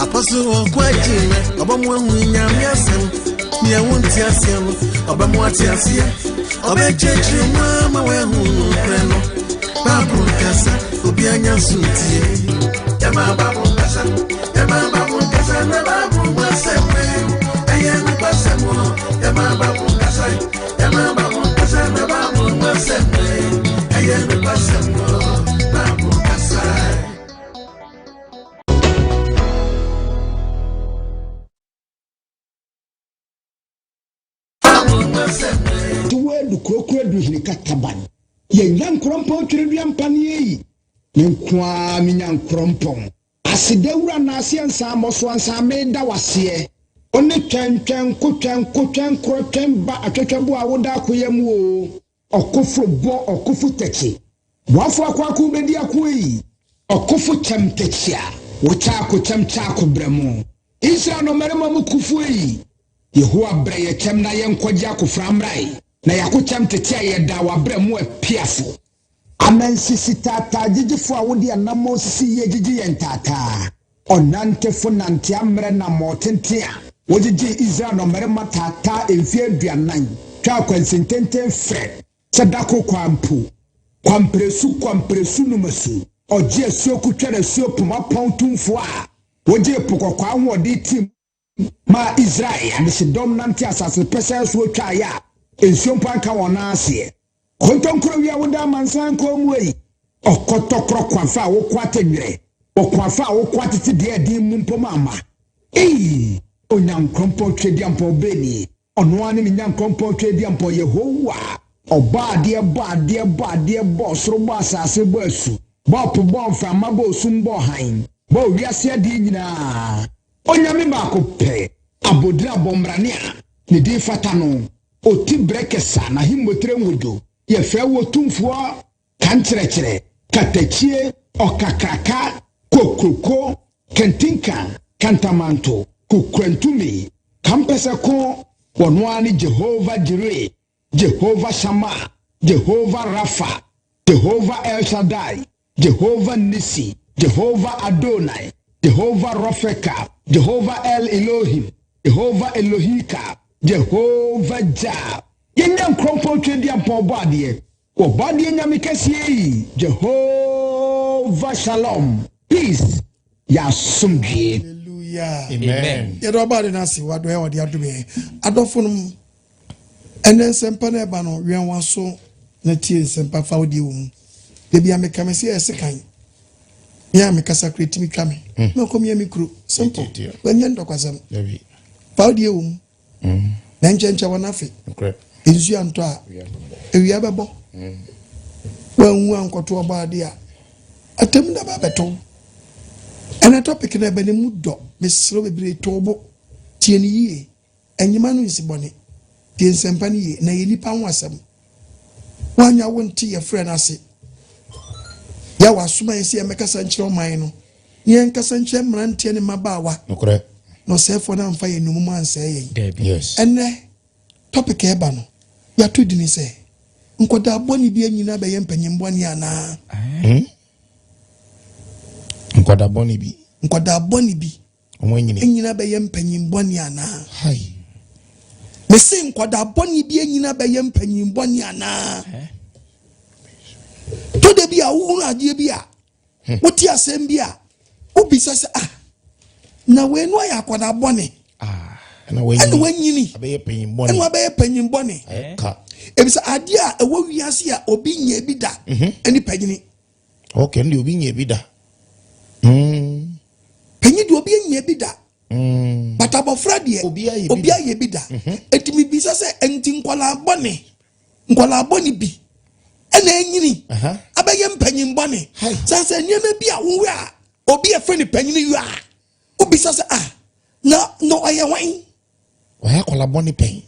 Apostle Kwajime, Obamwa Nyamiasem, Niawuntiasem, Obamwatiasia, Obechechi Mama Wehu Preno, Babu Kasa, Obianya Sutie, Yama Babu Kasa, Babu Waseme, Ayana Basemo, Yama Babu Kasa, Babu Waseme, Ayana Basemo, Babu Kasa. Tuwe krokro duhini kataban ye nyankrompo twere Mpanyin nkwa mi nyankrompo asidewura na asiensa amoso ansa meda wase one twentwen krotwen ba atwetwebo a woda akoyam o okofo bo okofo techi wafo akwaku bedi akoyi okofo chamtechia wocha akochemcha akobremu Israel no merema mukufu yi Yehowa breye chem na yenkwaja akoframrai na yakochem tete ye da wabremu apiafo amansisi tata jijifo a wodi anamo sisi ye jiji yentata onantefo nante amre na motente a wojiji Israel no merema tata emfie aduanan twa kwansententen fre sedako kwampresu numasu oje asuoku twere suopu mapontumfo a woje pokokwa hodi tim ma Israel and the dominant asase pesa so twa ya ensiompa ka wona ase kontonkro wi awoda mansan komwe okotokro kwafa wo kwatenwere okwafa wo kwatete de adin mumpom ama onyankrompo twediampo beni ono ane mi nyankrompo twediampo Yehowa obade bo soro bo asase bo asu bo po bo mfama bo sumbo han bo wiase ade nyina Onyame baako pe abodira bombrane a ne di fata no oti brekesa na himotre nwodo ye fe wo tumfo kankyerɛkyerɛ katachie okakraka kokroko kentinka kantamanto kukrantumi kampese ko wono ani Jehovah Jireh, Jehovah Shammah, Jehovah Rapha, Jehovah El Shaddai, Jehovah Nisi, Jehovah Adonai, Jehovah Rofeka, Jehovah El Elohim, Jehovah Elohika, Jehovah Jah. Yenyam krompo twediampo bade. O bade nyame kese Jehovah Shalom. Peace. Ya sumdie. Hallelujah. Amen. Yedo bade na si wado e wode adome. Adofonum enen sempa na eba no wen waso na tie sempa fa wodi wo mu. De bia me kamese esekan. Ya me kasa kreti mi twame. No kom ya mikro. Simple. When yen dokwasam. Faudi na nche wanafe. Enzu anto a ewia bebo. Wanwu ankoto obade a atem da ba beto. Ana topic na be ne mudo mesro bebre tobo tie ni yie. Enyima no nsibone. Tie nsempa ni yie na yenipa ho asem. Wanya wonti ye frɛ na ase. Ya wasuma yesi emekasa nkyerɛ oman no. Yen kasa nkyerɛ mrantie ne mabawa. Nokore. No sefo na mfa ye numu ansa ye. Yes. Enne topic eba no. Ya to dini se. Nkwadaa boni bi anyina be ye mpanyimbo ani ana. Nkwadaa boni bi. Nkwadaa boni bi. Omo anyina. Anyina be ye mpanyimbo ani ana. Hai. Me se nkwadaa boni bi anyina be ye mpanyimbo ani ana. To de bi a wo ade bi a. Woti asem bi a. Obisa se na we no ya kwada bone na we nyini abeye penyimbone eno abeye penyimbone ka ebisa ade a ewo wiase a obi nya bi da eni panyini okay ndi obi nya bi da panyi de obi nya bi da but abofra de obi aye bi da etimi bisa se enti nkwala bone bi ena enyini abeye mpanyimbone sanse nyeme bi a wo a obi efre ni panyini yu a obisa se no aye wan wa kwala boni pen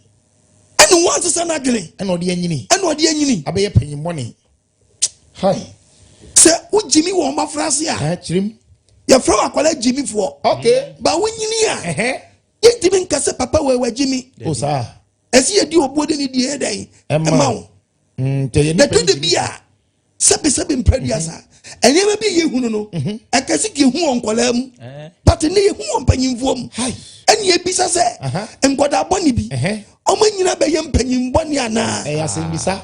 enu wan se na dwene ena odi anyini abeye penyimbone hai se ujimi wo ma frase a chirim ya fra akwala jimi fo okay ba wunyini a mentimi nkase papa we Jimmy o sa esi edi obode ni die dai ema the to the bia sebe mpadiasa enyema bi ye hunu no akasi ki hu onkola mu but ne ye hu ompanyimfo mu eni ebisa se Nkwadaa boni bi omanyina be ye mpanyimbo ni ana asembisa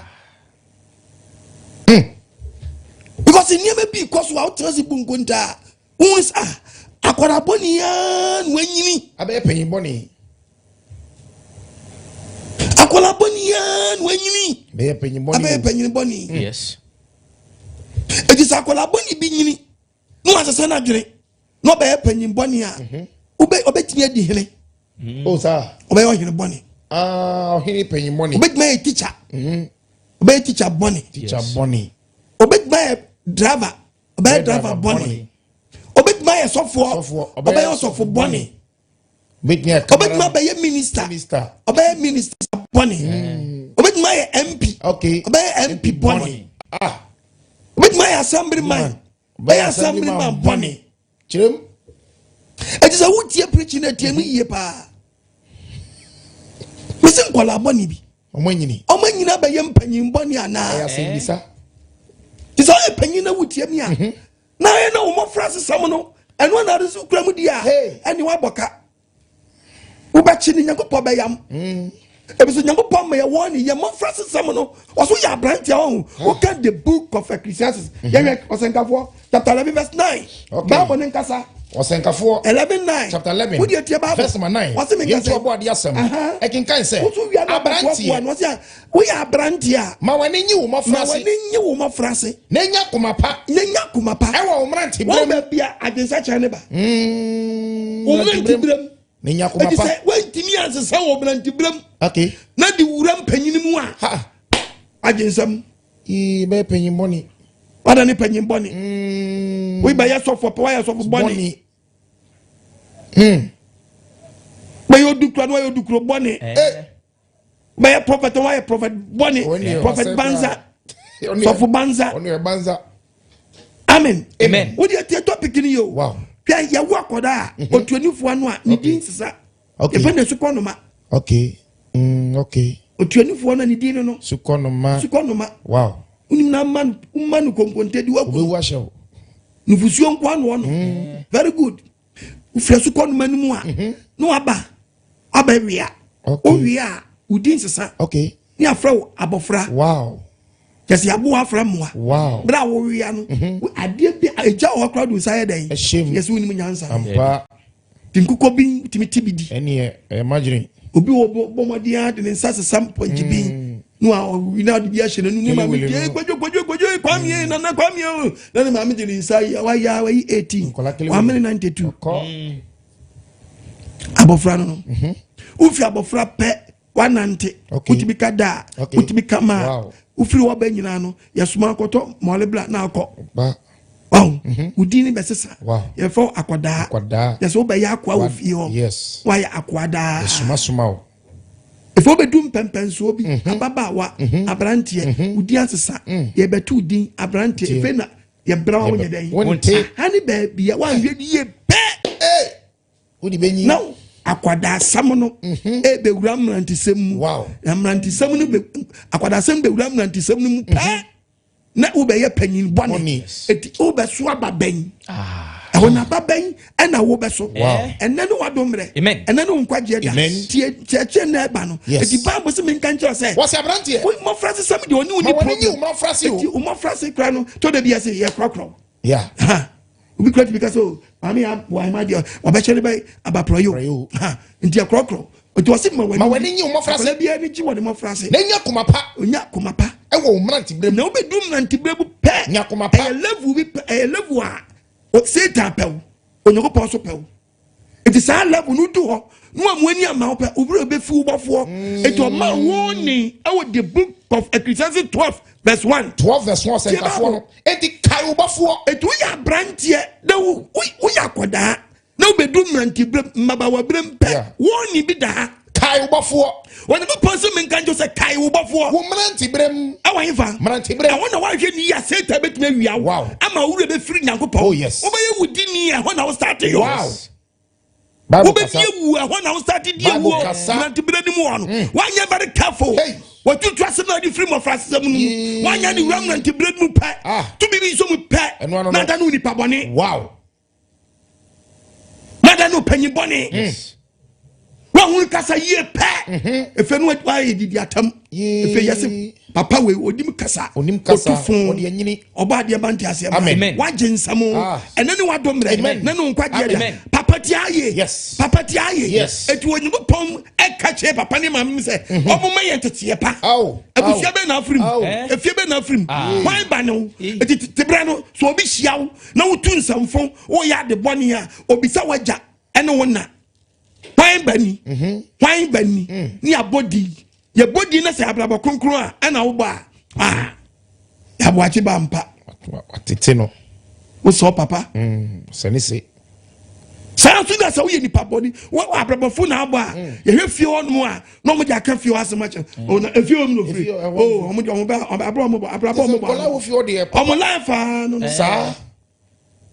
because enyema bi koso wa utrasi bunkunta wons Nkwadaa boni ya nwanyini abe panyimbo ni Nkwadaa boni ya nwanyini be panyimbo ni abe panyimbo ni Yes. It is Nkwadaa boni bi nyini no asese na dwere no be panyimbo ni a obetimi adi hene o sa obe ohene boni ohene panyimbo ni obetimi e teacher obe teacher boni teacher boni obetimi e driver obe driver boni obetimi e sofo obe sofo boni obetimi be minister obe minister boni obetimi e MP okay obe MP boni obetimi e assemblyman obe assemblyman boni chirem it is a wood preaching at yemi ye pa missing Nkwadaa boni bi omanyina be ye mpanyimbo ni ana asembisa is all penny na wood yemi a na ye na wo frase sam no eno na resu kura mu dia eni wa boka wo ba chi ni Nyankopɔ be yam ebiso Nyankopɔ me ye won ye mo frase sam no oso ya branch ya on wo can the book of Ecclesiastes ye osenkafo chapter 11 verse 9 Bible nen kasa Osenkafo 11:9 chapter 11 verse 9 yetu obo ade asem e kin kan se abrantia we abrantia ma wani nyi wo mo frase na nya kumapa e wo umranti brem wo bia agensa chane ba umranti brem na nya kumapa e say we ntimi ansesa wo umranti brem okay na di wura mpanyin mu a agensam I be panyin boni wada ne panyin boni we ba ya sofo pa ya sofo boni ba yo dukro boni ba ya prophet wa ya prophet boni prophet banza sofo banza banza amen Amen. we dey topic ni yo wow ya wo Nkwadaa otuanifo anu a ne din sisa okay e fa na sukonoma okay okay otuanifo na ne din no sukonoma wow unim na man konkonte di waku obewu ahyew nufusuo nkwa no very good ufia sukonoma nimu a no aba wia o wia udin sisa okay ni afra abofra wow yesi abo afra moa wow bra wo wia no ade bi eja o akra do sai dan yesi unim nyansa ampa tinkuko bi timitibidi ene imagine obi wo bomodia de nsase sampo gibi no a wina de bia hye no ma me gbojo kwamie na kwamie na ne ma me de nsai wa 18 wa me 92 abofra no ufi abofra pe wanante utibi kada utibi kama ufiri wa ba nyina no yesuma akoto molebla na akọ wow udini besesa ye fo Nkwadaa yeso be ya akwa ofi ho yes wa ya Nkwadaa suma o efo bedum pempenso bi ababa wa abrantie udi asesa ye betu udin abrantie efe na ye bra wo nyeden wonte hani ba bia wa nwedi ye pe udi benyi now Nkwadaa sam no e be wura mrantisem mu wow mrantisem no be Nkwadaa sam be wura mrantisem no mu pe na ube ye panyin boni eti ube so ababen ehona ababen na wo be so enne no wadomre enne no nkwaje da tie na eba no eti Bible se men kan kire se what's your brand here mo frase sam de oni problem mo frase o eti mo frase kra no to de bia se ye krokro yeah ubi kra because so mami wa ma dia obechele bay abaproyo enti krokro oti wasi ma wani nyi mo frase bia ni ji woni mo frase na nya kumapa ewo umranti brem na obedum nanti brebu pe nya kumapa e level bi e level a o Satan pe onyoko po so pe it is a level no do ho no amani ama pe obro be fi ubofo it o ma woni ewo the book of Ecclesiastes 12 verse 1 senkafo no enti kai ubofo it we ya brantie na we ya Nkwadaa na obedum nanti brem mabawa brem pe woni bi da kai ubofo when the person men kan just say kai ubofo wo mranti brem awanfa mranti brem I wanna why ni ya Satan betime wia wow ama wure be free Nyankopɔ oh yes obaye wudi ni e ho na wo start yo wow Bible kasa when I started the war to be the one one you very careful what you trust about the freedom of racism one you remnant to blood mu pa to be so mu pa na da no nipa bone wow na da no panyi bone one kasa ye pa if no why did atam if yes papa we odim kasa odi anyini oba de bante asem wa jinsamo ene ne wa domre na no nkwaje da papa ti aye papa ti aye etu onyibo pom e ka che papa ne mam se omo ma ye tete pa abusia be na afrim efie be na afrim why ba no tibra no so obi hyiaw na wotu nsamfo wo ya de bone a obisa waja ene wona why bani ni abodi ye body na say abrabo kronkron a ana wo ba ya bo achi ba mpa watete no wo so papa sani se sa so da sa wo ye nipa body wo abrabo fu na aba ye hwefie ono a no mo ja ka fie ase ma che o na efie om no free o mo jo mo ba abrabo mo kola wo fie o de o mo life no sa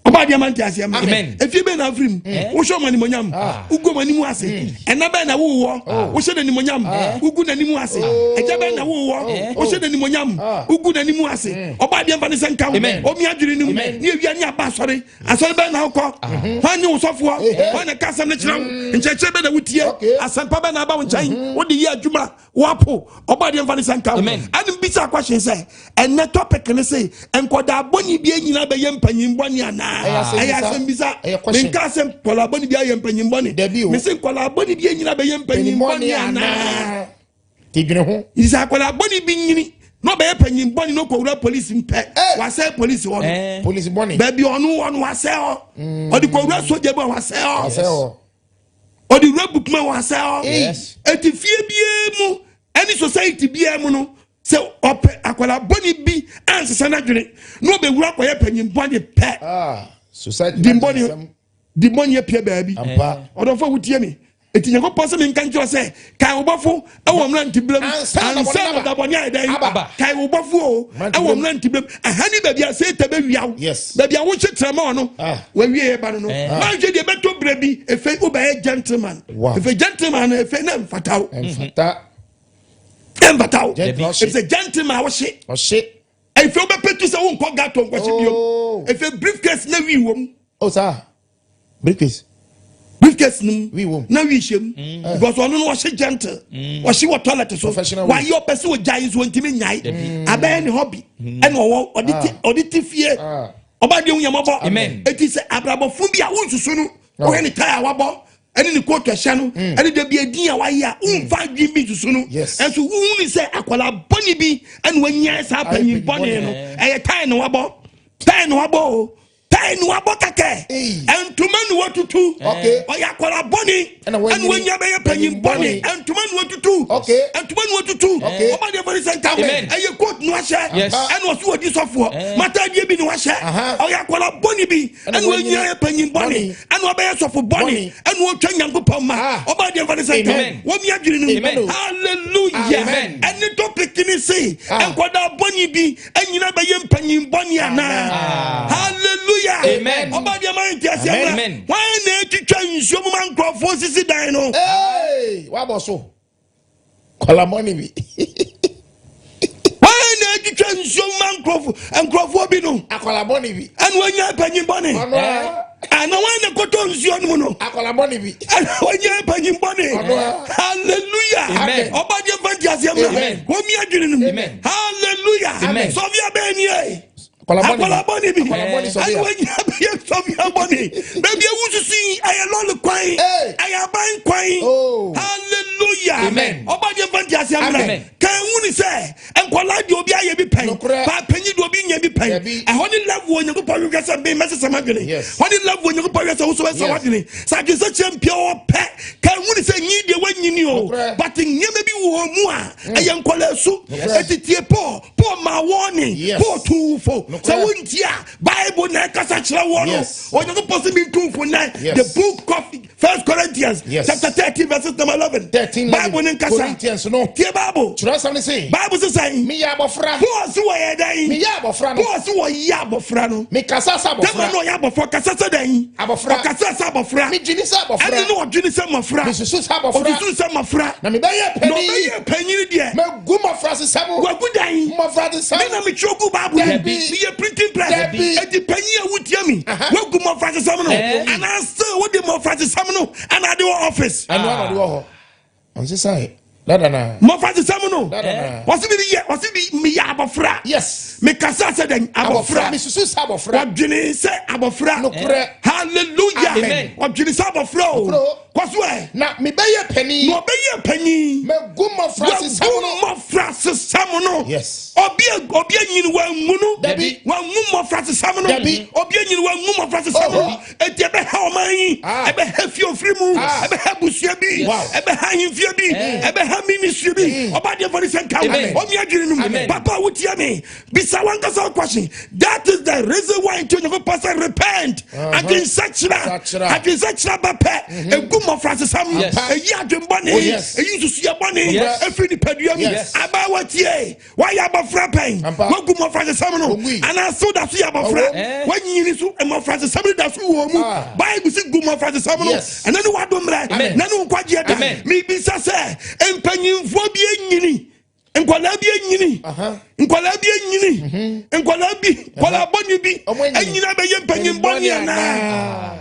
oba dia man tiase am efie be na afrim wo show mani monyam ugo mani mu ase ena be na wo wo show ni monyam ugu na ni mu ase eja be na wo show ni monyam ugu na ni mu ase oba dia mfa ne senka o mi adwiri ni mu ni ewia ni aba asore be na hokọ hwanyi wo sofo hwana kasam ne kira ncheche be na wutie asampa be na aba wo nchan wo de yi adwuma wapo oba dia mfa ne senka anim bisa question say ene topic ne say Nkwadaa boni bi enyina be ye mpanyin boni ana ayasem bisa minkasem kolaboni bia ye mpanyin boni misen kolaboni bia nyina be ye mpanyin boni ana tidwene ho isa kolaboni bi nyini no be ye mpanyin boni no kowura police mpe wase police wono police boni baby onu wase o odi kowura soja be wase o odi rebukma wase o etifie bia mu any society bia mu no se ope akwala boni bi ansesa na dwene no be wura koye panyin boni pe society di boni pie baabi odofo wutie mi eti Nyankopɔn se menka nkyɛ sɛ kai wobɔfo ɛwɔ mra ntiblam ansa na da boni ayɛ dɛn kai wobɔfo o ɛwɔ mra ntiblam ahani baabi a se ta bewiaw baabi a wo kyetrama ɔno wawie ba no no ma hwɛ de beto bra bi efe wobɛyɛ gentleman efe gentleman efe na mfataw it's a gentleman wo she if you be petu say won ko gato nko she biom if a briefcase na wi wom sir briefcase nim wi wom na wi shem because onu no wo she gentle wo she wo toilet so why your person wo jai so ntimi nyai abai ni hobby and wo oditi fie oba de unyamabo eti say abrabofo bi a won susu no wo he ni tire wabo ani ni ko twehye no ani de bi edin a waye a unfa dwi bi susu no enso wu ni say akwala boni bi ani wanya sa panyin boni no eye tai no wabo kake entuma ni watutu oya akwala boni ani wanya be panyin boni entuma ni watutu oba de boni senta eye coat no ahye ani osu odi sofo mata die bi ni wahye oya akwala boni bi ani wanya panyin boni ani oba sofo boni ani otwa Nyankopɔn ma oba de boni senta wo mi adwiri no hallelujah any topic ni say Nkwadaa boni bi anyina be ye panyin boni ana hallelujah amen oba de man ti ase amen why na twitwa nsuo man crofo sisi dan no wa boso kola money bi why na twitwa nsuo man crofo bi no akola money bi anu anya panyin boni ana why na koto nsuo no no akola money bi ana wanya panyin boni hallelujah amen oba de man ti ase amen wo mi adwene no hallelujah so via be ni akwala boni bi ayi wanya be so via boni baby wususi ayelo kwan ayaban kwan hallelujah amen oba de man ti ase amen kan wuni se Nkwadaa de obi aye bi pen pa panyi de obi nya bi pen ehoni level onye ko palu gasa be message sama dwene honi level onye ko palu gasa wo so sa wadwene sa je se champion pe kan wuni se nyi de wanyini o but nyeme bi wo mu a eye Nkwadaa su etitie po ma warning po tufo so wontia Bible na kasa kire wo no onye ko possible tufo na the book of First Corinthians chapter 13 verses number 11. 13 Bible in Corinthians no. Tie Bible. Trust something say. Bible says Me ya bofra. Boss wo ye dan. Me ya bofra no. Boss wo ya bofra no. Me kasa sa bofra. Tell me no ya bofra kasa sa dan. Abofra. Kasa sa bofra. Me jini sa bofra. Ani no jini sa mofra. Me susu sa bofra. Susu sa mofra. Na me be ye penny. No be ye penny die. Me gu mofra se samu. Wa gu dan. Mofra de samu. Me na me choku Bible. Me ye printing press. E di penny e wutia mi. Wa gu mofra se samu no. Ana still wo di mofra se samu no. Ana dey office. Anu ana dey ho. On se say. Dada na. Mofra se samu no. Wasi bi me ya abofra. Yes. Me kasa se den abofra. Me susu sa abofra. Wa dwene se abofra. No kure. Hallelujah. Amen. Wa dwene se abofra. Kwaswe. Na me be ye penny. No be ye penny. Me gu mofra se samu no. Mofra se samu no. Yes. Obi nyini wa ngunu. Dabi. Wa ngu mofra se samu no. Dabi. Obi nyini wa ngu mofra se samu no. Eti ebe ha omanyi. Ebe ha fi ofrimu. Ebe ha busua bi. Ebe ha himfia bi. Ebe ha ministry bi. Oba de for the same count. Omi adwene num. Papa wutia me. Bisa wanka so question. That is the reason why you pastor repent against such bapa. Egu mofra se samu. Eyi adwembone. Eyi susua bone. Efri ni padua mi. Aba watie. Why ya bafra pen? Wagu mofra se samu no. Ana so da so ya bafra. Wanyini so mofra se samu da so wo mu. Bible say gu mofra se samu no. Ana no wadomre. Na no kwaje da. Mi bisa se empanyimfo bi enyini. Nkwala bi enyini. Nkwala bi enyini. Nkwala bi. Kwala boni bi. Enyina be ye mpanyim boni ana.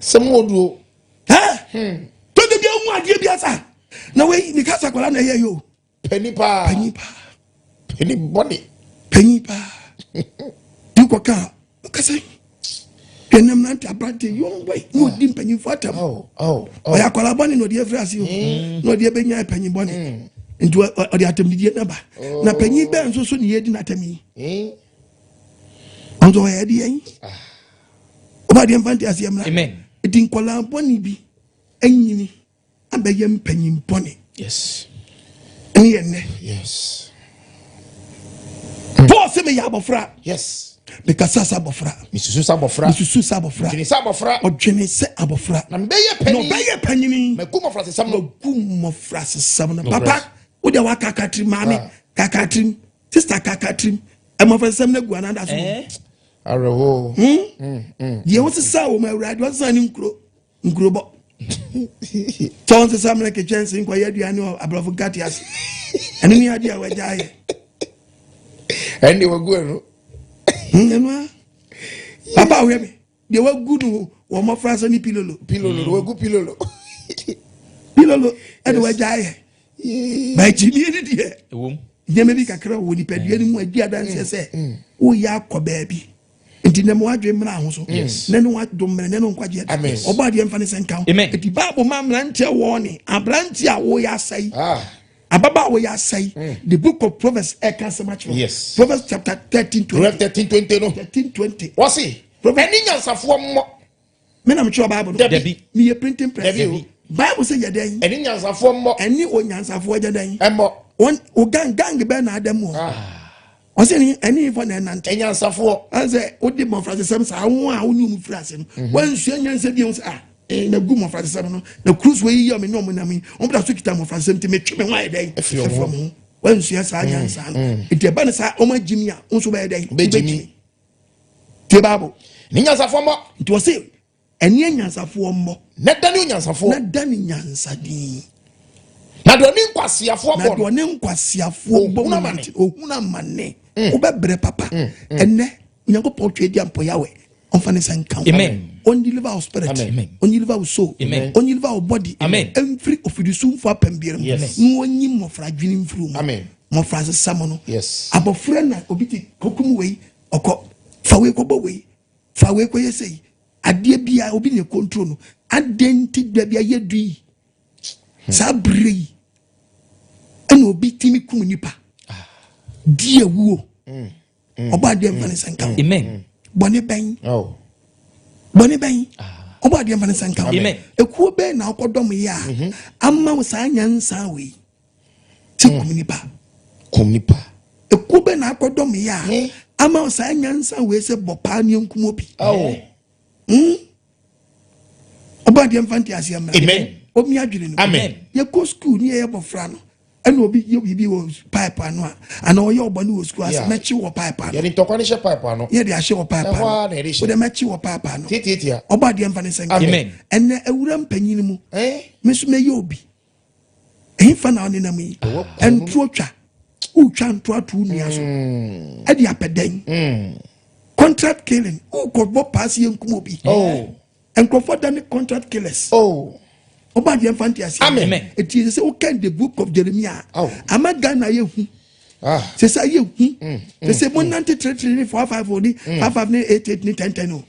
Semodu. To de bi hu ade bi asa. Na we mi kasa kwala na ye yo. Penny body. You go car. Kasa. Penam na nta brante young boy. No di penny fatam. Oh. Ya kwala boni no de frase yo. No de be nya penny boni. Nti o de atem di na ba. Na penny be nso so ne ye di na atami. Onzo ya di yin. Oba de mfanti asem na. Amen. Edi kwala boni bi. Anyini abeye penny boni. Yes. Yes. Boss me ya bofra. Yes. Because sa bofra. Misusu sa bofra. Jini sa bofra. O jini se abofra. Na be ye penny. No be ye penny ni. Me gu mofra se sam no. Gu mofra se sam no. Papa, wo de wa kakatrim mami. Kakatrim. Sister kakatrim. E mofra se sam na gu ananda so. Areho. Ye wo se sa wo ma awrade wo sa ni nkro bo. Tons of some like a chance in quiet, you know, above Gatias. And any idea where I and they were good. Papa, they were good or more friends any pillow, were good pillow. And where die. My Jimmy, Jamaica Crow would depend any more dear than say, oh, Yako baby. Nti na mo adwe mra ho so na no wadom mra na no nkwaje oba de mfa ne senkan eti bible ma mrantie wo ni abrantie a wo ya sai ababa wo ya sai the book of Proverbs cancel yes Proverbs chapter 13:20 no 13:20 what say eni nyansafo mo me na me cho bible me ye printing press bible say yaden eni nyansafo mo eni o nyansafo yaden emo on o gang be na adam ho o se ni eni fo na nante nyansafo an se o di mo frase sam sa ho a wonu mu frase no wan su nyansa bi on sa na gu mo frase sam no na cruise we yi me no mo na mi on bla so kita mo frase sam ti me twe me wa edai from ho wan su sa nyansa no ite ba ne sa o ma jimi a on so ba edai be jimi te babo ni nyansafo mo nti o se eni nyansafo mo na dani nyansafo na dani nyansa di na do ni nkwasiafo bo na do ni nkwasiafo bo ohuna mane obebre papa enne nyankopon twedi ampo yawe onfa ne sankan amen on deliver our spirit amen on deliver our soul amen on deliver our body amen every ofidusum for pembiere no onyi mofra dwini mfuru amen mofra samono yes abofra na obiti kokum wei okọ fawe kobo wei fawe ko yesei ade bia obi ne control no adenti da bia yedui sabrei eno obi timi kum nipa die wuo oba de mfane sanka amen bone ben oba de mfane sanka amen ekuo be na akodom ya amma wo sa nyansa we ti kum nipa ekuo be na akodom ya amma wo sa nyansa we se bopa ni nkum obi Oba de mfanti asiam. Amen. Omi adwene no. Amen. Ye go school ni ye bofra no. And obi bi wo pipe ano and oye obani wo school as mechi wo pipe ano. Ye ni tokwa ni she pipe ano. Ye de ahye wo pipe ano. Wo de mechi wo pipe ano. Titia. Oba de mfani senke. Amen. Enne ewura mpanyin mu. Mesu me ye obi. Ehfa na oni na mu yi. Entro twa. Utwa ntro atu nua so. E de apeden. Contract killing. Who could bo pass yen kum obi. And Crawford than the contract killers. Oba de fantasy. Amen. It is okay the book of Jeremiah. Am I Ghana you? Say say you. They say 193 450 558 10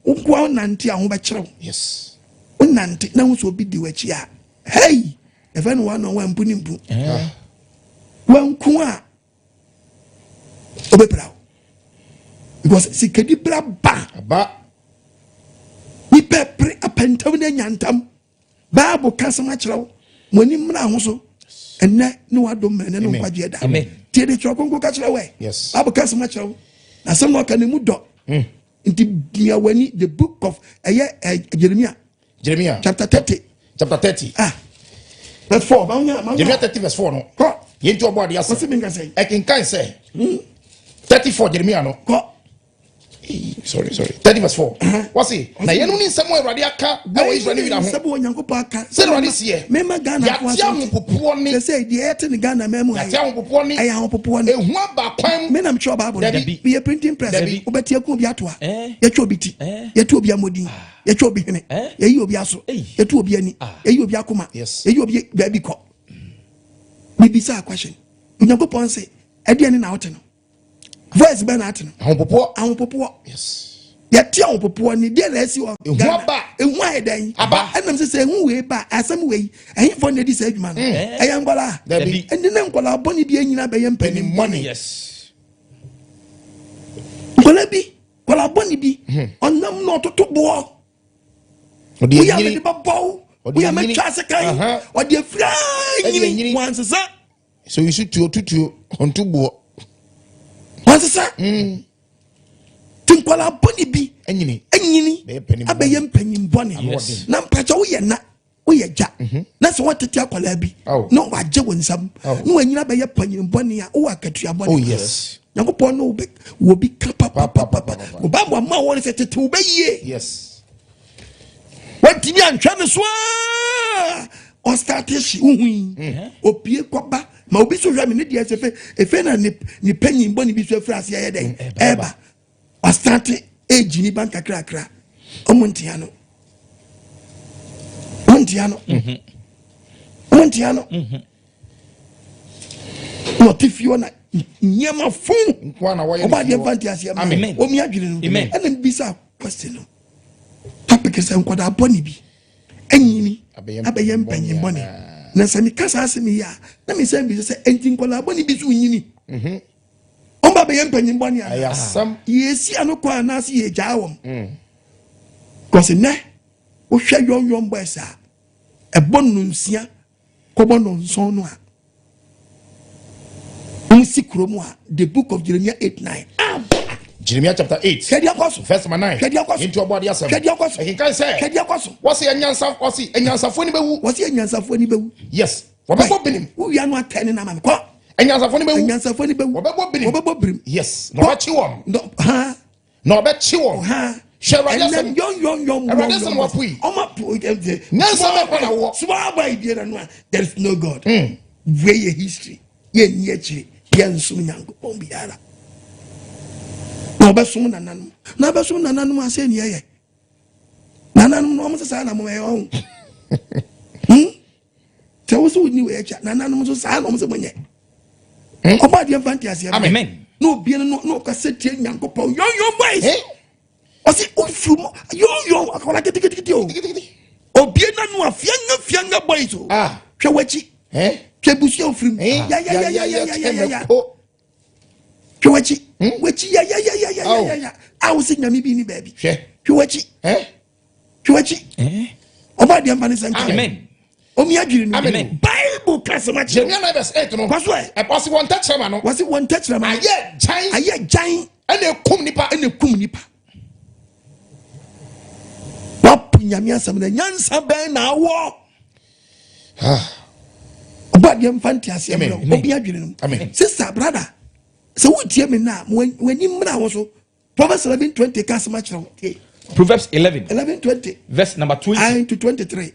Unkwa nanti a ho be kyerɛw. Yes. Unanti na wo so bi di wachi a. Hey, if anyone on one punimpu. Wan ku a obepra. Because sikedi bra ba. We pepper a pentam na nyantam. Bible kasama kyerɛw. Moni mra ho so. Enne no adom enne no kwagye da. Tie de chokonko ka kyerɛw we. Yes. Bible kasama kyerɛw. Na sem no ka ne mu dɔ. Inti dia wani the book of Jeremiah chapter 30. Verse 4. Jeremiah 30 verse 4 no. Yenti obo ade ase. What's me say? I can say 34 Jeremiah no. Sorry. 30 verse 4. What's it? Na yenu ni nsemo Awurade aka e wo Israel ni ho. Nsemo Onyankopɔn aka. Se Awurade sie. Mema Ghana ya tia ho popo ni. They say the ete ni Ghana memu ya tia ho popo ni. Eya ho popo ni. Ehu aba kwan. Me na mtwe Bible. Be printing press. Obeti aku obi atoa. Ya twa obi ti. Ya twa obi amodi. Ya twa obi hene. Ya yi obi aso. Ya twa obi ani. Ya yi obi akoma. Ya yi obi baby ko. Me bisa question. Onyankopɔn say e de ani na wote no. Voice be na ate no. Ahon popo. Yes. Yati ahon popo ni de na esi o. Ehu aba. Ehu ahedan. Aba. Enam se ehu we ba asem we. Ehin for na di say adwuma no. Eya ngwala. Dabi. Ende na ngwala boni bi enyina be yem panim money. Yes. Ngwala boni bi. Onam no toto bo. Odi enyini. We am the babo. We am a chase kan. Odi afra enyini. Wansesa. So you should tutu on tubo. Wansesa. Tinkwala boni bi enyini abeye mpanyin boni na mpacha wo ye na wo ye ja na se wotete akwala bi no waje wonsam no anyina abeye panyin boni a wo akatua boni Yakopon no wo bi kapa wo ba bo ma wo se tete wo be yie wantimi antwa ne so o start shi uhui opie kwaba ma obi so hwa me ne dia sefe efe na ni panyin boni bi so afra se ye den eba I started age ni banka kra omontiano no tifio na nyema fun nkwana wa ye oba de fantasy amen omi adwene no ena bisa question no topic is Nkwadaa boni bi anyini abeye mpanyin boni na sami kasa asemi ya na me say bi say enti Nkwadaa boni bi so nyini Omba be yempanyin boni ana. Yesi anokwa na se ye jaawom. Cause ne wo hwe yon boys a ebon no nsia kobo no nson no a. Unsi kromo a the book of Jeremiah 8:9. Jeremiah chapter 8 verse 9 into about yasem he can say what's enyansafo ni bewu yes wabebo binim wo ya no atene na ma ko enyansafo ni bewu wabebo birim yes no ba chi won no ba chi won Shall yon there is no God. Where your history, ye niachi, yen suminyango pombiara. No basum nananum. Na basum nananum ase ni ye. Nananum no mo sa na mo ye Te wo so ni we echa nananum so sa na mo se monye. Oba de fantasy. Amen. No bi no ka setie nyango pon yon boys. Osi ufum yo akola kiti o obie na no afianga boys o hwe wachi hwe busia ufum ya hwe wachi ya awusi nyame bi ni baby hwe wachi oba de amfani sanka amen omi adwiri no Bible kasama che Jeremiah verse 8 no kwaso e posi one touch man no wasi one touch man aye jan ene kum nipa nyame asam na nyansa ben na awo oba de mfanti ase bro obi adwene no sister brother so wo tie me na wani mra wo so Proverbs 11:20 cast match now. Proverbs 11:20 verse number 20 to 23.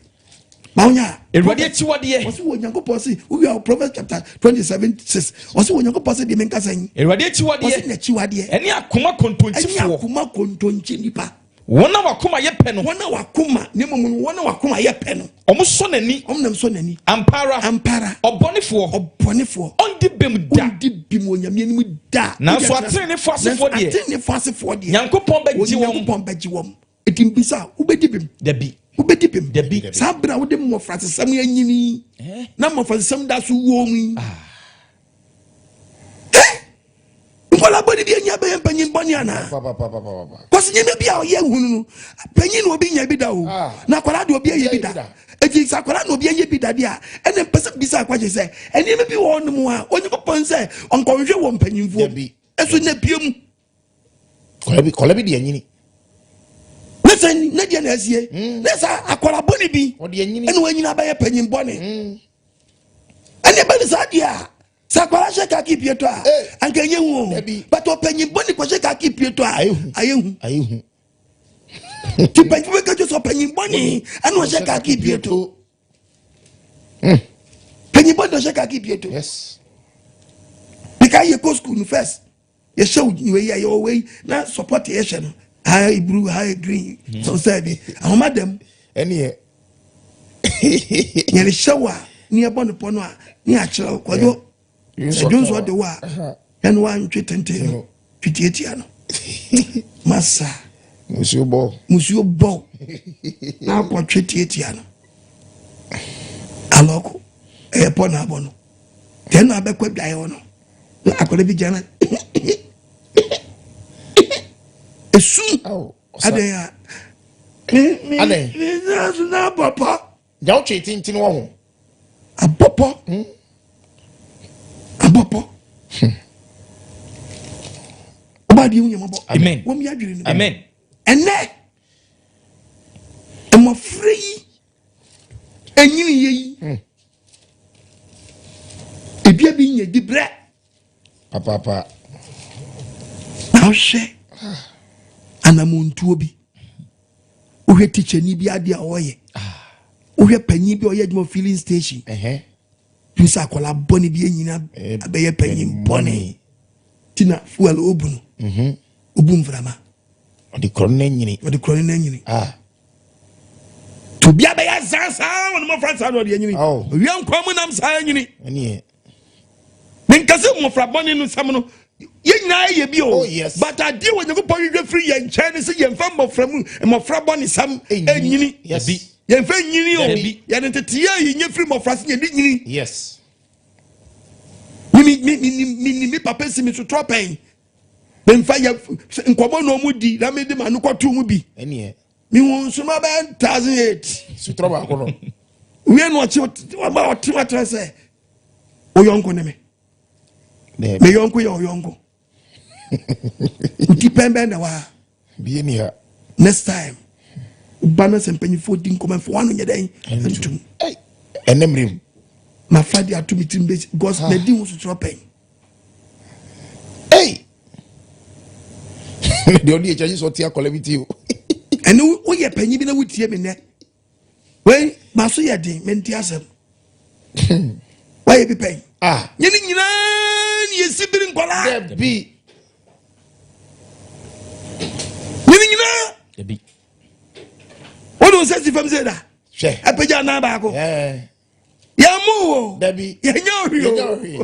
Maunya. Erwade chiwadie. Osi wo Nyankopon si we are Proverbs chapter 27:6. Osi wo Nyankopon si de menka san. Erwade chiwadie. Osi na chiwadie. Eni akoma kontonchifo. Eni akoma kontonchi nipa. Wona wakoma ye pe no. Wona wakoma ne mum wona wakoma ye pe no. Omo so nani. Omnam so nani. Ampara. Obonefo. Ondi bem da. Ondi bim onyame ni mu da. Na so atenefo asefo de. Atenefo asefo de. Nyankopon baji wom. Nyankopon baji wom. Etimbisa ubedi bim. Dabi. Ubedi bim. Dabi. Sabra wo de mo frase sam anyini. Na mo frase sam da so wo mu. Nkwadaa body bi enya be mpanyin boni ana. Kwasi nyeme bia oye hunu no. Panyin no obi nya bi da o. Na kwala de obi eye bi da. Eti sakwala no obi eye bi da dia. Ene pese bisa kwaje se. Ene me bi wo no mu a onye popon se onkonhwe wo mpanyinfo. Eso na piem. Kola bi de anyini. Listen, na dia na asie. Lesa akwala boni bi. Ene wanyina ba ye panyin boni. Ene ba ni sa dia. Sakwala sheka ki pieto a ankenye hu but opanyin boni ko sheka ki pieto a ayehu ti panyin we ka jo so panyin boni anu sheka ki pieto panyin boni sheka ki pieto yes because you go school first you show you way na support ye no high blue high green so said madam any ye shower ni e boni pono a ni a kire kwajo Jones what the wa and one twitente twitietiano massa monsieur bo na kwa twitietiano aloko e pona abono ten na bekwa dai wono akola bi jana esu adeya na papa jaw twitenti no ho abopo abopo obadi unye mabo amen wo mi adwiri ni amen ene emo free enyini yeyi ebia bi nye dibre papa na hwe anamontuo bi ohwe teacher ni bi ade a oye ohwe panyin bi oye dmo filling station Pisa akola boni bi enyina abeye panyin boni tina fuel obunu obum vrama odi krone nyini to bia be ya zansa won mo fransa no de nyini wi ankom nam sa nyini ene men kase mo fra boni no sam no yenyina ye bi o but ade wo nyego pawidwe free ye nche se ye mfa mo fra mu mo fra boni sam enyini yes ye mfa nyini o ye ntete ye nye free mo fra se ye nyini yes mi papa si mi so tropen me mfa ya nkomo no mu di na me de manu kwato mu bi ene mi won so ma ba 1008 so troba ko no we no chi ba otima se o yonko ne me yonko ya o yonko uti pembe na wa bi eni ha next time bana sempanyi 14 come for one nyeden antum enemrim ma fadi atumi timbe because na di wusu tropen de odi echaji so tia kolabiti o ene wo ye panyi bi na wutie me ne we ma so ye din menti asem wa ye bi pen nyini nyina ni esibiri nkola de bi nyini nyina de bi wono se si fam se da hwe apeja na ba ko ya mu de bi ya nyawi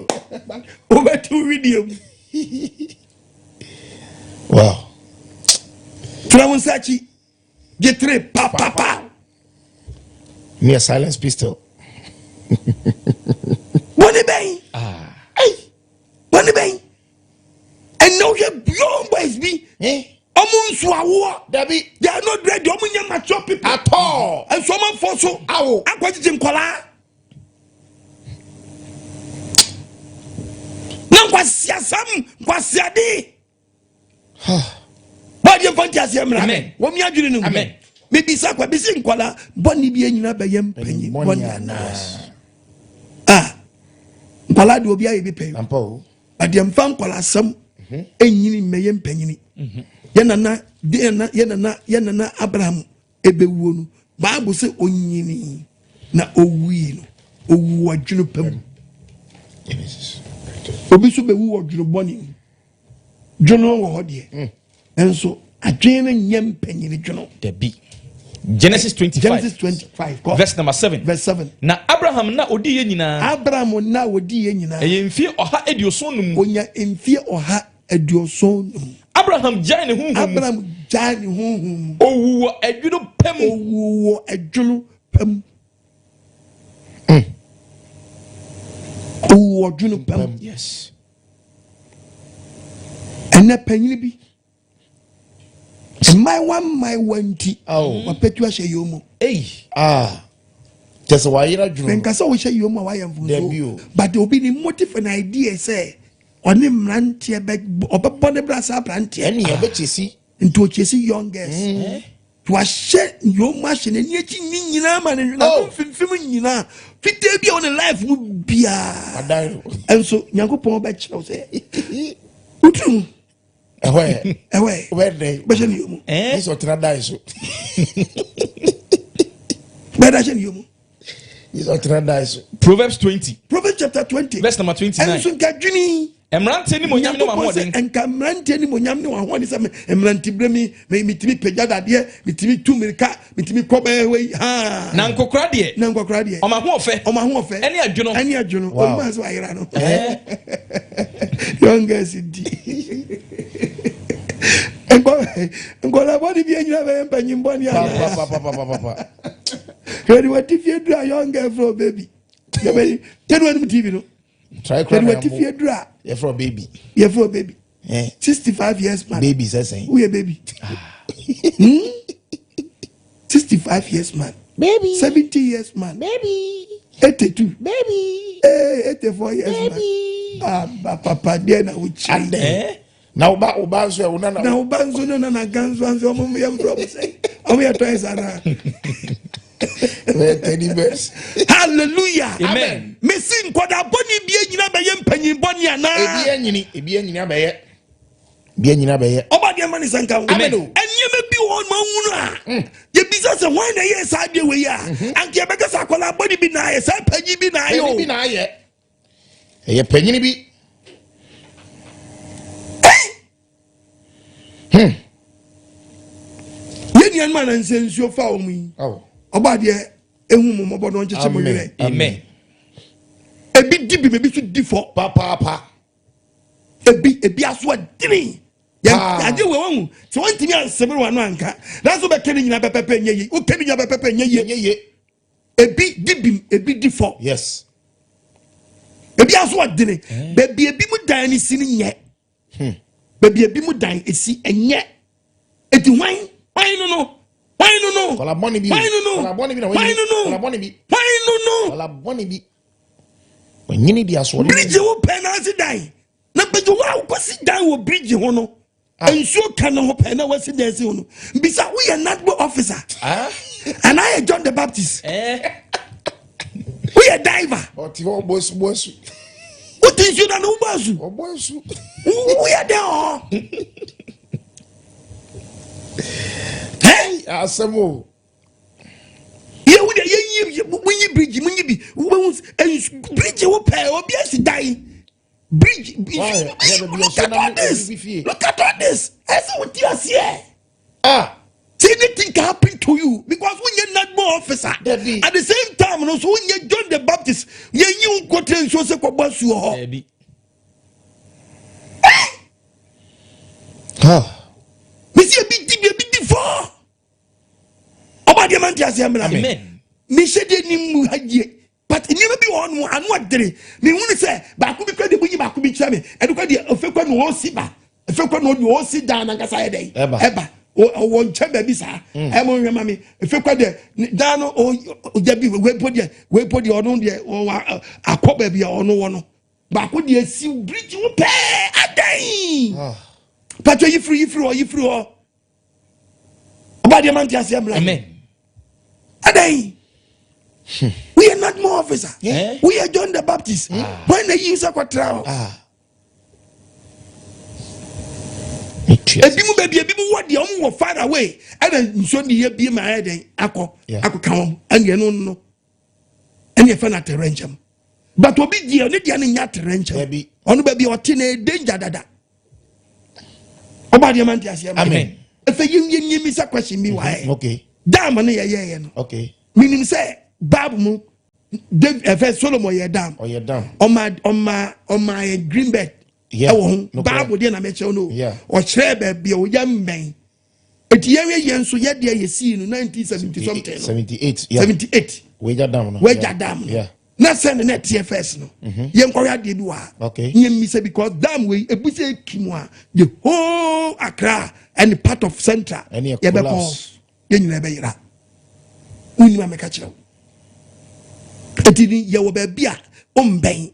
o betu video wow Tramonsachi get 3 pa near silence pistol Money bang money bang and now you young boys be omunsu awo Dabi they are not ready omunya mature people at all and someone for so awo akwajije nkola na kwasia sam kwasia di Body of Fantasy, amen. What me adwene no. Amen. maybe sakwa be sin kwala boni bi anyina be yem panyin boni ana kwala de obi aye bi pen ampo adem fan kwala sam enyini meyem panyini yenana Abraham ebewuo no Bible say onyini na owui no owu adwunu pam obi so bewu adwunu boni dwunu wo hode enso adwene nyem panyini dwunu Debi. Genesis 25 verse number 7. Na Abraham na odi ye nyina. Abraham na odi ye nyina. Eye mfie oha edioson num. Onya mfie oha edioson num. Abraham jai ne hunhum. Owu adwunu pam. Owu adwunu pam. Owu adwunu pam. Yes. Ena panyini bi. My one tea. Oh, my petua she yomo. Hey, just why you're not doing. Because we say yomo, why am for but there will be the motive and idea say on him rantia back or upon the brass up rantia. Any of it you see into chasing young girls. To a shed your machine and yet you know, man, and you know, fit be on a life would be and so Yanko Poma Bachelor say, Utu. Away, where they, but you, this or Tradiso. But I tell you, this or Tradiso. Proverbs 20. Proverbs chapter 20, verse number 29. And soon Kajuni. Emrante ni monyam no mahode and Camrante ni monyam no mahode some Emranti bremi may me to be pejada dear, me to be 2 milka, me to be cobe away. Ha Nankokra de. Nankokra de. O ma ho fe. O ma ho fe. Any adwono. O ma so ayra no. Youngest indeed. Ngola body bi anyina be Mpanyin boni Papa. Ready what if you do a young girl for baby? You baby, tell what TV no. Try crying. What if you do a for baby? You for baby. 65 years man. Baby saying. Who a baby? 65 years man. Baby. 70 years man. Baby. 82. Baby. 84 years man. Papa dear na uchi. Now Ubanzo na ganzo anzo omo yam problem say. Omo ya twice ana. Hallelujah. Amen. Messi Nkwadaa boni bi anyina be ye Mpanyin boni ana. Ebi anyina be ye. Bi anyina be ye. Oba de mani sanka. Amen. Enyeme bi won ma hunu a. Ye bisa se wan na ye sa de we ya. Anke be ka sakola boni bi na ye sa panyin bi na ye. Panyin bi na ye. Ye panyin bi. Yenian man and sensual for me. Oh. Oba de ehun mo mobo don cheche mo yire. Amen. Ebi dibi me bi su di for Papa. Ebi aso adini. Ya ade we won. So wantimi ansebe wano anka. Na so be kene nyina pepepe nyeye. O kene nyina pepepe nyeye. Ebi di for. Yes. Ebi aso adini. Baby ebi mu dan ni sini nye. Baby ebi mu dan esi enye. Eti wan no. Kola boni bi. Why no. Nyini di aso. Bridge wo penalty die. Na bejo wa ko si die wo bridge ho no. Ensuo kan ho penalty wo si die si ho no. Bisa we are not officer. And I John the Baptist. We are diver. Oti ho bosu. What is you na no bosu? We are there. Hey, asemo. Ye wo de ye munyi bridge munyi bi. Wo bridge wo pe obi asi die. Bridge. Look at all this. I say what you see. See anything can happen to you because when you're not more officer. At the same time, also when you John the Baptist, you go to show se ko bosu ho. Me see a bit for. Oba de man tiase amla. Amen. Me she de ni mu hagie. But you never be on one anu adere. Me wonu say ba ku bi kwa de bunyi ba ku bi kira me. E de kwa de ofekwa no o si ba. Ofekwa no de o si dan na nkasa ye den. Eba. O won che ba bi sa. E mo nwema me. Ofekwa de dan no o jabi we podi onu de o akoba bi onu wono. Ba ku de si bridge wo pe adan. Patwa yi free. About the man amen. We are not more officer. We are John the Baptist. When they use a quatrain. Ebimu baby, ebimu what the omu far away. And then so the be my head ako come and you know and you find at the range. But obi di oni di ani nya range. Onu baby o tine danger dada. Oba di man tiase amen. If you me say question me why. Okay. Dam na ye no. Okay. Meaning say Bible mu David Solomon ye dam. Oh ye dam. On my green bed. Yeah, Bible dey na me che no. O chere ba bia o yam ben. Etiyewe yen so ye dey ye see no 1970 something. 78. Yeah. 78. Weja dam no. Weja dam. Yeah. Na send na TFS no. Yen kwara dey bi wa. Okay. Yen mi say because dam we ebuse kimwa the whole Accra and the part of Central. Ye be ko. Yen nyina be yira. Unima me ka kire. Etini ye wo ba bia o mben.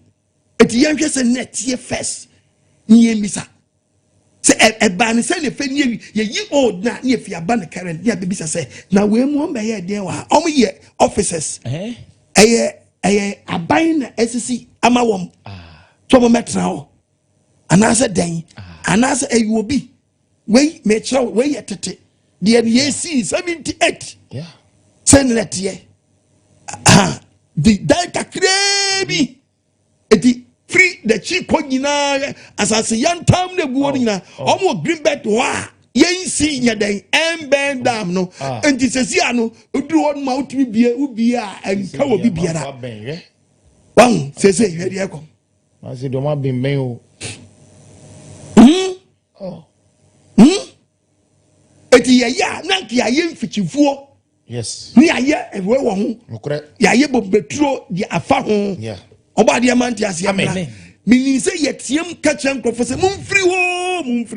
Etiyen hwe se net TFS. Nye misa se e ban se ne fe nye ye old na ne fi aba ne current ne bibisa se na we mu on be ye den wa om ye officers aban na SC ama wom so mo metra ho anase den anase obi we me chro we ye tete de ye see 78 yeah se ne tie the data krebi eti free the chief konyina asase yantam na buo nyina omo green belt wa yensi nya den emben dam no enti sesi ano oduru won ma utimi bie ubi a enka wo bibiara wan sese hwe de ekom ma se do ma bimben o eti ya na nki aye mfichifuo yes ni aye ewe wo ho ya aye bobeturo di afa ho yeah oba de man tiase amen meaning say yetiem kachan professor mumfri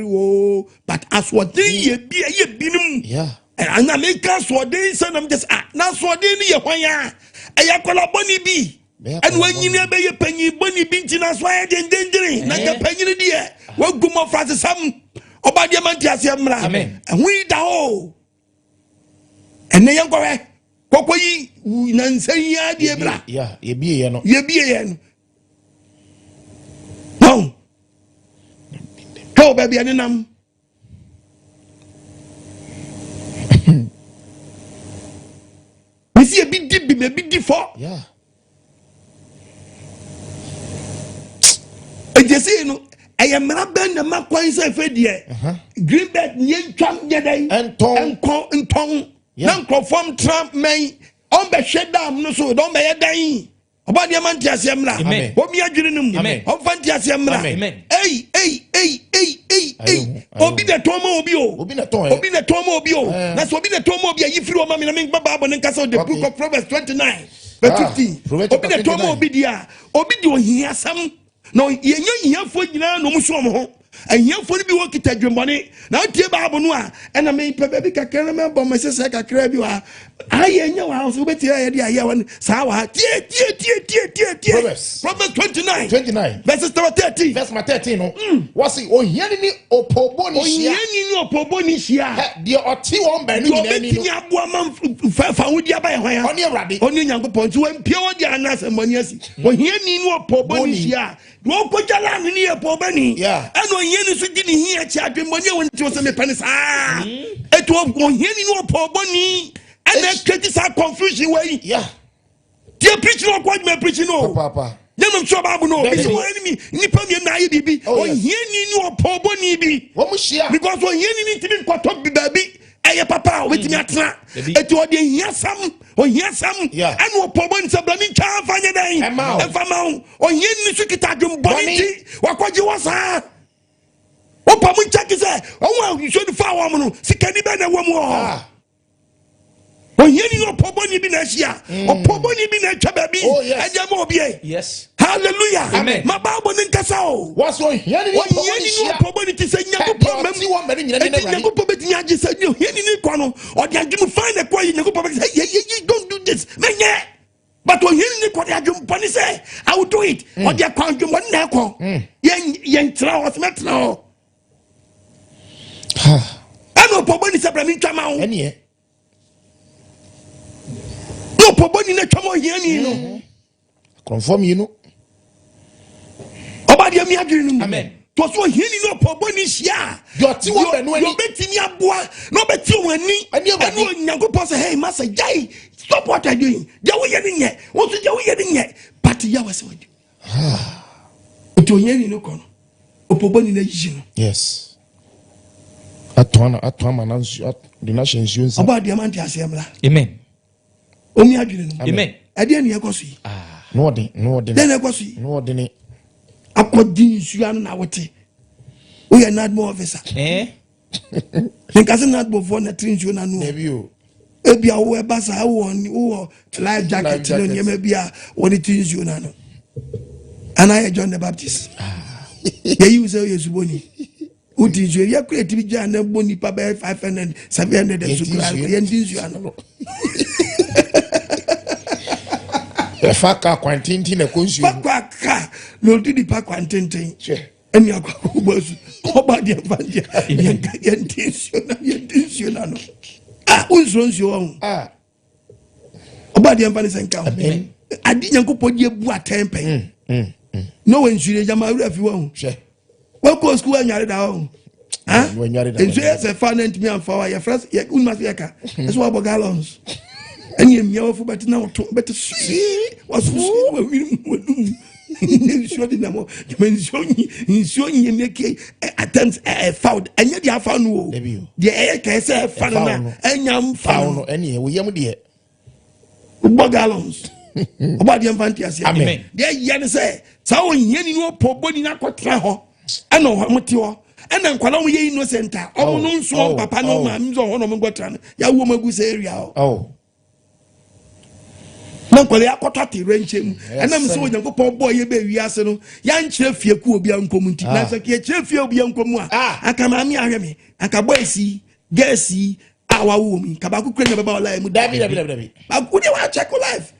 wo but as what ye binum yeah and I make us what they say I'm just na so de ni ye hwan ya ayakola boni bi and when you never ye panyi boni bi ntina so ya dendendere na ka panyi de ye wagumo frase sam oba de man tiase amen hu da ho enne ye nkwe kokoyi na nsan ya de bra yeah ye bie no no go baby aninam we see a big deep for yeah and you see no I am not bend the map quite say green bed nyen twam yedai and tong nan conform Trump may on be shed down no so don't be dying about the man tiasemra omi adwinum on fantiasemra hey obi the tomo obi na tomo obi o na so obi the tomo obi ayifiri o ma me na me baba ne nkasa the book of Proverbs 29 verse 15 obi the tomo obi dia obi di ohia sam no yenyo hiafo nyina no muso mo ho ahiafo ni bi wo kita dwembone na tie baabo no a ena me pepe bi kakra me bom sese kakra bi wa ayenya wa so beti ya dia ya wan sa wa tie Proverbs 29 verse 13 verse 13 no wasi ohiani ni opoboni hia de oti won ba ni nyina ni no aboa man fa wodi aba ye hwan oni awrade oni nyankopon ti wan pie wodi anase mani asi ohiani ni opoboni hia wo ko jala ni opobani eno ohiani so di ni hia chi adwemboni won ti wo se me pani sa eto ohiani ni opoboni and then create this confusion way. Yeah. Dear preaching or quite me preaching no. Papa. Them so babu no. It's my enemy. Nipa me na bibi. Oh here ni no pobo ni bi. Because when here ni timi kwato bi baby. Eye papa we timi atena. Eto ode hia sam. O hia sam. And wo pobo ni sabla ni cha fanya dan. E fama o here ni so kita dum boniti. Wakwaji wasa. O pobo nchaki se. O wa so di fa wa mo no. Sikani be na wo mo. Oyeni opoboni bi na hia opoboni bi na twa baby ejama obie yes hallelujah amen ma Bible ni nkasa o waso oyeni opoboni ti se nyago mem nyago pobeti nyaji se oyeni ni kwa no odi adwum find the kwa nyago pobeti hey don't do this menye but oyeni ni kwa di adwum poni say I will do it odi akwa adwum won na ekọ yen tra o smetra o ano opoboni se bra mi ntwa ma o ene Opoboni na twamo hiani no. Confirm you know. Obadia mi adwene no. Amen. To so hiani no opoboni hia. Your ti wo benu ani. Yo betimi aboa, no beti wani. Enu Nyankopon say hey master jai stop what you doing. Dia wo ye ne nye. Wo so dia wo ye ne nye. But ya was what. Oto hiani no kono. Opoboni na yi no. Yes. Atwana nansu the nation use. Obadia man ti asem Amen. Omi adwene no. Amen. Ade ne ekoso yi. No ordin. Den ekoso yi. No ordin. Akodi nsuya na wote. We are not more officer. Because not before na trinju na no. Ebia wo basa wo life jacket no nyeme bia wo the trinju na no. Anaa John the Baptist. Ye use Yesuboni. Utinju ya create bi ja na boni pa 500 700 sukura ye trinju na. Faka kwantinti na konsu. Faka no di pa kwantintin. Eni akwa bosu. Oba dia vandia. Yentisio no. Unzonzio won. Oba dia mpa ne senka. Amen. Adi Nyankopon die bu atempen. No wensure jama urafi won. Hwe. Wa ko school anyare da won. Enzo se fanent mi amfa wa ya first ya unma se yaka. Eso wa gallons. Eni emia wo fu bet na to bet was Nishodi namo, nishoni make attempts found. Anya dia found wo. The air can say found na. Anya found. Any we yam de. Gallons. Oba dia mfanti ase. Amen. Dia yan say, sa won yeni no poboni na kwatra ho. Ana ho moti ho. Ana nkwala wo ye innocent a. Omo no nso papa no ma mzo ho no mgwatra no. Ya wo magu say area ho. Oh. Na kwale akota ti renchem enam so Nyankopon boy ye be wiase no ya nkyere fie ku obi ankom nti na so ke kyere fie obi ankom a aka ma mi ahweme aka boy si gesi awa wo mi ka ba ku kure na baba life mu dabi ba ku de wa check life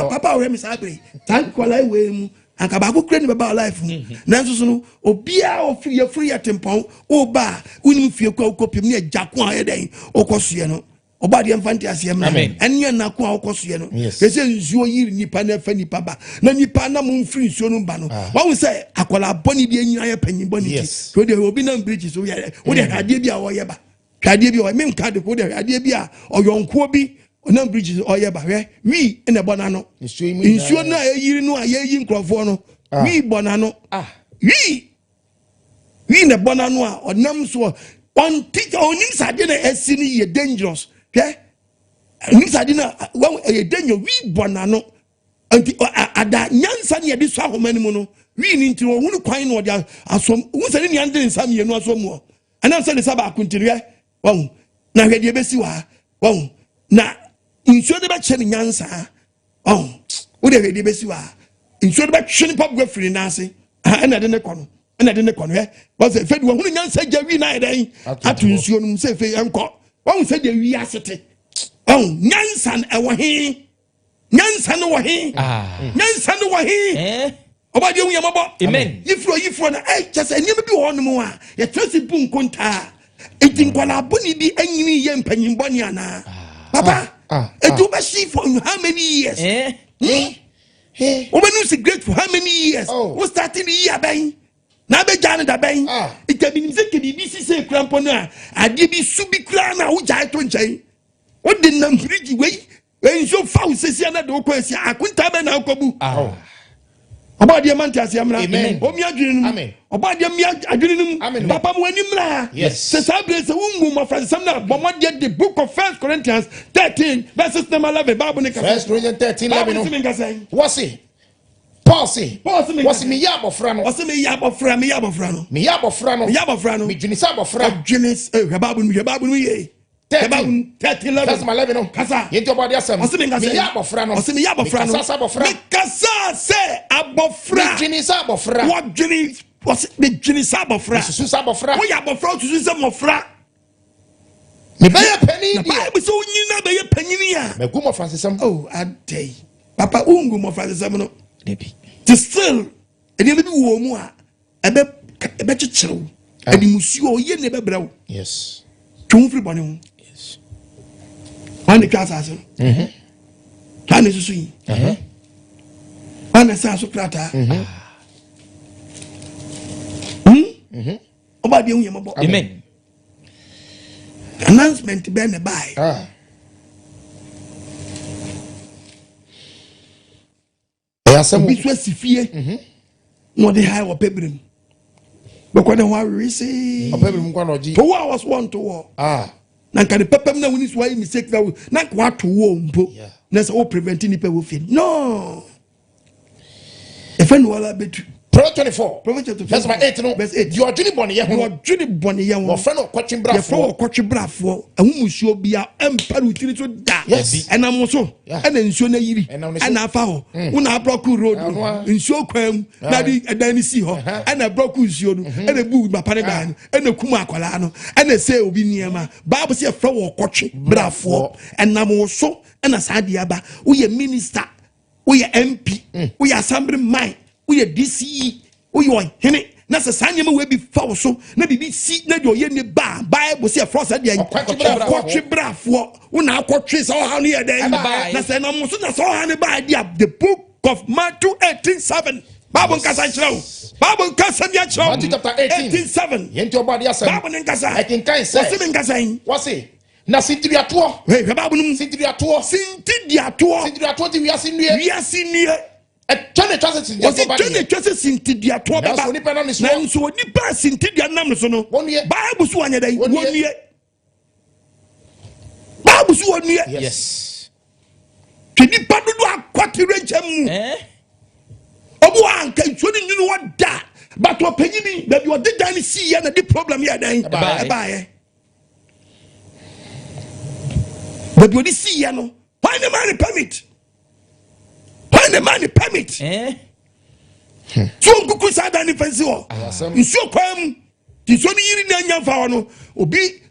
papa we mi sabre tank ko life we mu aka ba ku kure na baba life mu na so no obi a ofiri atempon o ba unim fie ku akopim na jako a ye den okosoe no Obadi mfanti asiyem na enya na ko akosoye no ese nsuo yiri nipa na fa nipa ba na nipa na mo mfiri nsuo no ba no wa hu se akola boni bi enyina ye panyin boni ti so de obi na bridge so ye wo de hade bi a wo ye ba hade bi o me nka de ko de hade bi a oyonko bi na bridge o ye ba hwe wi ene bona no nsuo na yiri no a ye yi nkrofo no wi bona no wi ne bona no a onam so on teach onim sade na esini ye dangerous. Okay? Nisadina when a danger we bonano anti ada nyansa ne de so ahoma mu no we ni nti wo hunu kwan no dia asom wo sane ni ande nsam ye no asom wo ana se ne saba akuntiwe wo na hwede besi wa wo na nsuo de ba che ne nyansa wo de hwede besi wa nsuo de ba hwe ne pap gwafiri na ase ana de ne kono wo se fedi wo hunu nyansa jawi na eden atu nsuo no se fe enko One said the we asset. Nyansan ewahi. Nyansan wahi. Nyansan wahi. Oba de wuya mabo. Amen. Yifro na just enye bi ho no mu a. Ye tresi bu nkonta. Eti nkwala boni bi anyini ye mpanyin boni ana. Papa. Etu ba shi for how many years? Obenu is great for how many years? We starting the year ben. Na be jana da ben itabinim se ke bibisi se krampo no a ade bi su bi kra na wo jai to nchen wo de nam frigi we enso fawo sesi na de wo kwasi akunta be na akobu oba de man tiase amra o mi adwene num oba de mi adwene num papa mo ani mra se sabre se wo mo fra sam na bomo de book of 1 Corinthians 13 verses number 11 Bible ne ka 1 Corinthians 13 11 what's it Paul say, what's me yabofra no? What's me yabofra no? Me junisa bofra. Junis, babu ye. 13 That's my 11 no. Kasa. Yento body asem. What's me yabofra no? What's me yabofra no? Kasa bofra. Me kasa say abofra. Me junisa bofra. What junis? What's me junisa bofra? Susa bofra. Wo yabofra susa mofra. Me be penny. Na Bible so nyina be penny ya. Me gumo fransesam. Oh, adey. Papa ungu mo fransesam no. Debi. Still ene bi wo mu a ebe chicherew edi musuo ye ne bebraw yes tun free bone mu yes one the class aso One is swing. One is also crata. About the young. Amen. Announcement to bend the buy. Some business fear. No, they hire or paper. But when I was say, for what was one to war. Nanka the pepper now when it's why mistake that not what to war. That's all preventing people with it. No. If I know all about Proverbs 24. Verse 8. No. Verse 8. You are Johnny Bonnie. You are Johnny Bonnie. Your friend of coaching bravo. Your friend of coaching bravo. And who should be a empire to that. Yes. And I'm also. And then show na yiri. And I found. Una broke road. In show crime. Nadi and then see her. And I broke usion. And a boot my paradigm. And a kuma colano. And a say obi niema. Bible say a friend of coaching bravo. And I'm also. And as Hadiaba. We a minister. We a MP. We are assembly mind. We are DCE, we are Henny. That's a sign you will be false. So, maybe see, not your yenny bar. Bible say a frost at the end. Quatry bravo. Una quatries all honey a day. That's an almost that's all honey by the book of Matthew 18:7. Bible Casa Bible Casa Matthew chapter 18:7. Yent your body as Bible and Casa. I can kind say. What's in Casa? What's it? Na Sintiatua. Hey, Bible Sintiatua. Sintiatua. We are seen here. Johnny Trusses in Johnny Trusses in Tidia Tua. So what the pass in Tidia Namusono? 1 year. Bible 1 year. 1 year. Bible 1 year. Yes. Can you pardon what you reach? Obuan can you know what that? But what penny that you didn't see and the problem here then. Bye. But what you see, you know, why the money permit? When the money permit, so Kuku said any fancy war. You so come, it's only in your phone. Obi,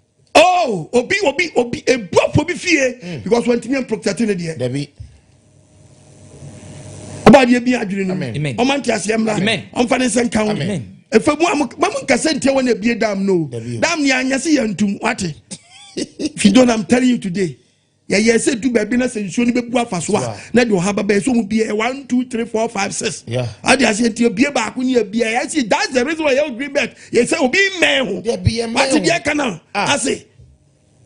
a block for be fear because when Timian protecting it, Debbie. About your beard, amen. Omantias Yamla, amen. On finance and count, amen. If a woman can send you when a beer dam, no, damn Yanyasi and to what? If you don't, I'm telling you today. Yeah, said to baby, and show me Buafaswa. Let you have a base, so be a 1, 2, 3, 4, 5, 6. Yeah, I just said to you, be back when you be. I see that's the reason why you agree back. Yes, I will be man. Be a man. Canal. I say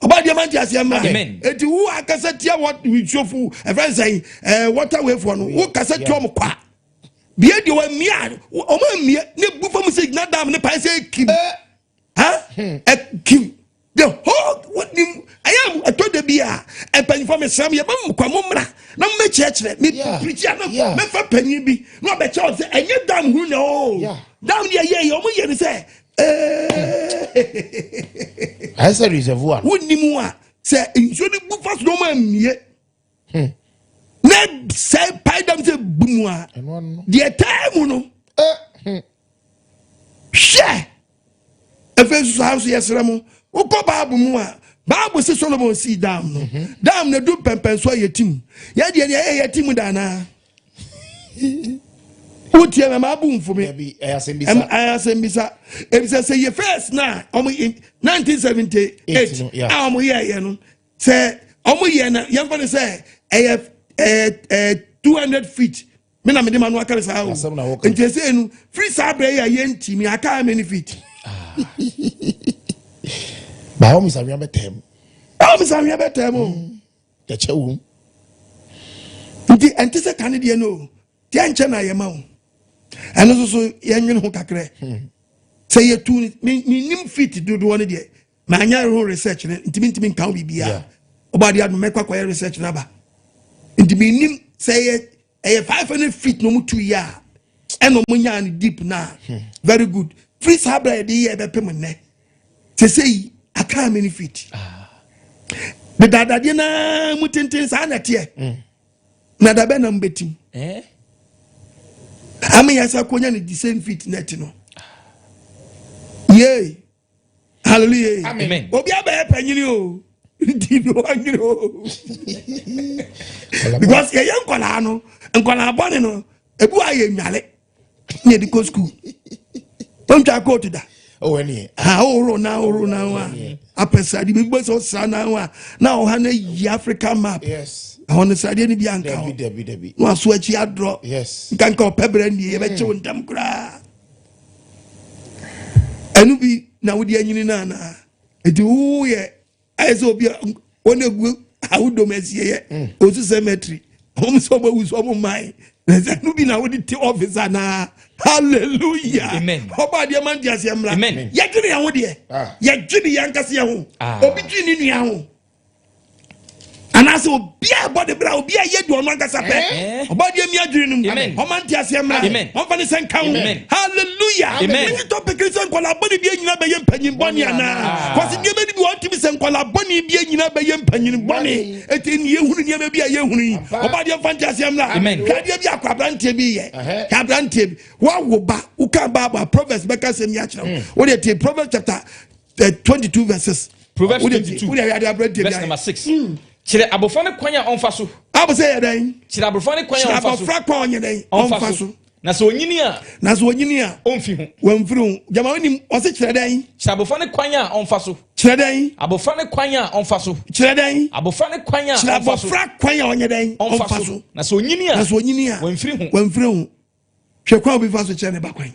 about your man, just your man. And to who I can say, what we show for a friend saying, what away from who can say Tom Qua. Be a do a mean, or me, no buffer music, not damn the Pise Kim. Kim. The whole what I am a told the beer and penny for me some your mum quamumra. No me church me preacher no me for penny be no be church and you damn who know down there yeah you say I said reservoir wouldn't you say in should the buffers no man ye ne say pay them say bumwa the time no share if it's house yes ramo Uko Babu Mua, Babu says Solomon see down. Damn the do pempen so your team. Yeah, team dana. Put your maboom for me. I ask him, Missa. If I say your first now, in 1978, I'm here, say, young man say, I have 200 feet. Men are man workers house. And just saying, free sabre, yen team, I can't many feet. By home is a real betem. Almost a real betem. The chow. The antisa Canadian no. The Anchana Yamau. And also young who cacre. Say you two me fit to do one day. My narrow research and intimate can be beer. About the make a research number. Intimate say a 500 feet no more 2 years. And no money deep now. Very good. Free sabre idea the payment. They say I can't many feet. The Dadadina Mutintin Sanatia. Nada Benam betting. I mean, as I couldn't the same feet netino. Yea. Hallelujah. Amen. Obia Penny. Because a young Colano and Colabonino, a boy in Yale near the school. Don't I go to that? Oh, any. Now. apesa di bi so sana wa na o ha na yi Africa map yes on sade ni bi anka debi no aso achi adro yes nkanka opebra ni e be che wondam kura enu bi na wodi anyini na na edi wo ye aizo obi wona gu awudo mesie ye osu cemetery hom so ba wuso mo mai enu bi na wodi ti officer na hallelujah amen oba de man dia se mra amen ye dwene ya wo de ye dwene ya nkase ya ho obi dwene ni nua ho anase obia body bra obia ye do no nkasa pe obade mi adwene num omanti ase mra onfani senka ho hallelujah amen ni topic Christian kola body bi nyina be ye mpanyin boni ana kwase ni be ni bi wonti bi sen kola boni bi nyina be ye mpanyin boni eti ni ehunu ni bi ye hunu obade fanti ase mra kade bi akwabrantie bi ye kabrantie bi wa wo ba uka ba proverbs be ka sem ya kire wo de tie proverbs chapter 22 verses Proverbs 22 verse number 6 Chire abofane kwanya onfa so. Abo say yedan. Chire abofane kwanya onfa so. Abofra kwa onye den onfa so. Na so onyini a onfi hu. Wamfiri hu. Jama woni o se chire den. Chire abofane kwanya onfa so. Chire den. Abofane kwanya onfa so. Chire den. Abofane kwanya onfa so. Abofra kwanya onye den onfa so. Na so onyini a wamfiri hu. Wamfiri hu. Hwe kwa obi fa so chire ne ba kwan.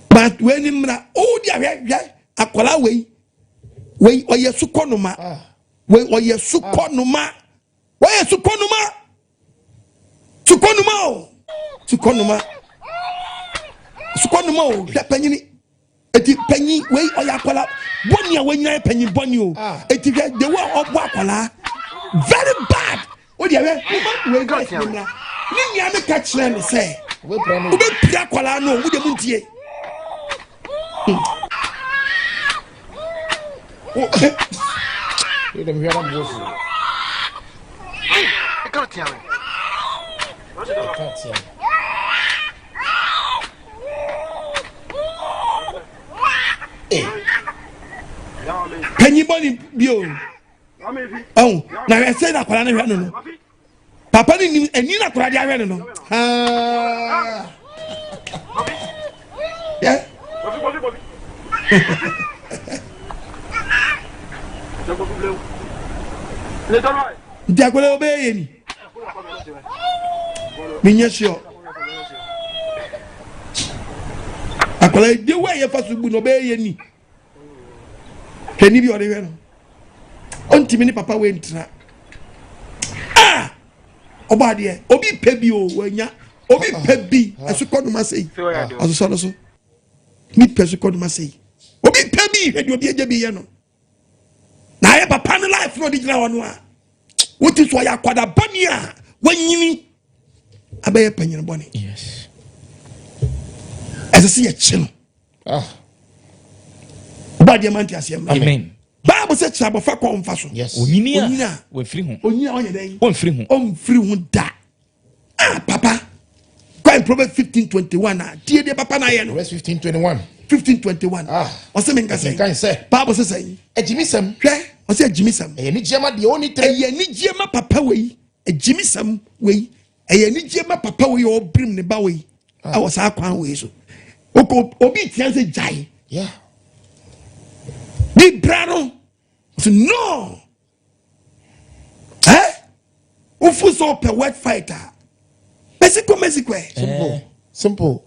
But when mra o dia hwe akola we oye sukonuma we oye sukonuma o hwe panyini eti panyi we oya akola boni a wenya panyi boni o eti hwe de wo obo akola very bad o dia we got mra ni nya me ka kire ne say we be akola no wo de muntie you dem hear am go for I can't tell Penny boni bio oh na we say na kwala na hwe no papa ni eni na kwala dia hwe no yeah Diagole obeye ni. Minyesho. Akola de way ye fasu bu no obeye ni. Keni bi ore we no. Ontimi ni papa we ntra. Obade obi pe bi o wanya. Obi pe bi esukoduma sei. Aso so so. Mi pe esukoduma sei. Obi pe bi e de obi eje bi ye no. Na ye papa no life no digina wono a wuti so ya kwada boni a wanyini abaye panyin boni yes as ye chino obade manti asem amen Bible say chabo fa ko mfa so yes onyini a we free hu onyini a onye den on free hu da papa go in Proverbs 15:21 tie de papa na ye no Proverbs 15:21 ose men say kan say Bible say ejimisam hwe ose ejimisam ni jema de oni tre ni jema papa we ejimisam we ni jema papa we o brim ne ba we a was akwan we so obi tian say jai yeah big brano so no ufu so per word fighter Mexico simple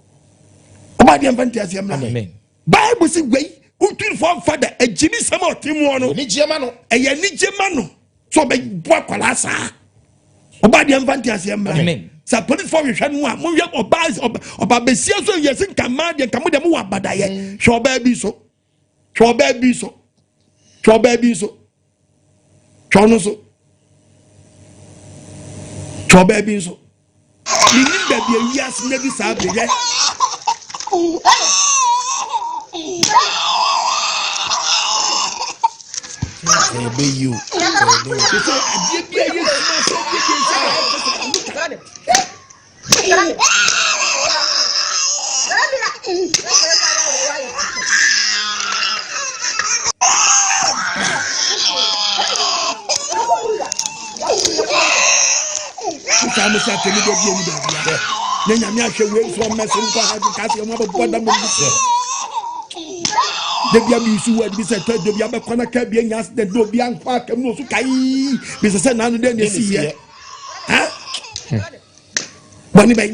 obadi amfanti asiam na amen Bible say we untun for father ejimi sama otimu no ni jema no so be boa kwala sa obadi amfanti asiam na amen sa police for hwe no a mo hwe oba besia so yesin kama de kamo de mo wa badaye hwe oba bi so chono so choba bi so ni da bi yas na bi sa be ye be you so adie bi ye ma so bi ke sa me sa temi de bi ni da na nyame ahwe we so messing ko ha ka se mo bo da mo Debia mi su word bi say to debia be kwana ka bi nya accident do bi anfa kam no so kai bi say na no den si ye ha boni bay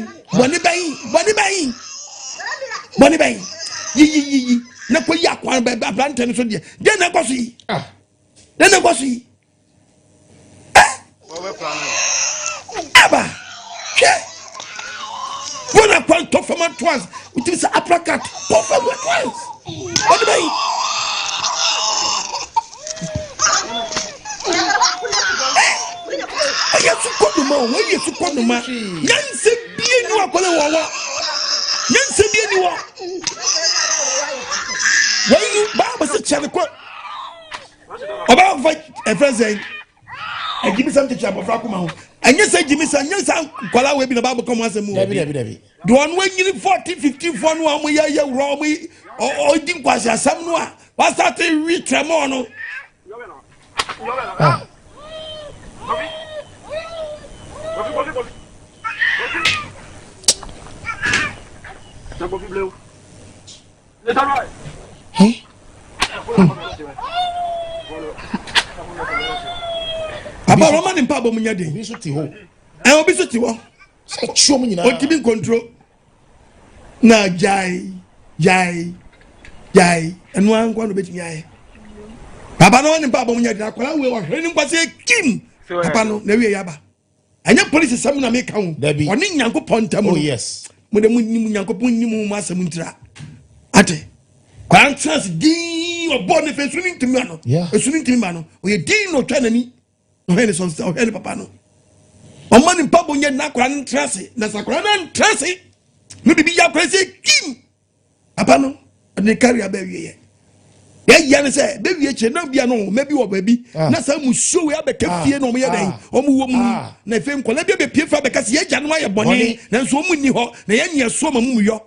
yi na ko ya kwan be abranten so de na kwaso yi na kwaso yi aba when I point top from twice it is apricot top from twice boni bay Yes, you come to my Yancy be any one. Yancy be anyone. When you Baba said, Chalico about a friend I give me something to Chapel Fracuma. And you say, Jimmy, son, yes, I'll call out with the Bible come once a more. Do one when you 40, 50, 1 way, you rob me or didn't pass your somewhere. What's that? Read Tremono. About Roman in Pabo Munyadi, I will be so to show me now. Keeping control. Now, Jai, and one going to be Jai. Papa no in Pabo Munyadi, we were hearing what say Kim. Papa no, never yaba. And your police is something I make count. Or Ning Yanko Pontam. Oh, yes. When the Munyanko Punimu Massa Muntra. Ate. Quantas D or Boniface swinging to Mano. Yeah. A swinging to Mano. We did no Tanani. No Henderson or Henry Papano. On money Pabo yet Nakran Tracy. That's a Cranan Tracy. Maybe be your crazy Kim. Apano. And they carry a baby. Yeah, say, baby, maybe or baby. Not some show we have a cafe no more than woman. Nefem Colabia be pure because ye January bonnet, then so many hot, the end so muyo.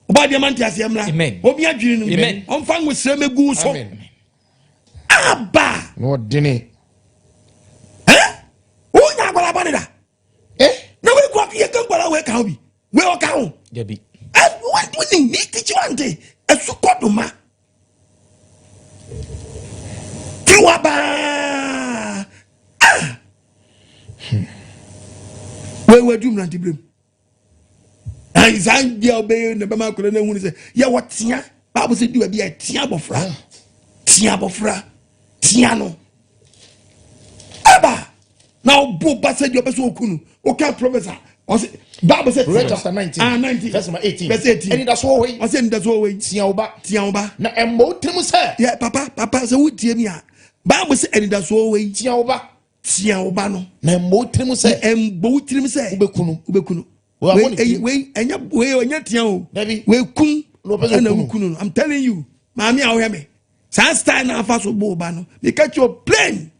About the Mantias Yamla, Obia Jim, on fun with Semi Goose. Abba, no dinner. Eh? Oh, now what about it? Eh? Nobody go up here, come away, Cowby. Well, cow, Debbie. And what do you need to one day? A sucotoma. Waba where were doom nanti blame and zan dia obey na bama kole na hu say ya watia Bible say do be a tia bofra tia no aba now bo ba say do be so okunu o can professor o say Bible say chapter 19 verse 18 and that's all way o say that's all way tia oba na embo trim say yeah papa say wo tie mi a Bible say and that's all way tia oba no na embo trim say ubekunu we enya tia o we kun na ukunu I'm telling you maami a wo me san style na afa so bo oba no me catch your plane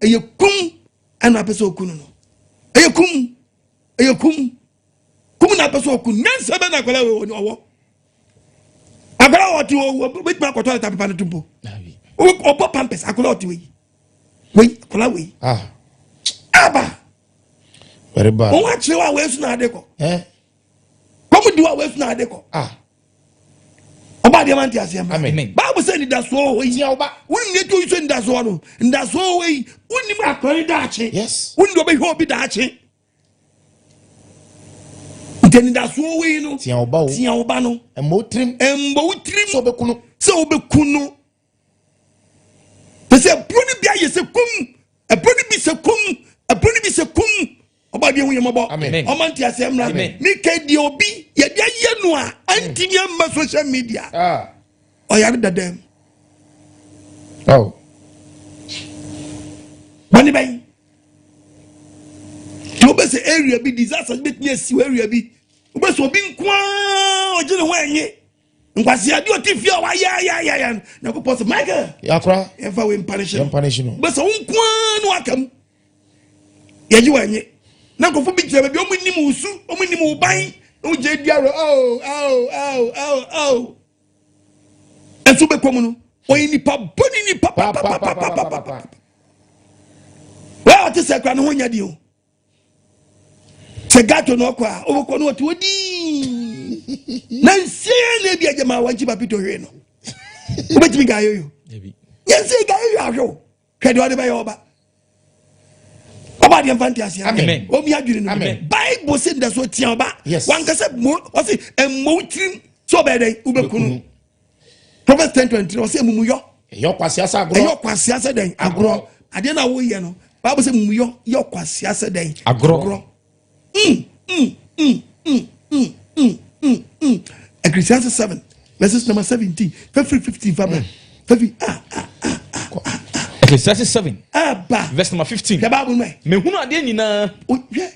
e kun ana pese okunu no e kun na pese okunu nyansa be na kwala we owo agbara oti o be gba koto ta papa no tumpo o pop pampers akola oti we kola we aba very bad o wa chiwa we su na adeko come do we su na adeko oba de man ti asem amen Bible say that so we tia oba won ne to so nda so no nda so we woni ma kwari da ache yes woni do be ho bi da ache then that's what we know. Tia oba no. Embo trim. So be kuno. They say broni bia ye se kum. E broni bi se kum. Oba bi hu yemabo. Amen. O man ti asem la. Mi ke di obi ye dia ye no a anti mi am social media. O ya da dem. Oh. Bani bay. To be say area bi disaster bit me si area bi. Ube so bin kwa ojele ho enye nkwasi ade otifia wa ya na ko post Michael yakra ever we punish no ube so nkwa no akam yaji wa enye na ko fu bi jere bi omunim usu omunim uban o je diaro enso be komu no oyini pa boni ni pa wa ti se kwa no ho nya di o Segato no kwa oboko no oti odi na nsie na bia jama wanchi papito hwe no Ubet me gayo. Yes, gayo. Can you buy over? About the fantasy. Amen. Oh, me agree. Amen. Bible said that's what Tiamba. Yes. One can say more. Was it a mountain so bad? Ubekunu. Proverbs 10:20. Was it Mumuyo? Your Quasiasa agro. Your Quasiasa day agro. I didn't know we know. Bible said Mumuyo. Your Quasiasa day agro. Ecclesiastes 7, verses number 17. 15. Ecclesiastes 7. Verse number 15. The Bible me. Me hunu ade nyina. Yeah.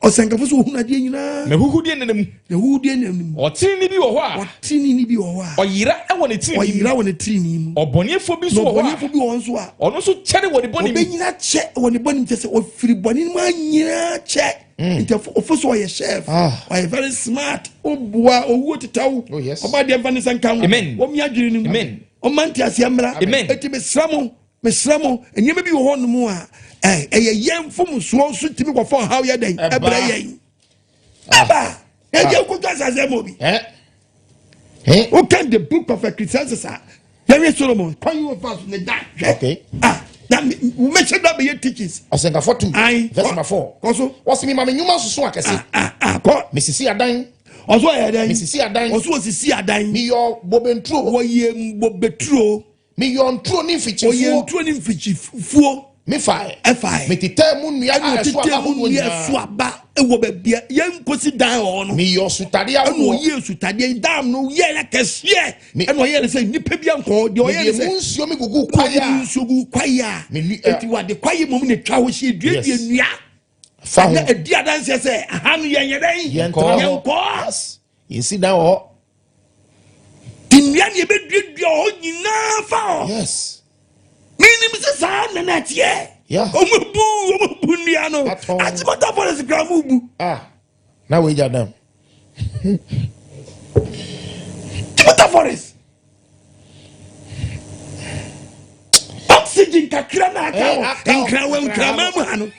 Osenkafo so hunu ade nyina. Me huhu de nenam. Me huhu de nenam. Otini bi wo ho a. Otini bi wo ho a. Oyira e wo ne tini. Oyira wo ne tini mu. Obonefo bi so wo ho a. Obonefo bi wo nso a. Ono so kyere wo ne boni mu. Obenyina che wo ne boni mu tese ofiri boni mu anyina che. Into office or chef. Or very smart. Oh, boy, or what to tell. Oh, yes. About the advantage and come. Amen. Oh, me agree. Amen. Oh, Mantias Yamra. Amen. It be Sramo, and you may be one more. A young from small suit to me for how you day. Abba. And you could as a movie. What can the book of Ecclesiastes? There is Solomon. Call you fast in the dark. Okay. We mentioned that be your teachers. I send a 42. Verse number 4. Also, what's me, Mammy? You must so I can say. Mrs. Adan. Also, I had Mrs. Adan. Also, Mrs. Adan. Me your Bobentro. Why ye Bobetro? Me your trolling feature. Your trolling feature. Four. Me fire. Me determine me. I know swaba. It will be young pussy down. Me your sutadia. No year sutadia. Damn no year like a year. Me and I say Nipian called your years. You me go quiet. So go quiet. Me what the quiet moment the cow she did ya. Found a dear dancer say, a hand young cause. You see now. Indian you be your own. Yes. Meaning Mr. San and that yeah. Bundiano. That's what that was a gramubu. Now we got them. What the forest? Oxygen kakrana kaw and krawem kramamano.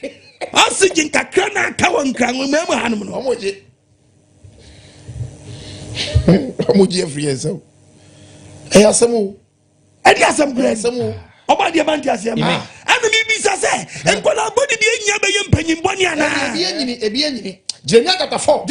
Oxygen kakrana kaw and kramamano. Omoji free yourself. Ayasamu. Adiasam grasamu. Oba dia mantiase ma anu mi bisa se enkola body bi enya be yempanyin boni ana ebi enyini Jeremiah chapter 4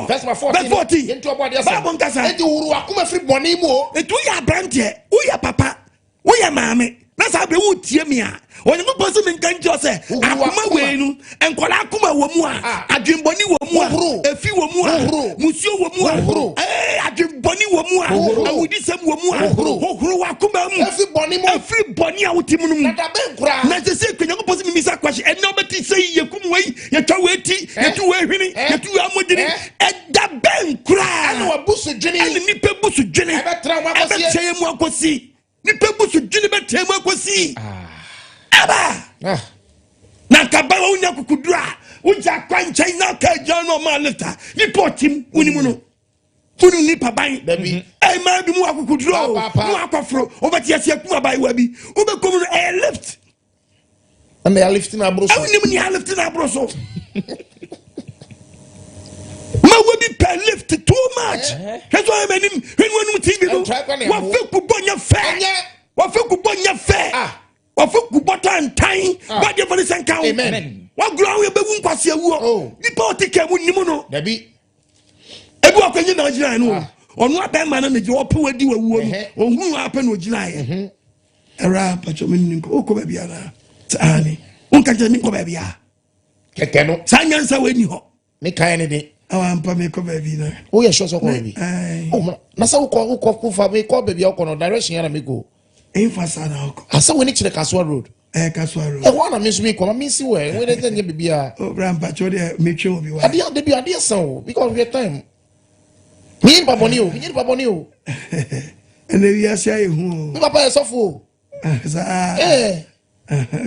verse 14 into oba dia se enti wuru akoma free boni mu o etu ya brante wo ya papa wo ya maame na sa be wo tie mi a onye mo poso mi nkan jo se akoma we nu enkola akoma wo mu a adwenboni wo mu a efi wo mu a musuo wo mu a adwenboni wo mu a awudi sem wo mu a hohoro wa akoma mu efi boni mu efi boni a wotimu nu na da ben kura na se se kwenya mo poso mi misa kwashi e no beti se yekum wei ye twa we ti ye tu we hwini ye tu amodini e da ben kura ana wa busu dwene ani nipa busu dwene e betra mo akosi e betye mu akosi nipa busu dwene betye mu akosi Aba. Na kabawa unya kukudura. Uja kwancha ina ka jano ma lifta. Ni potim unimu no. Unu ni pabai. Baby. Eh ma bi mu akukudura. Mu akofro. Obati asia kuma bai wabi. Ube komu no lift. Ame ya lift na broso. Awu ni ya lift na broso. Ma wabi per lift too much. That's why I mean when TV no. Wa fe ku bonya fe. Wa fe ku bonya fe. Wafuku bottom time, but you for the same count. Amen. What ground you be kwasi ewu? Nipa otike mu nimu no. Dabi. Ebu akwenye na ojina no. Onu aben man na je ope wadi wewu no. Ohun apen ojina ye. Era pacho me nko okọ ba bia na. Tani. Unka je mi ko ba bia. Keke no. Sanyansa we ni ho. Me kan ne de. Awa mpa me ko ba bi na. O ye sure so ko ba bi. Oh, na sa ukọ fa me ko ba bia ukọ no direction ya na me go. Infasana oko. Asa we ni chire Kaswa Road. Kaswa Road. E wana me so me ko me si we dey tell bibia. O brampa cho dey me twe obi wa. Ade san o because we time. Me ni baboni o. Ene wi asia ye hu. Me papa e sofo. Sa.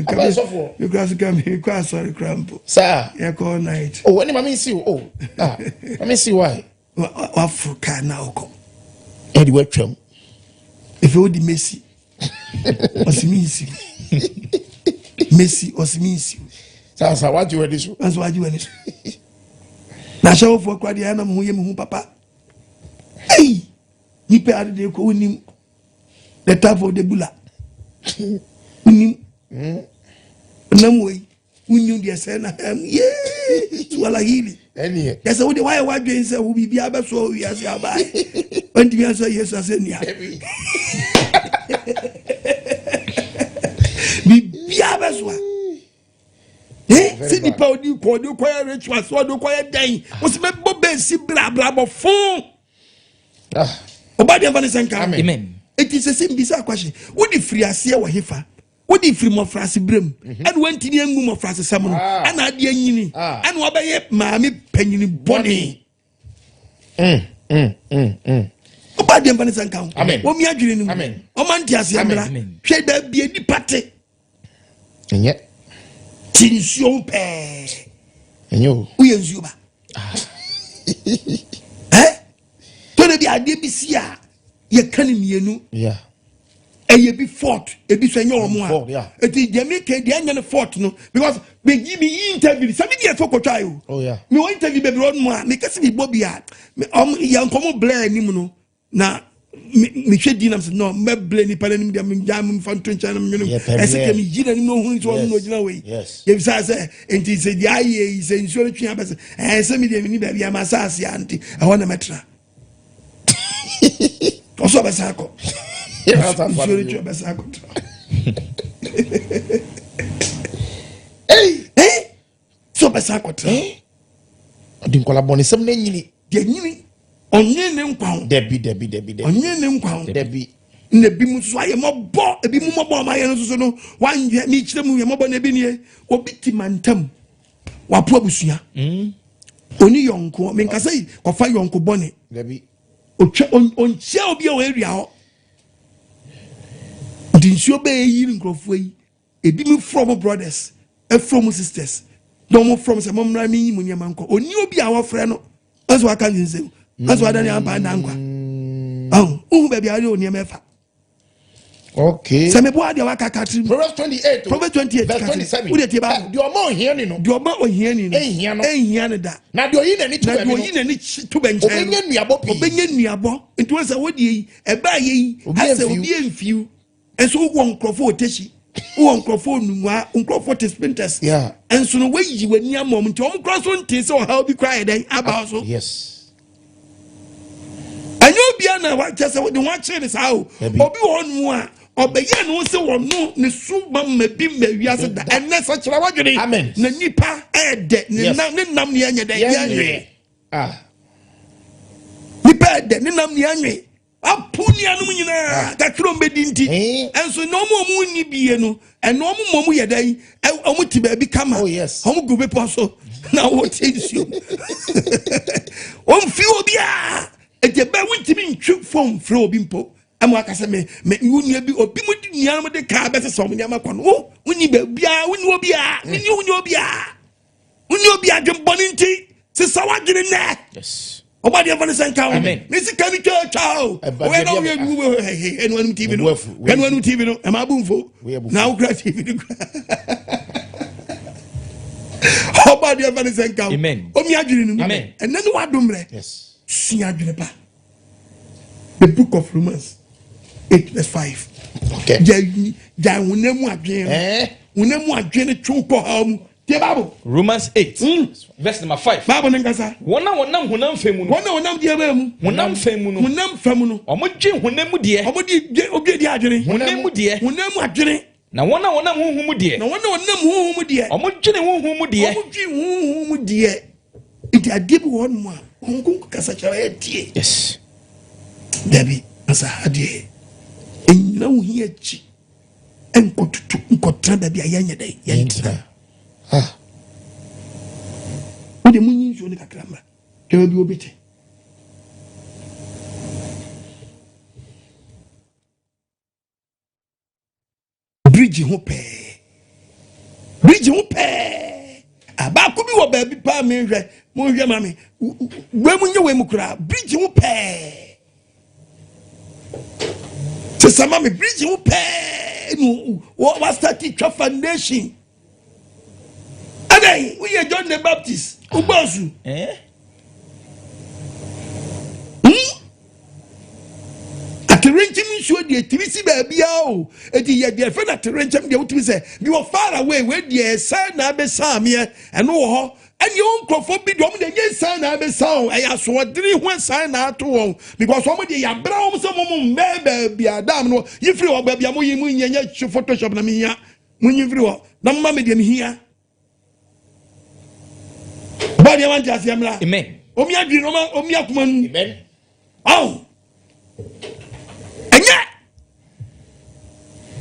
Papa e sofo. You guys come here kwa sorry crampo. Sir. You call night. Oh, any mama see o. Let me see why. Africa na oko. E di wetwam. If you di Messi Osimisi Messi Osimisi sasa what you this that's what you this na show for kwadi ana mu ye mu papa hey ni pe ade ko nim the type of the bula. Namway, we knew the Sena, Swahili. Yes, I why do you say who be able so we as your buy? When do you answer yes, I said, yeah. Be able see the power you call you quite rich was what you quite dying. Was my Bobby see blah blah blah phone. Obadi Vanessa, amen. It is a same bizarre question. What if free as here were hifa? What if free more frasi brim? And went to the young woman frasi salmon, and I dear Yini, and what by mammy penny bonny. Obadi Vanessa, amen. What me are doing? Amen. Omantias Yamla, shade there be a party. And yet. Tinsion pair. And you, we are Zuba. Eh? Don't be a DBC. You can't you yeah. And you be fought, a bit when you're more. Yeah. It is Jamaica, the end of the fort, no, because they give me interview. Somebody a talk child. Oh, yeah. No interview, baby, one more. Make us be Bobby. Young Como Blair, Nimuno. Now, Michel Dinam said, no, me blame the parent, I'm from Trench and I said, you don't know who is one way. Yes. If I say, and he said, yeah, he's a insurance chamber, and send me the baby, I'm a sassy auntie. I want a metra. Also, Basako. Hey, so Basako. I didn't call a bonnet some name. Onye ne nkwa Debbie onye ne nkwa Debbie na bi mu so aye mobbo ebi mu mobbo ma ye no so no wan mi kire mu ye mobbo na bi ne obi ti mantam wa po abusua oni yonko me nka sei ko fa yonko bone Debbie onche obi o area ho di nsuo be yi nkrofo yi ebi mu from brothers from sisters no mo from se mom na mi yi mu nyama nko oni obi a wo frɛ no aso aka nse. That's why Daniel Pandangua. Oh, baby, I don't near okay. Some boy, they were catching Proverbs 28, Proverbs 28, verse 27. Would you about your more hearing? Your more hearing, that. Now, you're in any to bench, it was a woody, a bay, as a being few, and so one Crawford Teshi. One Crawford is sprinters. Yeah, and so the way you were near moment, Tom Cross one taste or how be cried about so. Yes. And you be an just the one chain is how, or be one more, or be yan also or no, the Subam may be Yassada, and that's such a wagony. Amen. Nipa, dead, Nam Yanya. Ah. Nipa, dead, Nam Yanya. A punya, that from Bedinti, and so no more moon be no, and no more moon day, I want to become. Oh, yes. How go be possible? Now what is you? Phobia. And the bear went to me trip from Flo Bimpo. I'm like I said, me, you be or Bimudi Yama de car better some Yamakon. Oh, when you be, when you be, when you be a jump boninti, says someone getting that. Yes. Oh, my dear Vanessa County. Amen. Mr. Cammy Chow. When are we and one TV? And one TV, am I boom for? Now, grass TV. Oh, my dear Vanessa County. Amen. Oh, me, amen. And then what do me? Yes. The book of Romans 8:5. Okay. Romans 8, verse number 5. Bible nengasa. Wona honam femu no. Wona honam die ba mu. Honam femu no. Honam femu no. Omodwe honam die. Omodi obi die adwene. Honam die. Honam adwene. Na wona honhum die. Na wona honhum die. Omodwene honhum die. Omodwe honhum die. Iti adibu won mu a honhum kasa kyerɛ tie. Yes. Dabi asa adie. Enyina wo hi achi. Enkotutu nkotra dabi ayanya dai. Yantra. Ah. What the money is only a clamor. There will be obeyed. Bridge hope. Bridge hope. About could be what baby pa me, Moja mammy. When you were Mukra, bridge hope. To some mammy, bridge hope. What was that teacher foundation? We are John the Baptist. Ubasu. At the ring trenching show the Trisi baby. Oh, it is your friend at Trencham. You to say, you are far away where the son Abesamia and no. And you won't forbid them the son Abesam. I asked what 3 1 sign out to because somebody are brown some baby a damn no. If you are baby, I'm going to Photoshop na me when you feel no mammy here. Body want to see amen. Omia Dinoma, Omia Kuman, amen. Oh, and yet,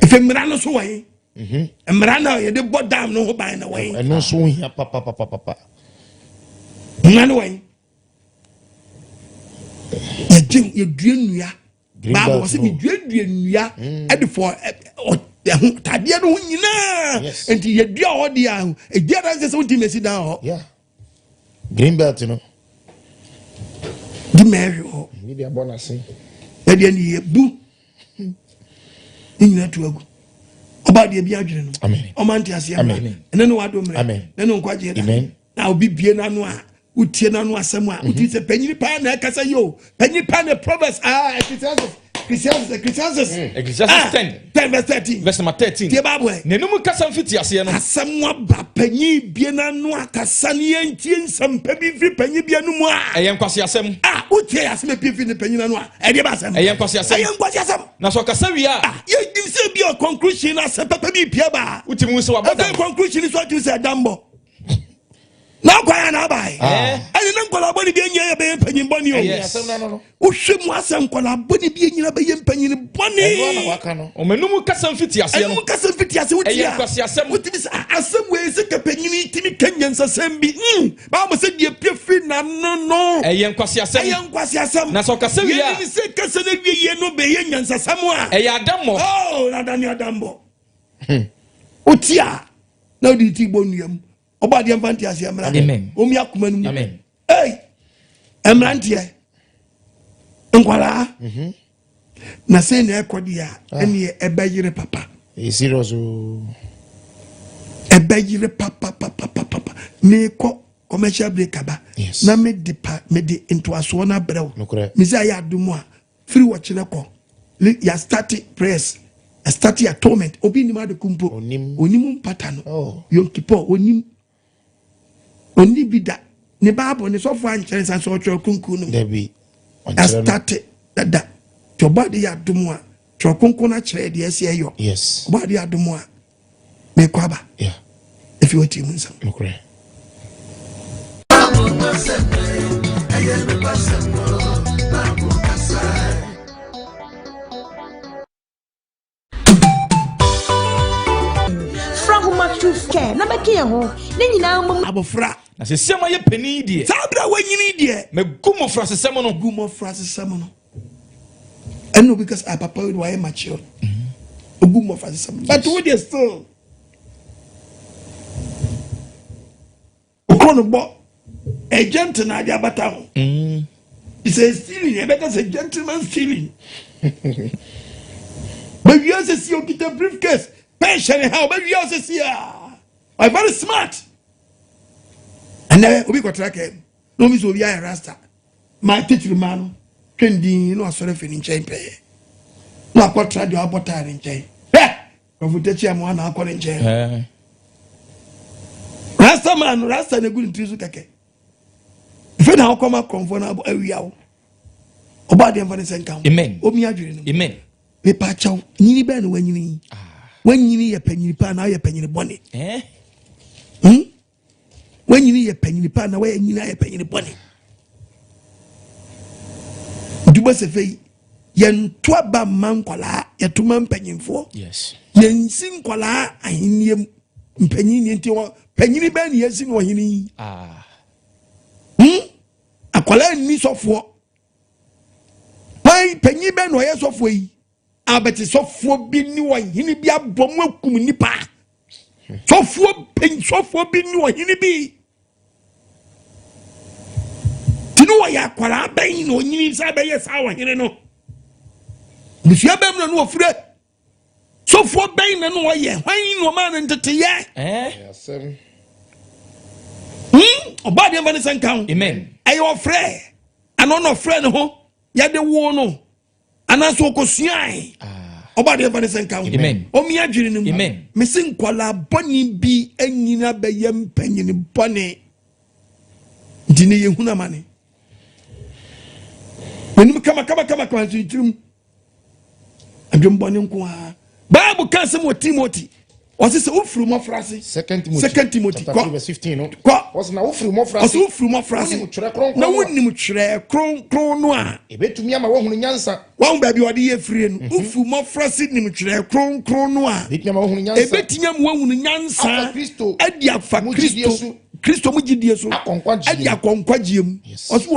if a Miranda so way, and Miranda, you did bought down no by the way, and no so here, papa. None way. You dream ya, Baba was in dream ya, and for Tadia no winner, and you dear audio, a dear answer something messy down. Yeah. Greenbelt, you know. The Mary or maybe a bonus. Let the boo in that work about the Biajan. Amen. Omantias, amen. And then what do amen. Then on quite yet. Amen. Now be Bienanoa, Utiananoa, someone, who is a penny pan, Casayo, penny pan, a promise. Ecclesiastes 10 verse 13 verse number 13 Zimbabwe nenumu kasa mfiti ase no asamwa ba panyi biena no akasane entie sampabi fi panyi bienu mu a eyenkwase asem utie asem pifi ne panyi no a ede ba asem eyenkwase asem na so kasa wi a ye dim se bi o conclusion na sapapa bi pia ba utimu se wa boda conclusion so ati se dambo na kwa na bai ani na nkola boni bi enye be panyin boni o asem no wo hwemu asem nkola boni bi enye be panyin boni na waka no o menum kasa mfiti ase no kasa mfiti ase wuti ya kwase asem wuti bi asem we se ka panyin timi kanyansa sem bi ba mo se die piefi na no kwase asem na so kasa wi a ye se kasa na wi ye no be ye nyansa sam a adammo na dani adambo utia na di ti bonuam oba de mfanti ase amra amen omi akoma nu amen emrantie nkwala na se na ekodi a ene ebeyire papa serious ebeyire papa me ko commercial break aba na me de into aso na brew me say ya adumu a free watch na ko ya start press start atonement obi ni ma de kumpo onim patano yom kipo onim oni bida ne babo ne so fo anchere san so tro kunku no debi start dada to body ya dumu a tro kunku na kire de ese eyo yes body ya dumu a me kwaba yeah if you want munsa okay Ke na be ke ho ne nyina mo abofra na se sema ye pani die sabra wanyini die me gumo fra se sema no and no because I papa we were mature gumo fra se sema but we dey still okono bo agent na dia bata ho he says stealing e better say gentleman stealing but you say see okita briefcase pension how but you say see I'm very smart. And then we got track no miss we are rasta. My teacher man kendi no asore fini nchen pe. No akwatra dio abota nchen. Of teacher am wana akwa nchen. Rasta man rasta ne good ntrizu keke. If na come comfortable awia wo. Oba de mfa ne senka. Amen. Omi adwere no. Amen. Me pa chaw nyini be no wanyini. Wanyini ye panyini pa na ye panyini bone. When you need a penny pan away and you know a penny bunny. Do was a fee yen twaba manquala, yet 2 man penny for. Yes. Yen sin quala, I in penny into penny ban, yes, in what you need. A quala miss of what? Why penny ban or yes of way? I bet it's off for being one, he be a bomb nipa. So for being one, he be. No ya kwala ben no nyini sa be yes awo hene no bisia bem no ofure so for ben no ye hwan no man ntete ye yasem oba de mban san kan amen ayo ofre ano no ofre no ho ya de wo no anaso kosuai oba de fa sen kan amen omi adwene no amen me sin kwala boni bi anyina beye mpanyin bone dine ye huna mane menim kama tirim adwem bone nko a bible kan se mo Timothy wasi se ufuru mo frase second Timothy verse 15 no wasi na ufuru mo frase na wonim twerɛ kronkron no a ebetumi ama wo hunu nyansa wo ba bi ode ye free no ufuru mo frase nim twerɛ kronkron no a ebetumi ama wo hunu nyansa ebetumi ama wo hunu nyansa adi afa Kristo mu gidie so adi akonkwagie mu wasi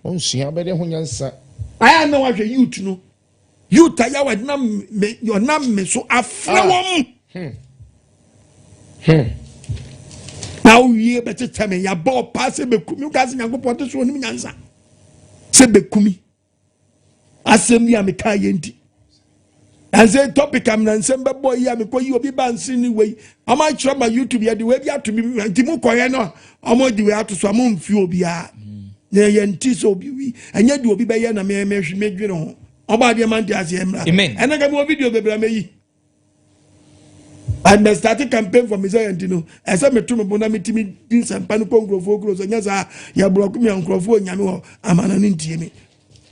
wonsua bede ho nyansa aya na wa hwɛ youth no youth aya wa na me so afra wom now ye better tell me ya bo pass be kumi ka se Nyankopon to so nim nyansa se be kumi asem ya me ka ye ndi and say topic am na nsem be boy ya me ko yi obi ban sin ni we ama chira ma YouTube ya de we bi atomi nti mu koye no omo di we ato so am mfi obi a na ye nti so obi wi anya di obi be ye na me hwe medwene ho oba de man di ase emra amen ena ga mo video be bra me yi and started campaign for Messiah Antino. As I met to Bonamiti Dins and Panicon Grove, and Yaza, Yabrokumi and Crofo, Yamo, Amanan Intimi.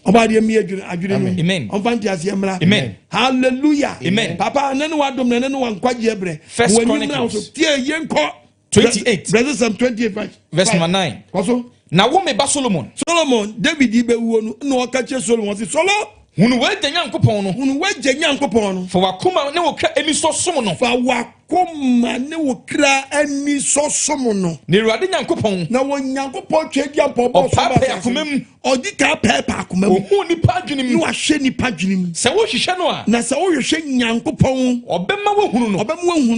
About the mere amen. On Fantias Yamra, amen. Hallelujah, amen. Papa, and then one quite yebre. First Chronicles, dear Yanko 28, brothers and 28, verse number 9. Also, now what may Solomon, David Ibe, no catch Solomon, Solo. Hunu weje Nyankopon no for wakoma ne wokra eni so som no fa wakoma ne wokra eni so som no ne Awurade Nyankopon na wo Nyankopon twedi ampo bo so ba akomam odi ka pepa akomam ohu nipa adwenem no ahye nipa adwenem se wo hwehwe no a na se wo hwehwe Nyankopon obema wo hunu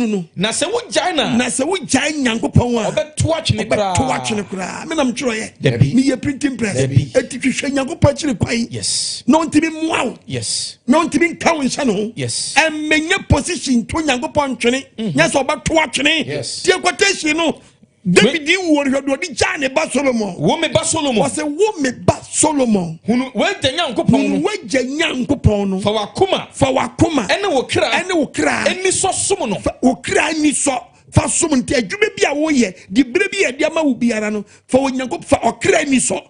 no na se wo gyae Nyankopon a obeto atwene kra me nam twero ye me ye printing press eti hwehwe Nyankopon kire kwan yes no ntimi wow yes no ntimi kawo nsa no yes and menye position to Nyankopon twene nya so obeto atwene tie quotation no David di wo hwe di jane ba Solomon wo me ba Solomon was wo me ba Solomon hunu weje Nyankopon no fa wakoma ene wo kra eni so som no wo kra ni so fa som nti adwuma bi a wo ye di bere bi ye di ama wo biara no fa wo Nyankopon fa okra ni so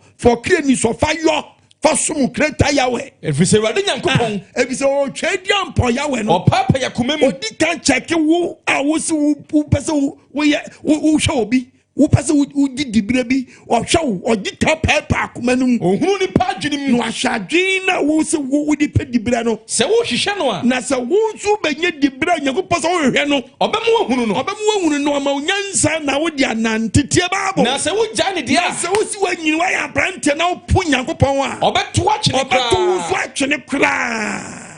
fa yo fa som kreta yawe efise Awurade Nyankopon efise o twedi ampo yawe no papa yakomam odi kan check wo a wo si wo pese wo ye wo hwe obi wo pese wo di bire bi o hwe wo odi ka papa akomanum ohunu ni pa dwenim no ahadwin na wo si wo di pe di bire no se wo hwehwe no a na se wo nso benye di bire Nyankopon se wo hwehwe no obemu ohunu no ma onyansa na wo di anantetie baabo na se wo gya ne dia na se wo si wanyini wa ya brante na wo pu Nyankopon a obeto achene kra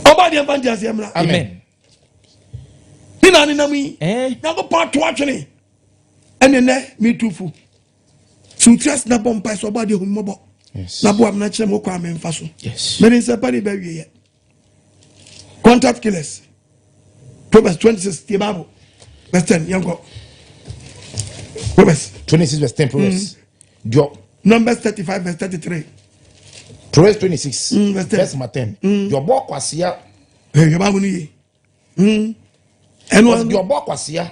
oba de bandias yamra amen Nina ni nami Nyankopon to atwene enene me tufu sutrias na bompa so oba de humobo na bo am na kire mo kwa me mfa so yes me nse pa ni ba wiye contact killers Proverbs 26 the Bible verse 10 yango Proverbs 26 verse 10 Proverbs Numbers 35 verse 33 Proverbs 26 verse 10 your boy kwasia your Bible ni and your boy kwasia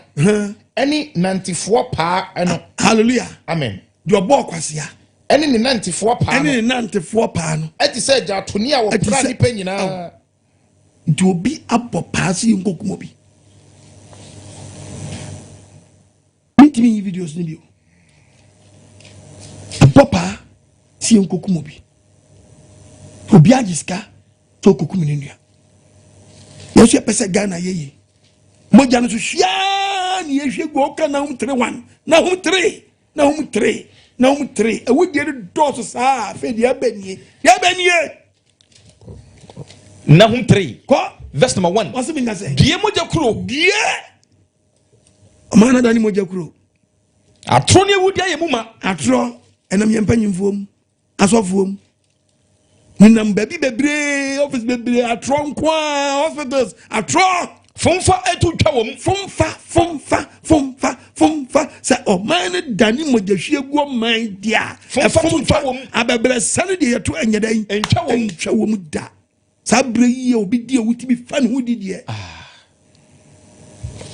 any 94 pa eno hallelujah amen your boy kwasia any 94 pa no eti say ja toni a wo pra ni pa nyina do bi abo paasi nkokumo bi mitimi videos ni bio papa si nkokumo bi obi agiska to kokumo ni nua yo se pese Ghana yeye moja no hwia ni ehwe go ka na hum 3 na hum 3 e wodi de dot sa fe dia banie Nahum 3 verse number 1 what's mean say die moja kuro die amana dani moja kuro atro ne wudi ayemu ma atro enam yempanyimfom asofuom ninam baby bebre office bebre atro nkwa hospitals atro fomfa etu twa wom fomfa fomfa sa o man dani mojahwie go man dia fomfa abebere sane de yeto enyedan entwa wo mu da sabre yi obi die wutimi fa ne hudi die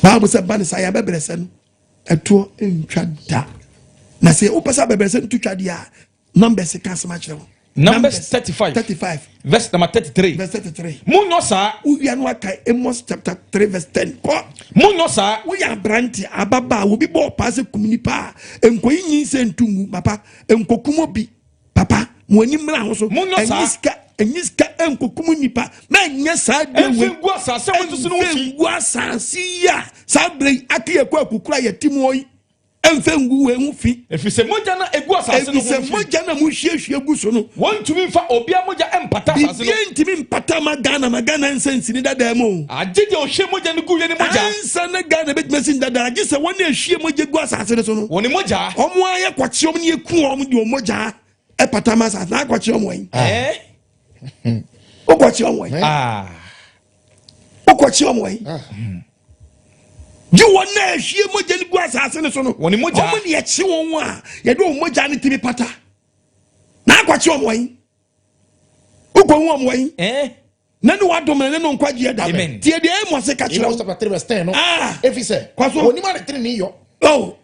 Bible say ban say abebere sane eto entwa da na say opasa abebere sane tutwa dia numbers kan sama kire Numbers 35 verse number 33 verse 33 Munyosa uya no aka Amos chapter 3 verse 10 Munyosa uya branti ababa obi bo pass kumni pa enkoyi nyinse ntungu papa enkokumo bi papa mo ani mra ho so enyiska enkokumo nipa na nya sa de we enfengu asase wentusu no wufi enfengu asase ya sabre akiye kwa kukura yetimoyi enfengu we hufi efise moja na egu asase no efise moja na muhwiehwie gu so no wontumi mfa obia moja empata asase no ntimi mpata magana nsensi ni dada mu agide ohwe moja ne gu ye ne moja ansa na gana betmesi dada agise woni ehwie moja gu asase so no woni moja omo aye kwachiom ne eku omo di omoja epata ma asase na kwachiom wen o kwachiom wen o kwachiom wen you want na ehwie moja ne gu asase ne so no woni moja omo ne echi won a ye do moja ne timi pata na kwachiom wen uko hu omo wen na no wadom na no nkwaje da tie de Amos ka kire Amos chapter 3 verse 10 no efise oni ma de 3 ni yo Joel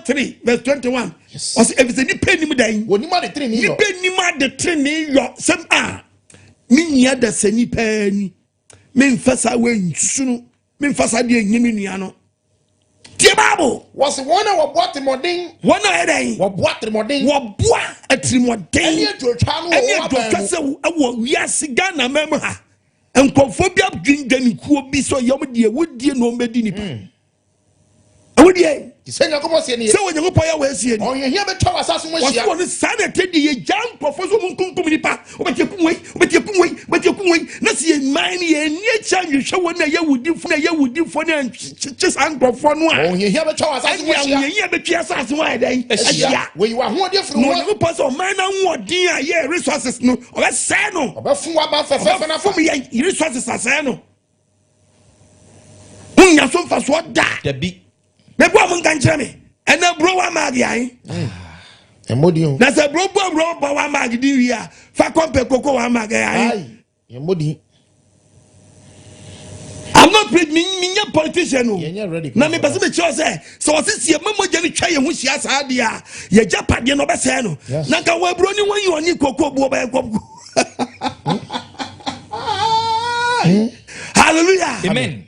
3 verse 21 was efise ni peni mu dan oni ma de 3 ni yo ni peni ma de 3 ni yo sem minya da sani pani men fasa we nsusu men fasa de nyimi nua no tie Bible was one of what modern one heading what modern what boa atrimodin eni atotwa no wo kase wo wiase Ghana mem ha enkophobia dwindani kuo bi so yom de wodie no medi nipa wodie senya ko bosie ni se wonye ko ya wasie ni ohia betwa asase mo hia won sane tedi ye jan professor mun kunkum nipa obetekunwei na se man ye ni echa nhwe won na yewudifo na chisan profo no a ohia betwa asase mo hia ohia betwa asase mo adan ahia we wa ho de furu mo ko so man na wodin a ye resources no obese no obefun wa ba fefe na fom ye resources asase no unya so fa so da bi Mebo am nkankyere me ena bro wa mag yan emodi na se bro wa mag di wi a fa kompe koko wa mag yan emodi I'm not me politician no na me pese me cho say so osisi e mamoja ni twa ye hu sia sa de a ye japade no be se no na kan wa bro ni won yi oni koko bu ba koko hallelujah amen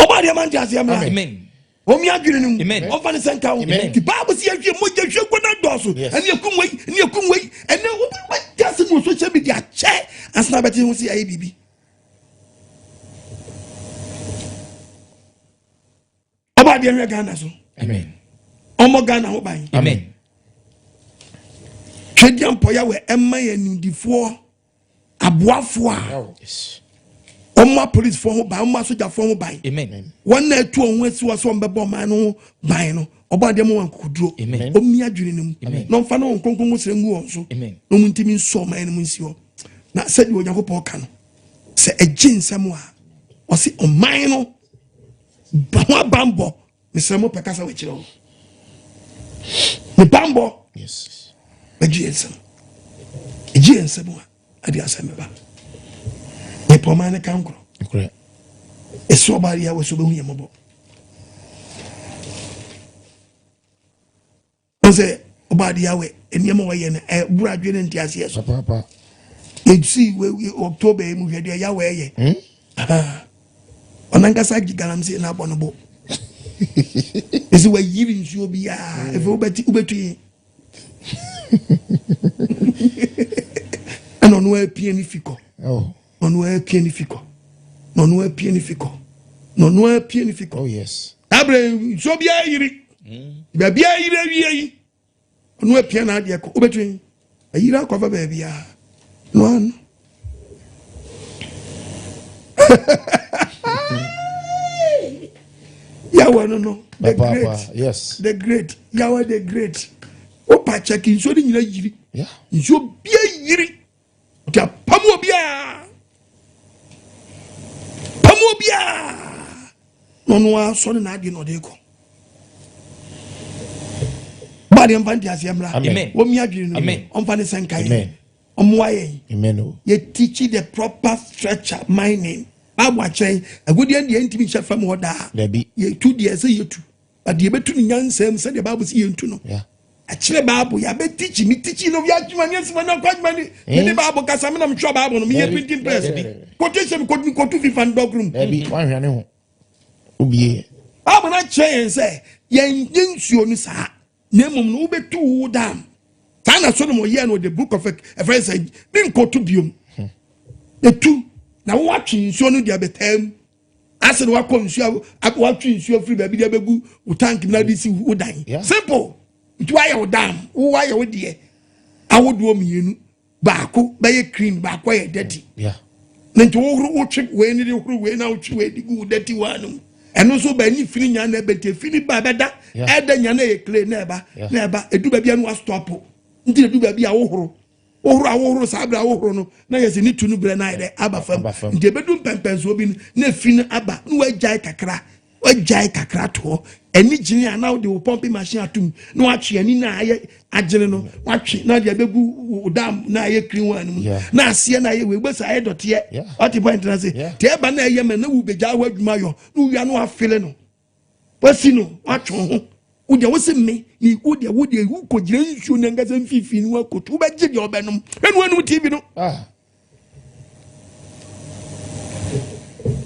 Amen. Omi adwene no. Amen. Ofa ne senka wo. Ti Bible si ahwe moja hwe gona doso. Ene ekunwei. Ene wo just mo social media che. Asna beti ho si ayi bibi. Oba de nwe Ghana so. Amen. Omo Ghana ho ban. Amen. Twediam poya we emma ya nindifo aboafo a. Yes. Oma police for ho ban, oma soldier for ho ban. Amen. One na tu on wesi was on bebo man no ban no. Oba dem wan kuduro. Amen. Omi adwene nim. No mfa no nkonkon mo srengu on so. Amen. No muntimi nso man no munsi ho. Na said you Yakobon ka no. Se ejin nsem a. O se o man no ba bambo. Me sremo pekasa we kire ho. Me bambo. Yes. Ejin nsem. Ejin nsem a adi asem ba. E pomane kankro. Correct. E so bari ya we so be hu yemobo. Onse obadi ya we eniyemo we ye na e bura adwene ntiase yeso. Papa. E see we October mu hwede ya we ye. Onankasa gigalam se na bonobo. Esi we yiri nsuo bia e fe ubetu. Ano no e pie ni fiko. Oh. No e pianifico. Oh yes. Abre so bia yiri. Bia yiri awie. No e piana de ko. Obetwen. Ayira ko fa ba bia. No. Yawa no. The great. Papa, yes. The great. Yawa the great. Opa check in so ni nyina yiri. Yeah. So bia yiri. Ta pamo bia. no no so na adi no de ko body mfanti asiamra amen wo mi adwene no amen omfa ne senkai amen omwaye amen ye teach the proper structure mining babu akyerɛ agudie de ntimi hyɛ fam hɔ daa ye tu de ɛsɛ ye tu but ye betu nyansam sɛ de babu sɛ ye ntu no akyerɛ babu ya be teach me teach no ya adwuma ne asima na kwadwuma ne me babu kasa me na mhwɛ babu no me ye printing press quotation kotu fifan dogroom wan hwane ho obie babu na kyerɛ sɛ ye nsuo no saa na mum no betu wo dam sana so no ye no the book of a friend said bin kotu biom the two na watching nsuo no dia betam ase no wakɔ nsuo watching nsuo free baby dia begu wo tank na di si wo dan simple nti wa ye wo dam wo wa ye wo de awodo mienu baako be ye clean baako ye dirty na nti wo trick we ni huru we na wo twi we di gu dirty one eno so ba ni fini nya na bete fini ba beda eda nya na ye clean na eba edu ba bia no stop nti edu ba bia wo huru ohuru sabra ohuru no na yesi ni tunu bre na ide aba fam nti bedum pempenso bi na fini aba no wajai kakra to eni gini ana wo de wo pumping machine atum na watwe ani na aye agene no watwe na de begu dam na aye clean one mu na asie na aye we gbesa aye dote ati point na say te eba na aye me na wo beja wo adwuma yo no wia no afele no wasi no watwe ho wo de wo se me ni wo de wo ko gire nsuo na ngasa mfifi ni wo ko to be gye de obenom enu tv no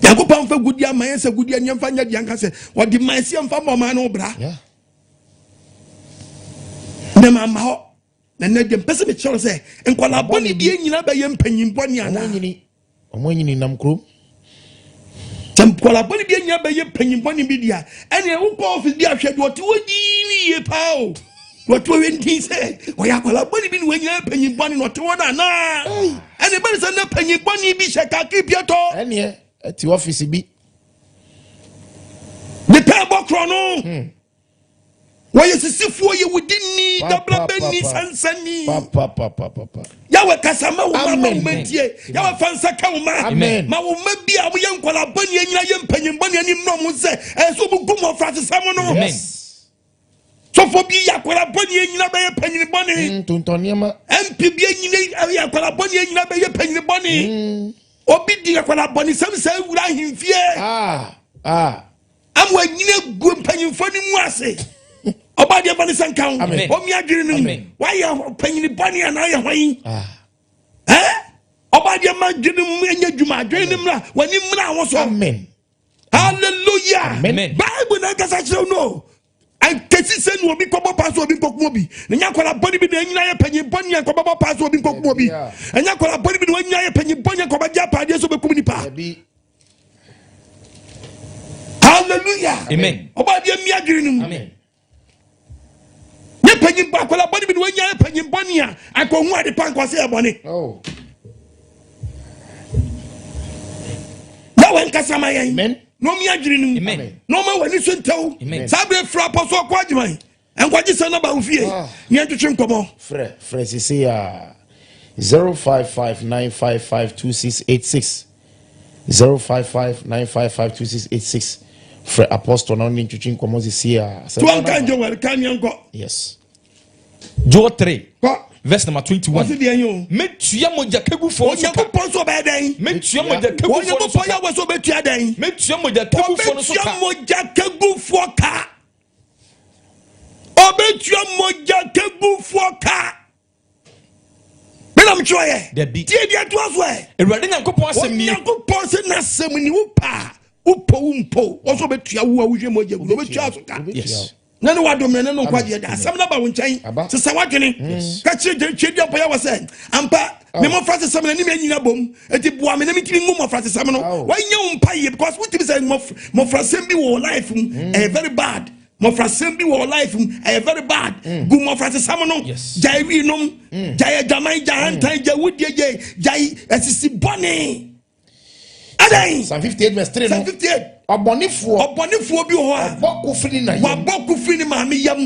yakopam fa gudia man se gudia nyamfa nya de anka se wo de man se mfa mo man no bra na mama ho na de pese me chere se nkwala boni die nyina ba ye mpanyin boni ana omonyini nam kro tempola boni die nyina ba ye mpanyin boni bi dia ene wo ko office bi ahwe de ote wodi ye pao woto wenti se wo yakola boni bi ni wanya mpanyin boni no te wona na ene ba se na mpanyin boni bi sheka kipieto ene ati office bi the table chrono wo yesisifuo ye wudini dabla beni sansani papa yawe kasama wo mama mentie yawe fansa ka wo ma wo ma bia wo ye nkola bani anyina ye mpanyin bani ani mno se enso bu gumo frase samo no so fo bi yakola bani anyina be ye panyin bani tontoniema mp bi anyina yakola bani anyina be ye panyin bani obi di yakola bani sam sa wura himfie amwa nyina gu mpanyin fo ni mu ase oba de bani sankan o mi adwiri ni why you panyin bani ana ye hwan oba de ma dwiri mu enya dwuma adwiri ni mra wani mra wo so amen hallelujah bible na kasa kire no I tesi se no obi kobo paso obi kokumo bi nya kwala boni bi na nyina ye panyin boni en kobo paso obi kokumo bi nya kwala boni bi na nyina ye panyin boni en kobo ja paade so be kum ni pa hallelujah amen oba de mi adwiri ni amen ye panyin ba kwala boni bi na nyina ye panyin boni a akohu ade pan kwase e boni ya wen kasama yen amen no mi adwiri ni amen no ma wani so ntaw sabre fra poso ko adwuma enkwaji sana ba ufie nya twetwe nkomo fre say 0559552686 0559552686 fre apostle na ni twetwe nkomo say tuan kanjo wel kan yanko yes Joel 3 ko verse number 21 metua moja kegufo so ka ponso be dan metua moja kegufo so ya we so betua dan metua moja kegufo so ka moja kegufo ka obetua moja kegufo ka benam choye tie dia to aso e ewurade nyankopon asem ni nyankopon se na asem ni wo pa upo umpo so betua wo ahwe moja gu betua so ka yes na no wadom na no kwaje da asam na ba wo nkyɛn se sa wadwene ka kyerɛ twedi ampa ya wɔ sɛ ampa me mo frase sam na ni me nyina bom eti boa me na me timi mu mo frase sam no wanya wo mpa ye because what timi say mo frase bi wɔ life very bad mo frase bi wɔ life very bad gu mo frase sam no jai wi nom jai jamai jahantan ja wudie jai asisi bone adai Psalm 58 verse 3 Psalm 58 obonifuo bi ho a bokufini na wa bokufini ma me yam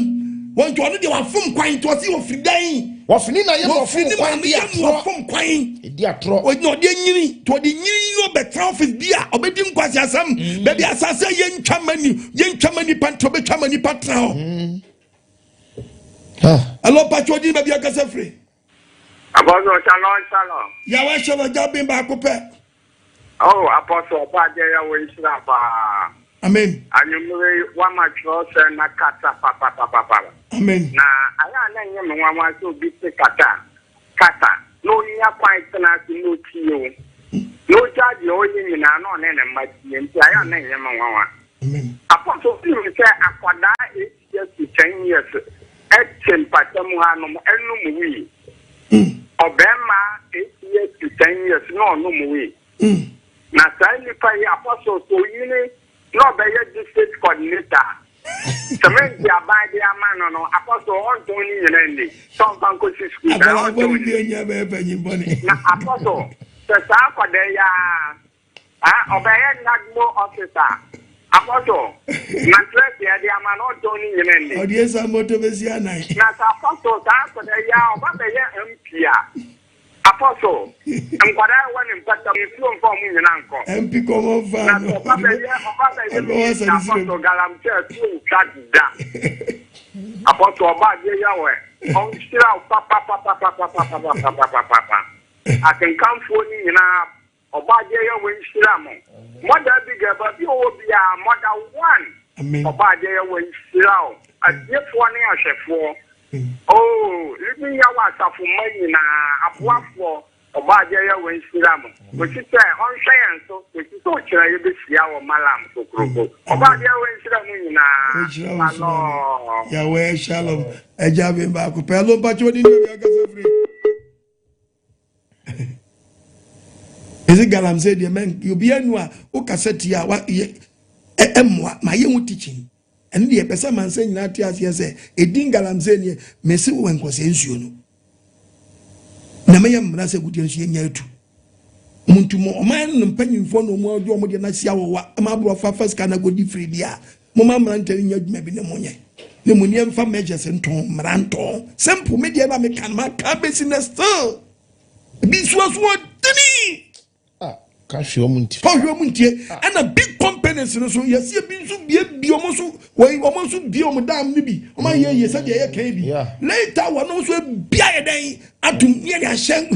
won to no de wa fom kwan to si ofidan wofini na yam ofini ma me yam wa fom kwan edi atro o no de nyini to de nyini no betra office bi a obedi nkwa kwasi asam baby asase yen twamani panto be twamani patra ho allo patrodi baby akasa free Apostle Shalom. Ya wa sholo jabin ba ko pe. Oh, Apostle Padeya we shaba. Amen. Anyumre wa ma trose na kata papa. Amen. Na aya na nyem nwa ma so bi se kata. No nya kwai na si no tiyo. No charge o yin na no ne ma tie nti aya na nyem nwa. Amen. Apostle bi se Nkwadaa 8 years to 10 years. Echen patamu hanu enu mu wi. Obema 8 years to 10 years no way. Na sai ni pa ya Apostle so yini no be ye district coordinator. Semen dia ba dia man no Apostle on to ni yene so kan ko si school da on to ni nya be panyin boni. Na Apostle se sa ko de ya obeye nagmo officer Apostle na stress ya dia man on to ni yene Odiesa moto be si anai. Na sa Apostle sa ko de ya oba be ye MP Apostle, Nkwadaa wani mpata mfuo mfuo munye nanko. MP komo fa. Na papa ye Apostle galamte tu ukada. Apostle oba je yawe. On shira papa. Akenkamfo ni nyina oba je yawe shira mo. Mother big baby obia mother one. Amen. Oba je yawe shira o. Adefo ni ahwefo. Oh, living yawa safumanyi na abuafo obaje ya wenshira mo. Kosite on hwe so, kosite o kira ye besia wo malam kokroko. Obaje wenshira mo nyina. Ano. Ya we shalom. Eja be ba ko pelo pacho di no ya kasa free. Ezi galam say the men you be anu a o kaseti a wa emwa ma ye hu teaching. And the person man saying that yes, edin galamze ni mesi wenkwase nsuo no na mayam na se gudi nsuo nya etu muntu mo man no mpanyimfo no mo adu mo de na sia wo wa ma bro fa first kana godi free dia mo ma mran tari nya dwuma bi ne mo nye ne mo ni emfa measures nton mranton simple media na me kan ma ka business still bi so dini Muntie and a big companies so yes bi so bi omoso we omoso bi omdam ni bi o ma ye said ye kan bi later one also bia ye den atum ye ya hyen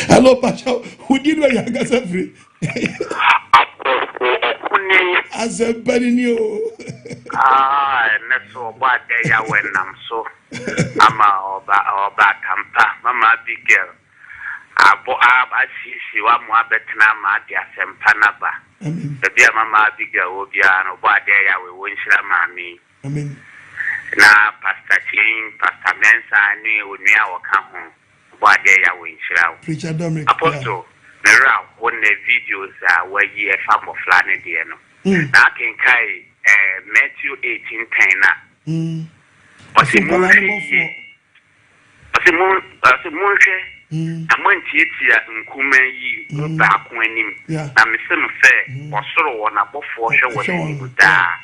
hello pacho who did we ya gasa free azabani ni o neso ba de ya wenam so ama oba tampa mama big girl asisi wa mu abetena ma de asempa na ba bia mama biga obia no ba de ya we wonhira mami amen na pastor Chin pastor Mensa ni onua woka ho ba de ya we nhira preacher Dominic Apostle mera won the videos where ye fam of lane de no na ken kai Matthew 18:10 na Osimunche amantiatia nkuma yi ba ko anim na mesem fe osoro wona bofo hwe wona da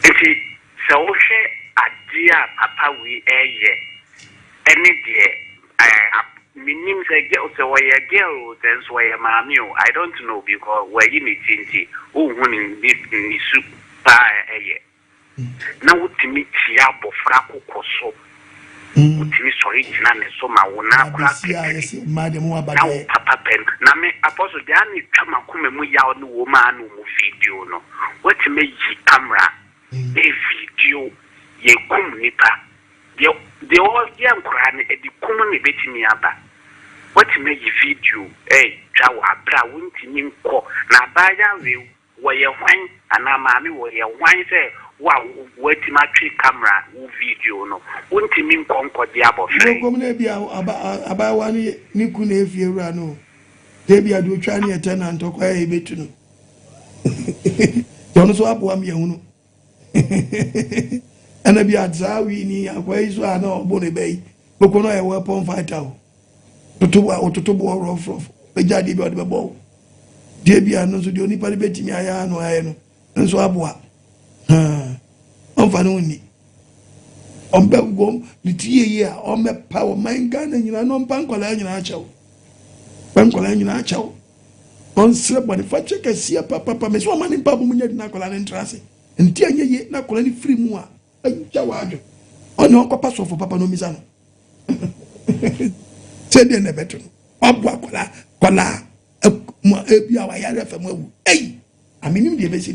enti se wo hwe adia papa wi eye ene de minim se ge o se wo ye girl then so ye mami o I don't know because we yi ni tinti o hu ni su pa eye na wutimi tia bofra kokoso utimi sorry jina ne so ma wona kura yes madam wa ba na papa pen na me apostle de ani twama kuma mu ya no wo ma no mu video no wetime yi camera e video ye kum nipa de all ye nkura ne edi kum ne betimi aba wetime yi video twa wa bra wuntimi nko na ba ya we wo ye hwan ana ma me wo ye hwan se wa wetima twi camera wo video no wontimi nkonko dia abofre ko na bia aba wani ni ku na efie wura no de bia do twa ne tenant kwa e betu no yo no so abo am ye hunu ana bia zawi ni akwa iso ana obo ne bei boko no e weapon fighter o totobo rough be jadi bi o de bo de bia no so de oni pare betimi aya no aye no nso abo Onfano ni ombegom litiye ya omepa o manga na nyina no mpa nkwala nyina achew When Colin Nacho on slip when if I check a see a papa, Miss Woman in Papa Munya Nacola and Tracy, and Tia ye Nacola any free moa, a Jawad. Oh no, Papa so for Papa no Misano. Said in the bedroom. Abwakola, Kola, Ebia, hey, I mean, the best.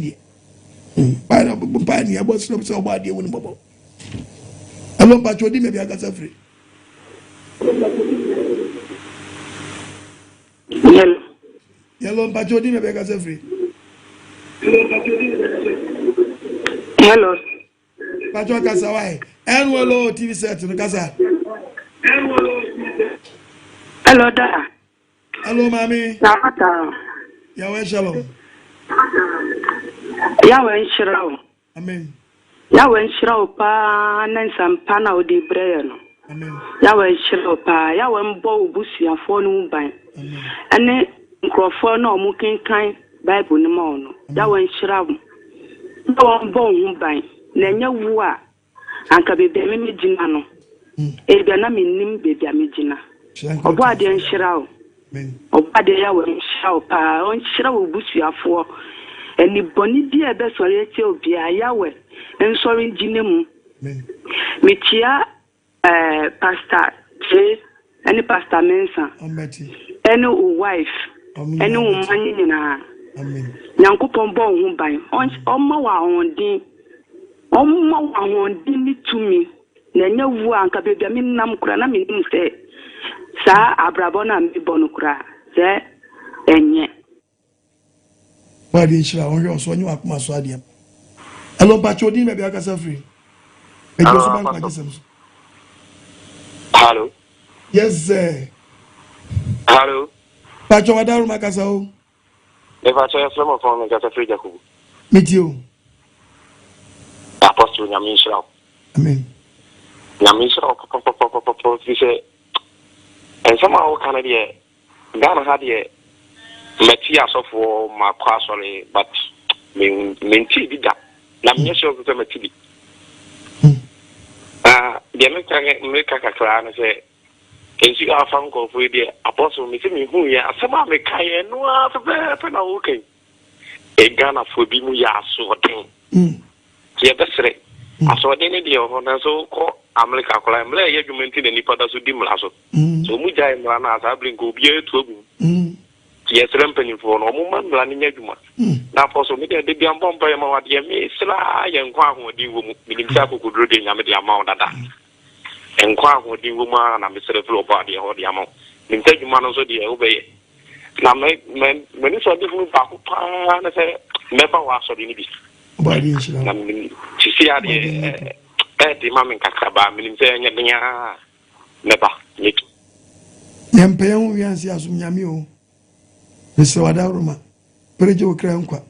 By the pioneer was so bad, you wouldn't bubble. I love Patrodi, maybe I got a free. Yellow Patrodi, maybe I got a free. Hello. Patrol Casaway, and Wallow TV set to the Casa. Hello, Dada. Hello, Mammy. Yahweh Shalom. Yahweh Shrow. Amen. Yahweh Shrow, Pa, Nansam Pana de Breano. Amen. Yahweh Shrow, Pa, Yahweh Bow Busia for no by. And then Crawford no Mooking kind Bible no more. Yahweh Shrow. No one bone by. Nanya Wua. Anka baby Mijinano. Ebiana minim baby Mijina. Obadi and Shrow. Obadi Yahweh Shrow, Pa, on Shrow Busia for. And the bonny dear best variety of Yahweh, and sorry, Jinemu. Michia, Pastor J, any Pastor Mensa, any wife, any woman in her. Yankupon born by on my din, on my din to me. Nanya Wanka baby, I mean, Namkura, mean, say, Sir Abrabona and Bonukra, there, and yet. Why did you also when you are my swadium? Hello, Patrodi, maybe I got a free. Hello. Yes, sir. Hello. Patrol Macasao. If I say a summer phone, I got a free Jacob. Meet you. Apostle Yamisha. Amen. Yamisha, he said, and somehow Canada, Ghana had a Matthias of my parcel, but Minty did that. Lamia of the Matidi. The American clan say, can you have found go for the apostle, Miss who ya, some of the Kayan, no, after okay. A Ghana for Bimuya, so thing. Here, that's right. I saw any deal on so called America, I'm lay you maintain any father to dim lasso. So Muja and Rana, I bring go beer to yes, ramping for no moment, running everyone. Now, for some media, they be on bomb by a mouth, me, Sly, and Quang would do with himself who could read the amount of that. And Quang would do woman and I'm Mr. Flow body or the amount. In take man also the obey. Now, when you saw different back, I say, never was so in this. She see the mammy Cacaba, meaning saying, never. Yampeon, we answer as Yamio. Mr. Wadaruma, Prejo Crankwa,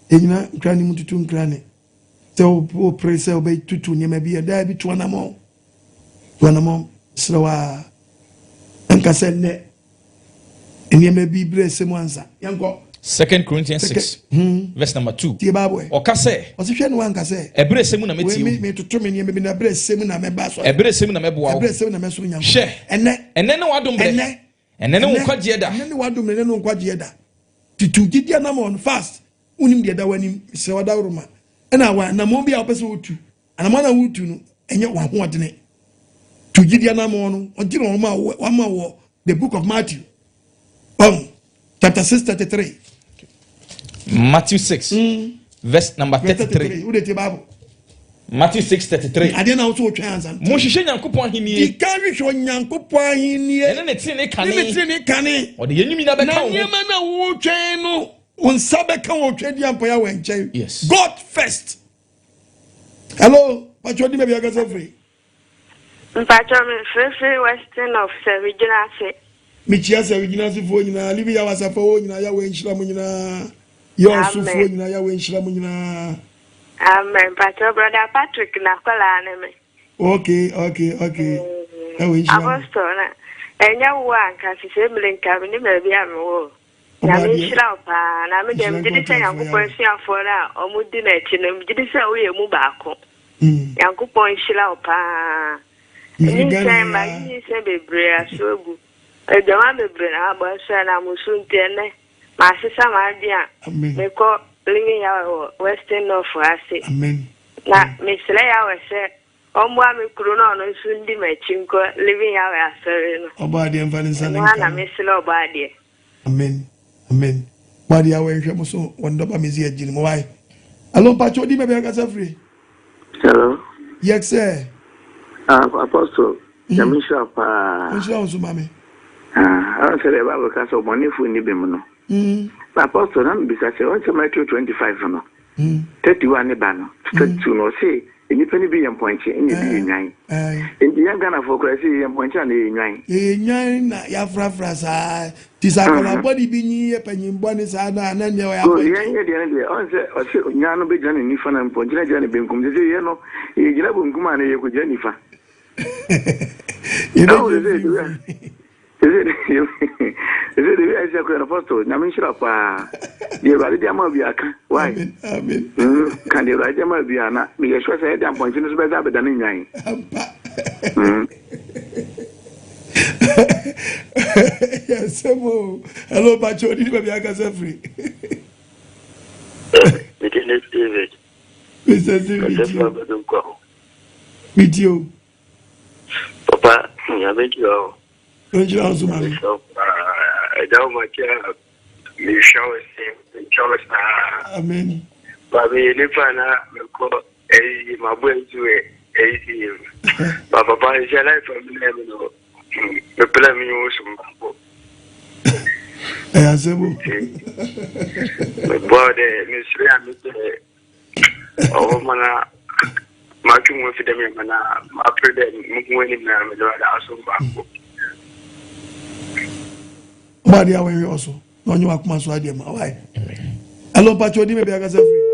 Egna, Granny Mututun Granny. So, poor praise obey tutu, you may be a dad to one among. One among, slower. And Cassette, and you may be blessed Mwanza. Young go. 2 Corinthians 6, verse number 2. Or Casse, or if anyone can say, a brace Semuna me to turn me a brace Semuna Mebasso, a brace Semuna Mebo, a brace Semuna Messuina, share, and then what do me. And then no quadjeda, and then what do me no quadjeda. To get your number on fast, unim the other one in Sawadaruma. And I want Namobi Alpeso to, and a man I would to, and yet one wanting it. To get your number on until one more, the book of Matthew. Chapter 6:33. Matthew 6, verse number 33. Matthew 6:33. I didn't also translate. Moshe Yankupon hini. He carry show Yankupon hini. And then it's in a canny. Or the enemy never come. Yamana wo cheno. Unsabeka wo chedi ampoya wenche. Yes. God first. Hello, Patroni maybe I got free. Patroni free western of Regional Se. Michiasa Regional Se for na Livia was a for na ya wenchla munyina. Your so for na ya wenchla munyina. Amen. Pastor Brother Patrick Nakola name. Okay. Apostle na. Enya wa nka sise mlenka ni mebi amu. Na me shira pa na me dem gidi se Yankopon siafo na omudi na echi na me gidi se oye mu baako. Yankopon shira pa. Ni se ma ni se bebre asogu. Jama bebre na abasha na musuntene. Ma sisa ma dia. Me ko living ya Western North ase. Amen. Na me sele ya we se omo a me kuro na no sundi ma chinko living ya we asere no. Oba de mfa ni sane nka. Na me sele oba de. Amen. Amen. Ba dia we hwe mo so wondo ba mezi agini mo wai. Allo pacho di me be ka free. Hello. Yes sir. Apostle. Jamisha pa. Nsha so mame. I said about because of money for ni bemuno. Apostle na bisa se what's Matthew 25 no. 31 ne ba no. 32 no say anything be yam point any be nyan. Enti yan Ghana for crazy yam point na nyan. Nyan na ya frafra sa tisakola body bi nyi e panyim boni sa na na ne ya point. Yan ye de on say nyan no be jani ni fa na point na jani benkum say ye no ye gina benkum na ye ko jani fa. You know Is it the way I say Apostle? Namishra pa. The right jama bi aka. Why? Amen. Can the right jama bi ana? Me sure say dem point no better be than nyan. Yes, hello, Pacho. Did you be aka free? It is David. Mr. David. With you. Papa, I met you. Don't you also, man? I don't want to be showing Amen. But we live on my boy to a But Papa is your life from the plan me also. I answer. My body, Miss Ram, oh, mana. Marking with them, and I pray that winning them is also back. Body away also. No, you are coming to idea. Why? Hello, Pacho, maybe I can say free.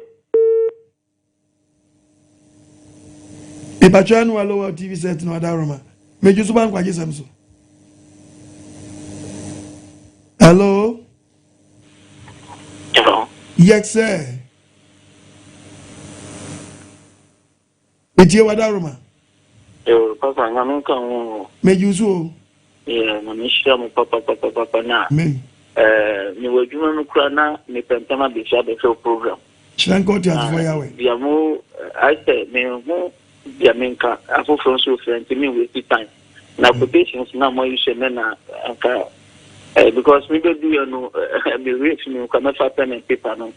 If Pacho, no, lower TV set no other room. Make you so bad, quite Samson. Hello? Hello? Yes, sir. It's your other room. Papa, I'm going Make you so. Yeah, I'm sure Papa now. Amen. Me were doing Krana, me Pentama Bishop program. Shanko to for Yahweh. Yamu, I said, me who Yaminka, I go from so friend to me with the time. Now, quotations now more you should because me do know, be rich, me come up pen and paper. No,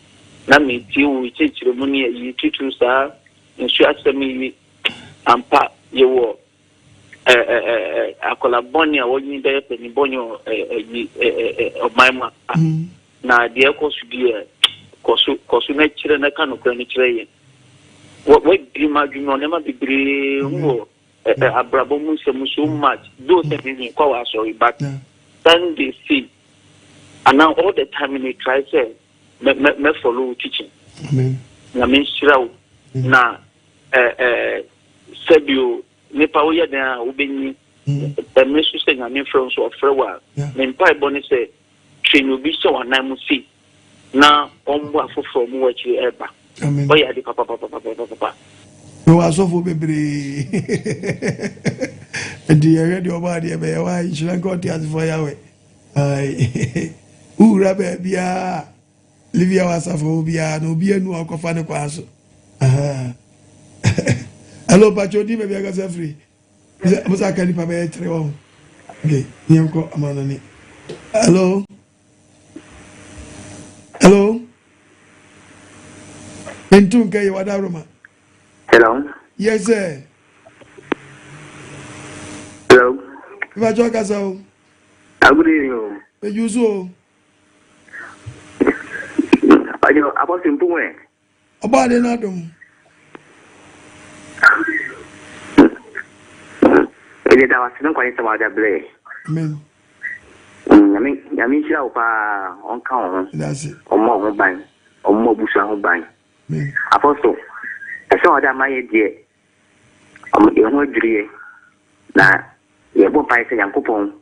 now me you teach the money you teach you, sir, and she asked me, and part your war. Akola boni a wonyi dey peni bonyo of my ma na de kosu die kosu na kire na kan okra ni kire ye what bi ma dwuno ne ma bibire wo abrabo mu se mu so much do te bi kwa wa so back then they see and now all the time they try say me follow teaching amen na me shirawo na sebio nipa wo yɛ dan a wobɛnyi ɛmɛ so sɛ nyame frɛ nso ɔfrɛ wo a ne mpaebɔ ne sɛ twɛn obi hyɛ w'anan mu si na ɔmmɔ afoforɔ mu wɔakyiri ɛba ɔyɛ ade papapapapapa no asɔfo bebree ɛnti yɛhwɛ deɛ ɔbaa deɛ bɛyɛ wa nhyira nka ɔte asefoɔ yɛawɛ wowura baabiaa livia wɔ asafo biaa na obi anu a ɔkɔfa ne kwaa so hello, Pacho, di maybe I got free. Was I can't pay 3 1? Okay, Niamco Amanani. Hello? Hello? Entunke, you are Roma. Hello? Yes, sir. Hello? Pacho Casao. Good evening. The usual. Are you about simple way? About another. That was not quite about the blade. Amen. I mean, she on count. That's it. Or more bang, or more bush on bang. Apostle, I saw that my dear. You know, dear. Now, you won't buy a coupon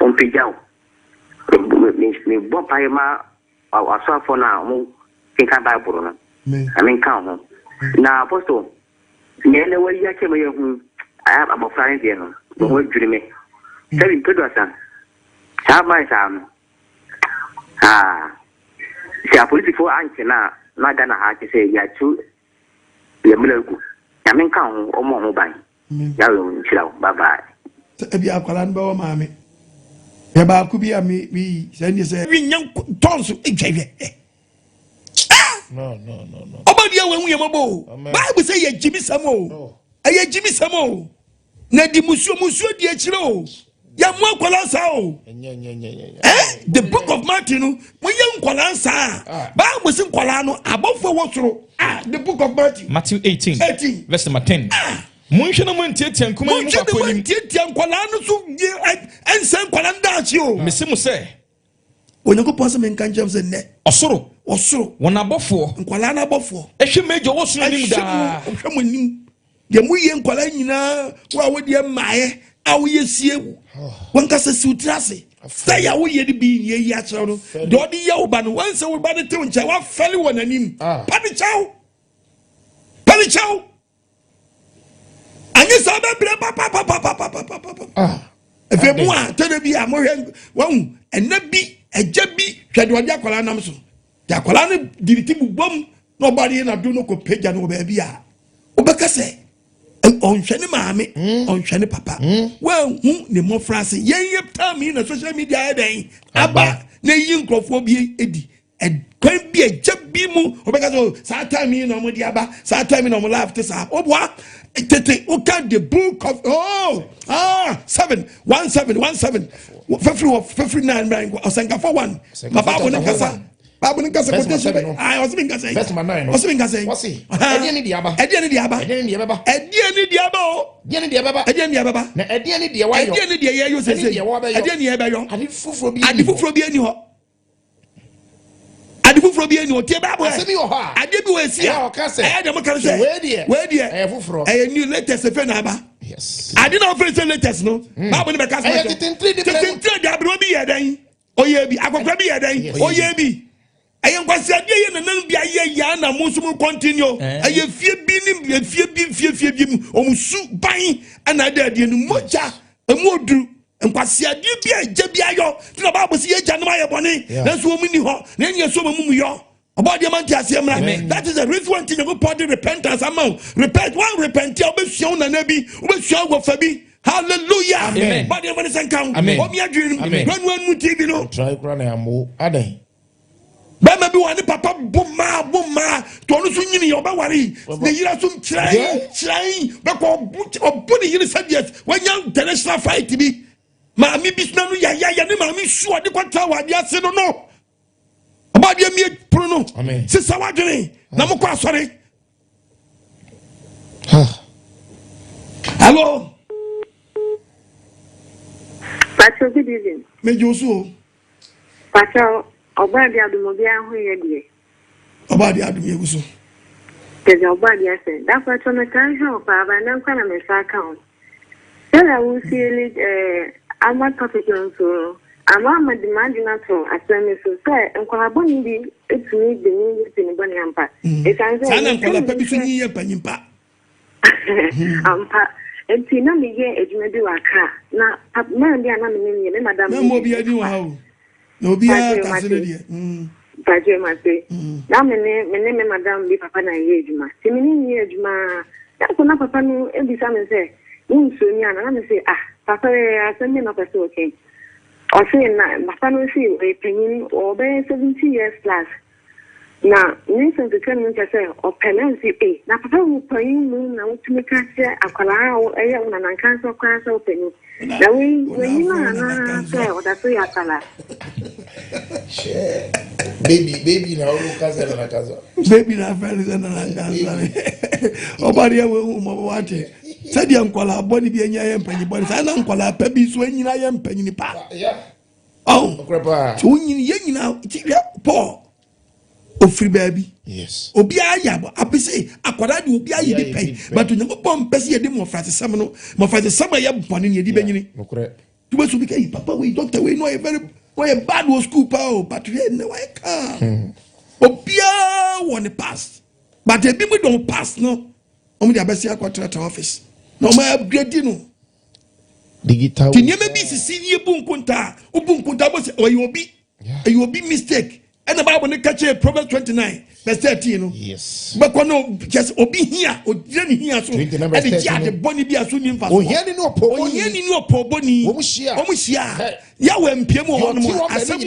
on Pijao. Me won't buy ma or so for now. Think I buy Bruno. I mean, count. Now, Apostle, the way you came here, I have about 5 years. The word dreaming. Telling Pedrosa. Chama Sam. Si a police for Ankena, not gonna have to say, ya two. Yamuku. Yamin count or more by. Yalu, chill, bye bye. Ebi akwalan ba wa maame. Ya ba ku bi ami send you say we young tons No. Obadi awu hu yamabo. Bible say ye Jimmy Samo. Aye Jimmy Samo. Na di musuo di akire o. Ya mu akwalansa o. The book of Matthew no, mo ye nkwalansa. Bible say nkwala no abofo wosoro. The book of Matthew 18. Verse number 10. Munhwe na montiatia nkoma yi mu bakoni. Montiatia nkwala no so ense nkwala ndaachi o. Mese mu se Onyankopon se menka njem se ne. Osoro. Wona abofo. Nkwala na abofo. Ehwe mejo wo so nim da. Ehwe mo nim. De mu ye nkwala nyina wa wo de maaye awo ye sie. Wonka se siutrase. Say ya wo ye de bi ye ya chero no. De odi ye wo ba no wan se wo ba de te ncha wa fele wonanim. Pani chao. Anye sa be bre papa. Efe mu a tene bi a mo hwe wahu ena bi eja bi hwede odi akwala nam so. De akwala ne diriti bubom no bari na do no ko peja no ba bi a. Obeka se onhwe ne maame onhwe ne papa. Wahu ne mo France ye time na social media eden aba na yi nkrofo bi edi kwan bi eja bi mu obeka so sa time na mo di aba sa time na mo life te sa obwa tete uka the book of 17 fefri 9 right osenka for 1 babu ne kasa quotation I was being kasa verse number 9 was being kasa wasi ediani di aba na ediani di wayo ediani di ye yo se ediani ye be yo adi fufuro bi ani ho adifufuro bi ani o tie babu ase bi o ha ade bi o esi a e dem kan se we die fufuro e new latest fe na ba yes ade na offer latest no babu ne be ka se tintin de abro bi ye dan oye bi akokra bi ye dan oye bi ayen kwasi ade ye na nan bi aye ya na mo so mo continue aye fie bi ni fie bi mu o musu ban ana ade no moja emoduru nkwasi ade bi eje bi ayo ti na Bible si ye ja no aye bone na so mu ni ho na enye so mu yo obodi man ti asiemra that is the reason one thing you put the repentance amount repent one repent ya obesua na nabi obesua go fa bi hallelujah amen body man sen kan o mi adwin ranu TV no try kura na amo adan ba ma bi wani papa boma to no so nyini yo ba wari na yira so trai be ko obu ni yiri sabiet wanya international fight bi ma mi bisna no ya ne ma mi sure de kwata wa dia se no obadi mi pro no se sawadwene na mo kwa asore hello Pacho good evening me josu Pacho obadi adumobi ahu ye die obadi adum ye guso Teze obadi ase da Pacho me kan help aba na kwa na me sa account Ela usili ama topic so ama demand na to asemi so say nkola boni bi etumi de ni tini boni ampa sana nkola pa bi so ni ye panyimpa ampa enti na me ye ejuma bi waka na na ndi ana me ni madam na mo bi adi wa ha o na obi a kasele die Paje mate na me madam bi papa na ye ejuma ti me ni ye ejuma ya ko na papa no ebisa me say so ni ana na me say papa asemi no person okay I say na papa no see we penyin or be 70 years plus na nation the can say or penancy na papa wo penyin mu na wo tumi ka se akwala wo eya una na kan so kwa so penyin na we na say o da so ya kala baby na uru kaza na kaza baby na feli na kaza obari ya wo mo wate sadia nkwala boni bi enya ye mpanyi boni sa na nkwala pa bi so enyina ye mpanyi pa okrepa so nyini ye nyina ti po ofri baby yes obi aya bo apese akwada de obi aye di pen but onyango pom pese ye de mo frase sam no mo frase sam ya boni ne di benyini okre tu be so bi kai papa we doctor we no e very we bad was school pa o but we no we can obi a won pass but e bi mu don pass no omo di abesi akwatra office no ma upgrade no digital. Tinyeme bi sisi ye bunkunta, ubunkunta bo se oyobi mistake. And the Bible ne catch Proverbs 29 verse 13 yes. But no just obi here o jeni here so and the jar the boni bi aso ni mfa so. Ohia ni no po boni. Omuhia. Ya we mpiem ho no asem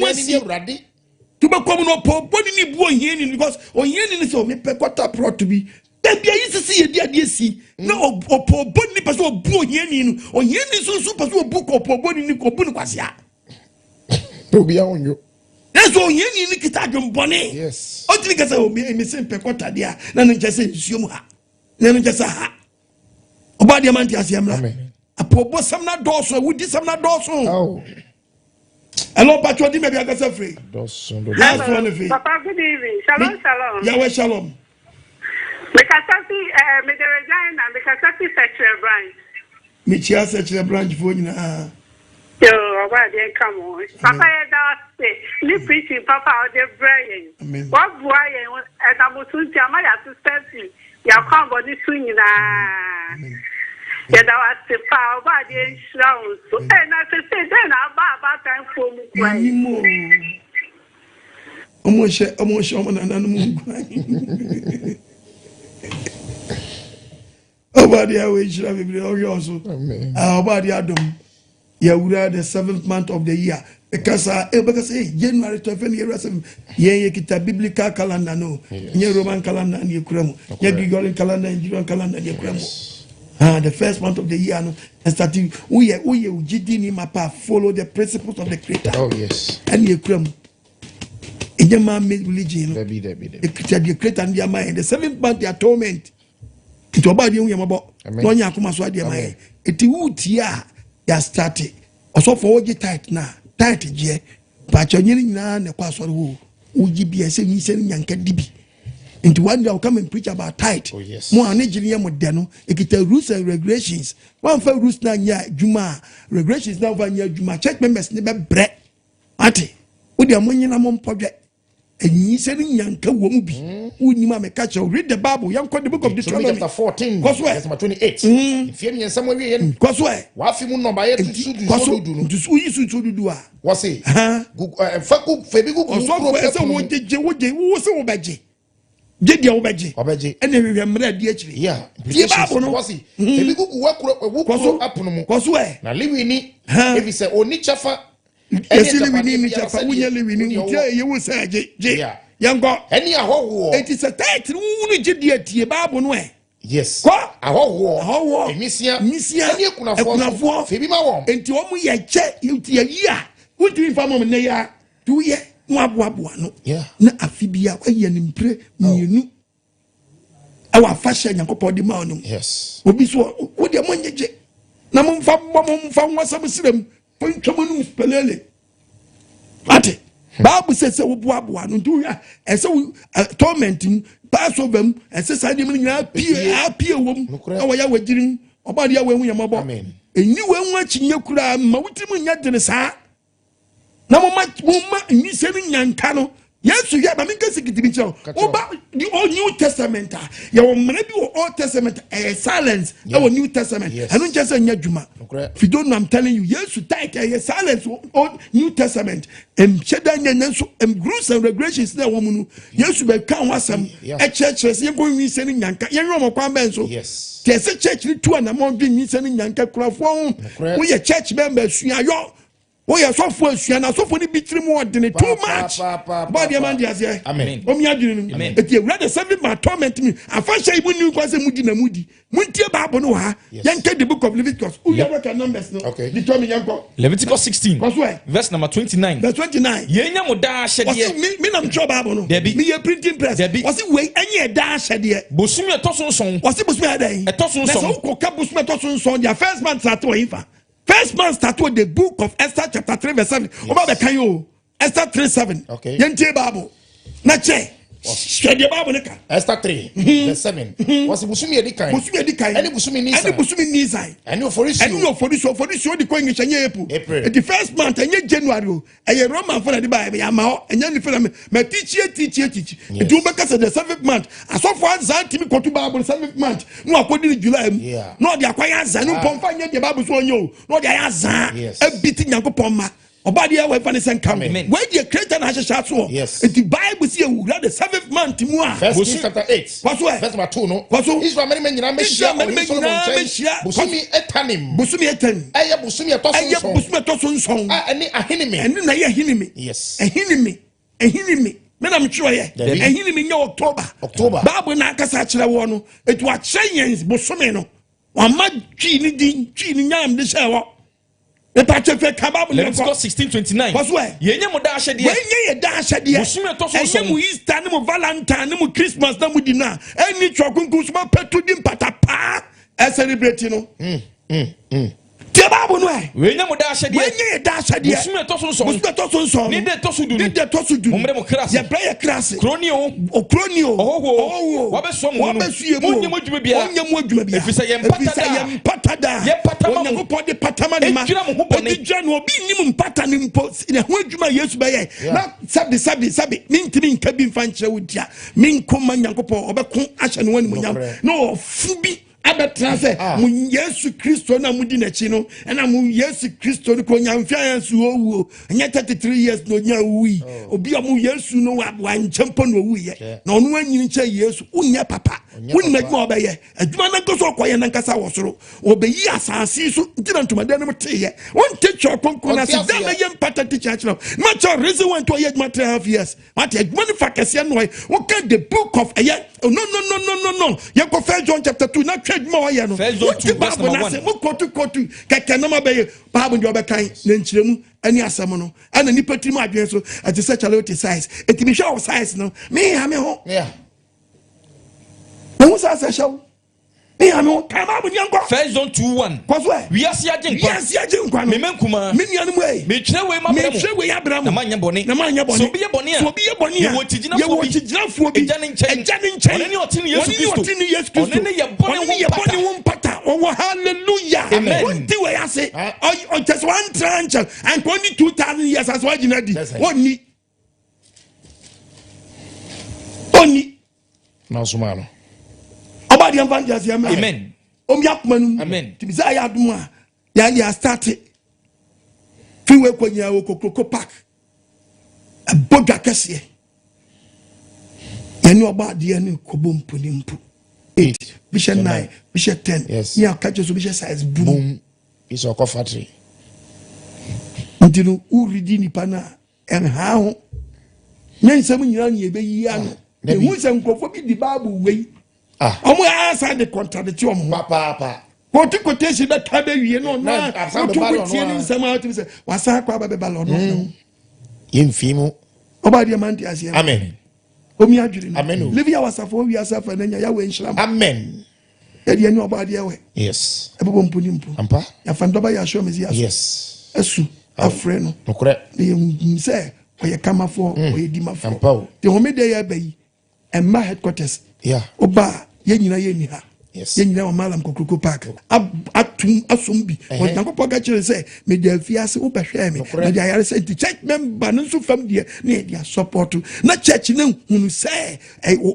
to become no po boni ni bu ohia ni because ohia ni so me pe kwata pro to be. Then be use see ye dia si. Na o po boni person obu ohia ni no. Ohia ni so person obu ko po boni ni ko bu ni kwasia. To be on you. That's all you need to get your bonnet. Yes. O think as a missing pecota dia, none just say, Suma, none just a ha. About the Amantias Yamla. A poor some not dorsal, we did some not dorsal. Oh. Hello, Patroni, maybe I got a free. Last one of it. Papa, good evening. Shalom, shalom. Yahweh, shalom. Mekasati, Mederajan, and Mekasati sexual branch. Michia sexual branch for you. Yo, why they come on? Papa, say, you preaching, Papa, they're brain. What boy, and I'm to Jamaya to stand you can't go this swing. Yet I was the power, but they shout. So, and I say, then I'll buy back time for me. Almost, about the way should have been also. About the Adam. Yeah, we are the 7th month of the year. Because January 12th, yeah, kita biblical calendar no, yeah, Roman calendar and Ukraine, yeah, Gregorian calendar and Julian calendar and Ukraine. The first month of the year no, and starting we GD mapa follow the principles of the Creator. Oh yes, and Ukraine. In the man-made religion, the Creator and their mind. The 7th month, the atonement. It was about you, about no yakuma so their mind. It would ya. Ya started also for oje tight na tight je pa chonyeni na ne kwa so wo uji bi ese ni se nyanka dibi into one day I'll come and preach about tight. Oh yes, mo anejiri yam de no ekita rules and regulations one for rules na nya juma regulations na over nya juma church members ne be bre ati wo de mo nyina mo mpodwe enyi se nyanka wo mu bi unima me catch read the Bible yam the book of Deuteronomy chapter 14 verse 28 if you in some way wa fi mu number ye tusu dudu a wo say faku febi gugu so ese wo se wo beje je dia wo beje ene hwehwe mra di akiri yeah die Bible no wo say febi gugu wo kuro apono mu na liwi ni ebi se oni chafa esili winini chafa wunyele winini tie ye wo say je yango eni ahowo it is a title wunu je die tie Bible no yes ko ahowo emisia eni ekunafo febi ma wo enti o mu ye che ye yi a wuti famo ne ya tu ye mo aboabo no na afibia kwa ye ni mpre mienu awa fashion yankopɔ de ma onum yes obi so wo de mo nyeje na mo mfa nwasam sirem pontwamanu pelele ate Bible says wo boaboa no ntu ya ese tormenting Passover ese sa de mun nyina pie wom na wo ya wagirin oba de ya hu yamabo eni we hu akinye kura ma wutim nya de sa na mo ma ni se ni nyanka no Yesu ya ba minka sikitibi chao oba the Old New Testament ya wo mena bi wo Old Testament silence ya wo New Testament anu nche se nya dwuma if you don't know I'm telling you Yesu tight silence Old New Testament sheda nya nso rules and regulations na wo munu Yesu be kan wasam church se ko wi se ni nyanka ye nwo kwa ben so yes te se church ni tu na mo bi ni se ni nyanka kurafo wo ye church member suayo oh yeah, so for you na so for the bitri more than too much. But the man is here. Amen. Amen. But you read the 7 my torment me. I find say when you kwase mudi na mudi. Muntie Bible no ha. Yanke the book of Leviticus. Who you work numbers no. Okay. Determine yanko. Leviticus 16. Verse number 29. Verse 29. Ye nya mo da hyede. Me na mtro Bible no. Me ye printing press. Was it way any da hyede. Bosumi etoso nson. Was it bosumi adan? Etoso nson. Na so ko ka bosumi etoso nson. Their first man start to infa. First man start with the book of Esther chapter 3 verse 7. Oba be kan yo. Esther 3:7. Okay. Yentie Bible. Na che Shade Bible nika. Esther 3 verse 7. Was busumi edikai. Busumi edikai. Any busumi nisa. Any busumi nisa. And you for this. And you for this the coin is April. The first month and January. And you Roman for the Bible. I'm out and then me teach. Do because the 7th month. As so far as that Timmy to Bible 7th month. No according to July. Yeah. No the acquire Zanu Pomfanya the Bible so you. No the Azan. Yes. A beating Yanko Poma. Obadiah we find the coming. Where the creator has a shot. Yes. The Bible see you read the 7th month. First Kings chapter 8. What's what? Verse number 2 no. What's what? Israel many men you busumi etanim. Busumi eten. Aya busumi etosun. Aya busumi etosun song. Ani ahinimi. Eni na ye ahinimi. Yes. Ahinimi. Me na mtwe ye. Ahinimi nya October. Bible na akasa kire wo no. Etu a chenyens busumi no. Wa ma twi ni din, twi ni nyam de hye wo. Leviticus 16:29. What's why? Yenye mo da ahye de. Yenye da ahye de. Busumi etosun song. Enye mo Easter ni mo Valentine ni mo Christmas na mo dina. Eni twakunku so petu din patapa. E celebrate no. Bible no e. Wenye mo da ahye de. Wenye da ahye de. Busumi etosun song. Busumi etosun song. Ni de tosudu. Ni de tosudu. Mo mre mo krase. Ye bra ye krase. Kronio. O kronio. Oh. Wa be so mo. Mo nye mo dwuma bia. Onye mo dwuma bia. Efisa ye mpatada. Ye patama. Onye ko de patama ni ma. Ejira mo ho bone. Ejira no obi ni mo mpata ni mpo. Ne ho adwuma Yesu be ye. Na sabi. Ni ntimi nka bi mfa nkyere wo dia. Mi nkoma Nyankopɔ obɛko ahye ne wani mo nyam. No fubi abetrase mu Yesu Kristo na mudi na chi no na mu Yesu Kristo no ko nyamfia yansu owu anya 33 years no nya wi obi amu Yesu no wa nchempo no owu ye na ono anyini nche Yesu unya papa wonni adwuma obeye adwuma na goso okoye na nkasa wosoro obeyi asase so ntina ntomade no mteye wonte chokon na se da na ye mpata church no ma cho reason want to ye adwuma 3.5 years what adwuma no fakese no wo can the book of no ye go 1 John chapter 2 na adwuma wa ye no First John 2 verse number 1 mo kotu keke na ma be Bible ndio be kan na nchiremu ani asem no ana nipa tirim adwen so ati se charity size etimi hwe of size no me ha me ho no sa sa show me ha no kama bu nyanko 1 John 2:1 kwaso wi ase agye nkwa no me menkuma me nuanu mu e me twere we Abraham na manya bone so bi ye bone a ye wo tigina fo bi eja ne nchen one ne oti ne Yesu Kristo one ne ye bone wo mpata wo hallelujah amen ti we ase o just one tranche and only 2000 years as wajina di oni na sumano obadi evangelist amen yakmanu amen tibisa ya aduma ya start fiwe kwanya okokoko park boga kase yani obadi ani kobomponi mpu 8 bisha 9 bisha 10 ya kaje so bisha size boom is a factory ndinu uridi ni pana enha ho nyensam nyina ni ebeyi ano ehu se nkofo bi di Bible wei omo asa de contradict omo papa quotation that tabe wie no na to wetie ni nsam out say wasa kwa ba beba lo no yemfimu obadi amandi asia amen omi adwiri no amen live ya wasafo wi asafa na nya ya we nhram amen edi ani obadi ewe yes ebobo mpuni mpu ampa ya fandoba ya show mezi yes asu afre no nokore ni say oye kamafo oye dimafo ampa the homede ya bayi emma headquarters oba ye nyina ye ni ha ye nyina o malam kokoko park atum asombi o Nyankopɔ ga kire say me dia fiase wo behwe me me dia yare say church member no so fam dia na dia support na church na hunu say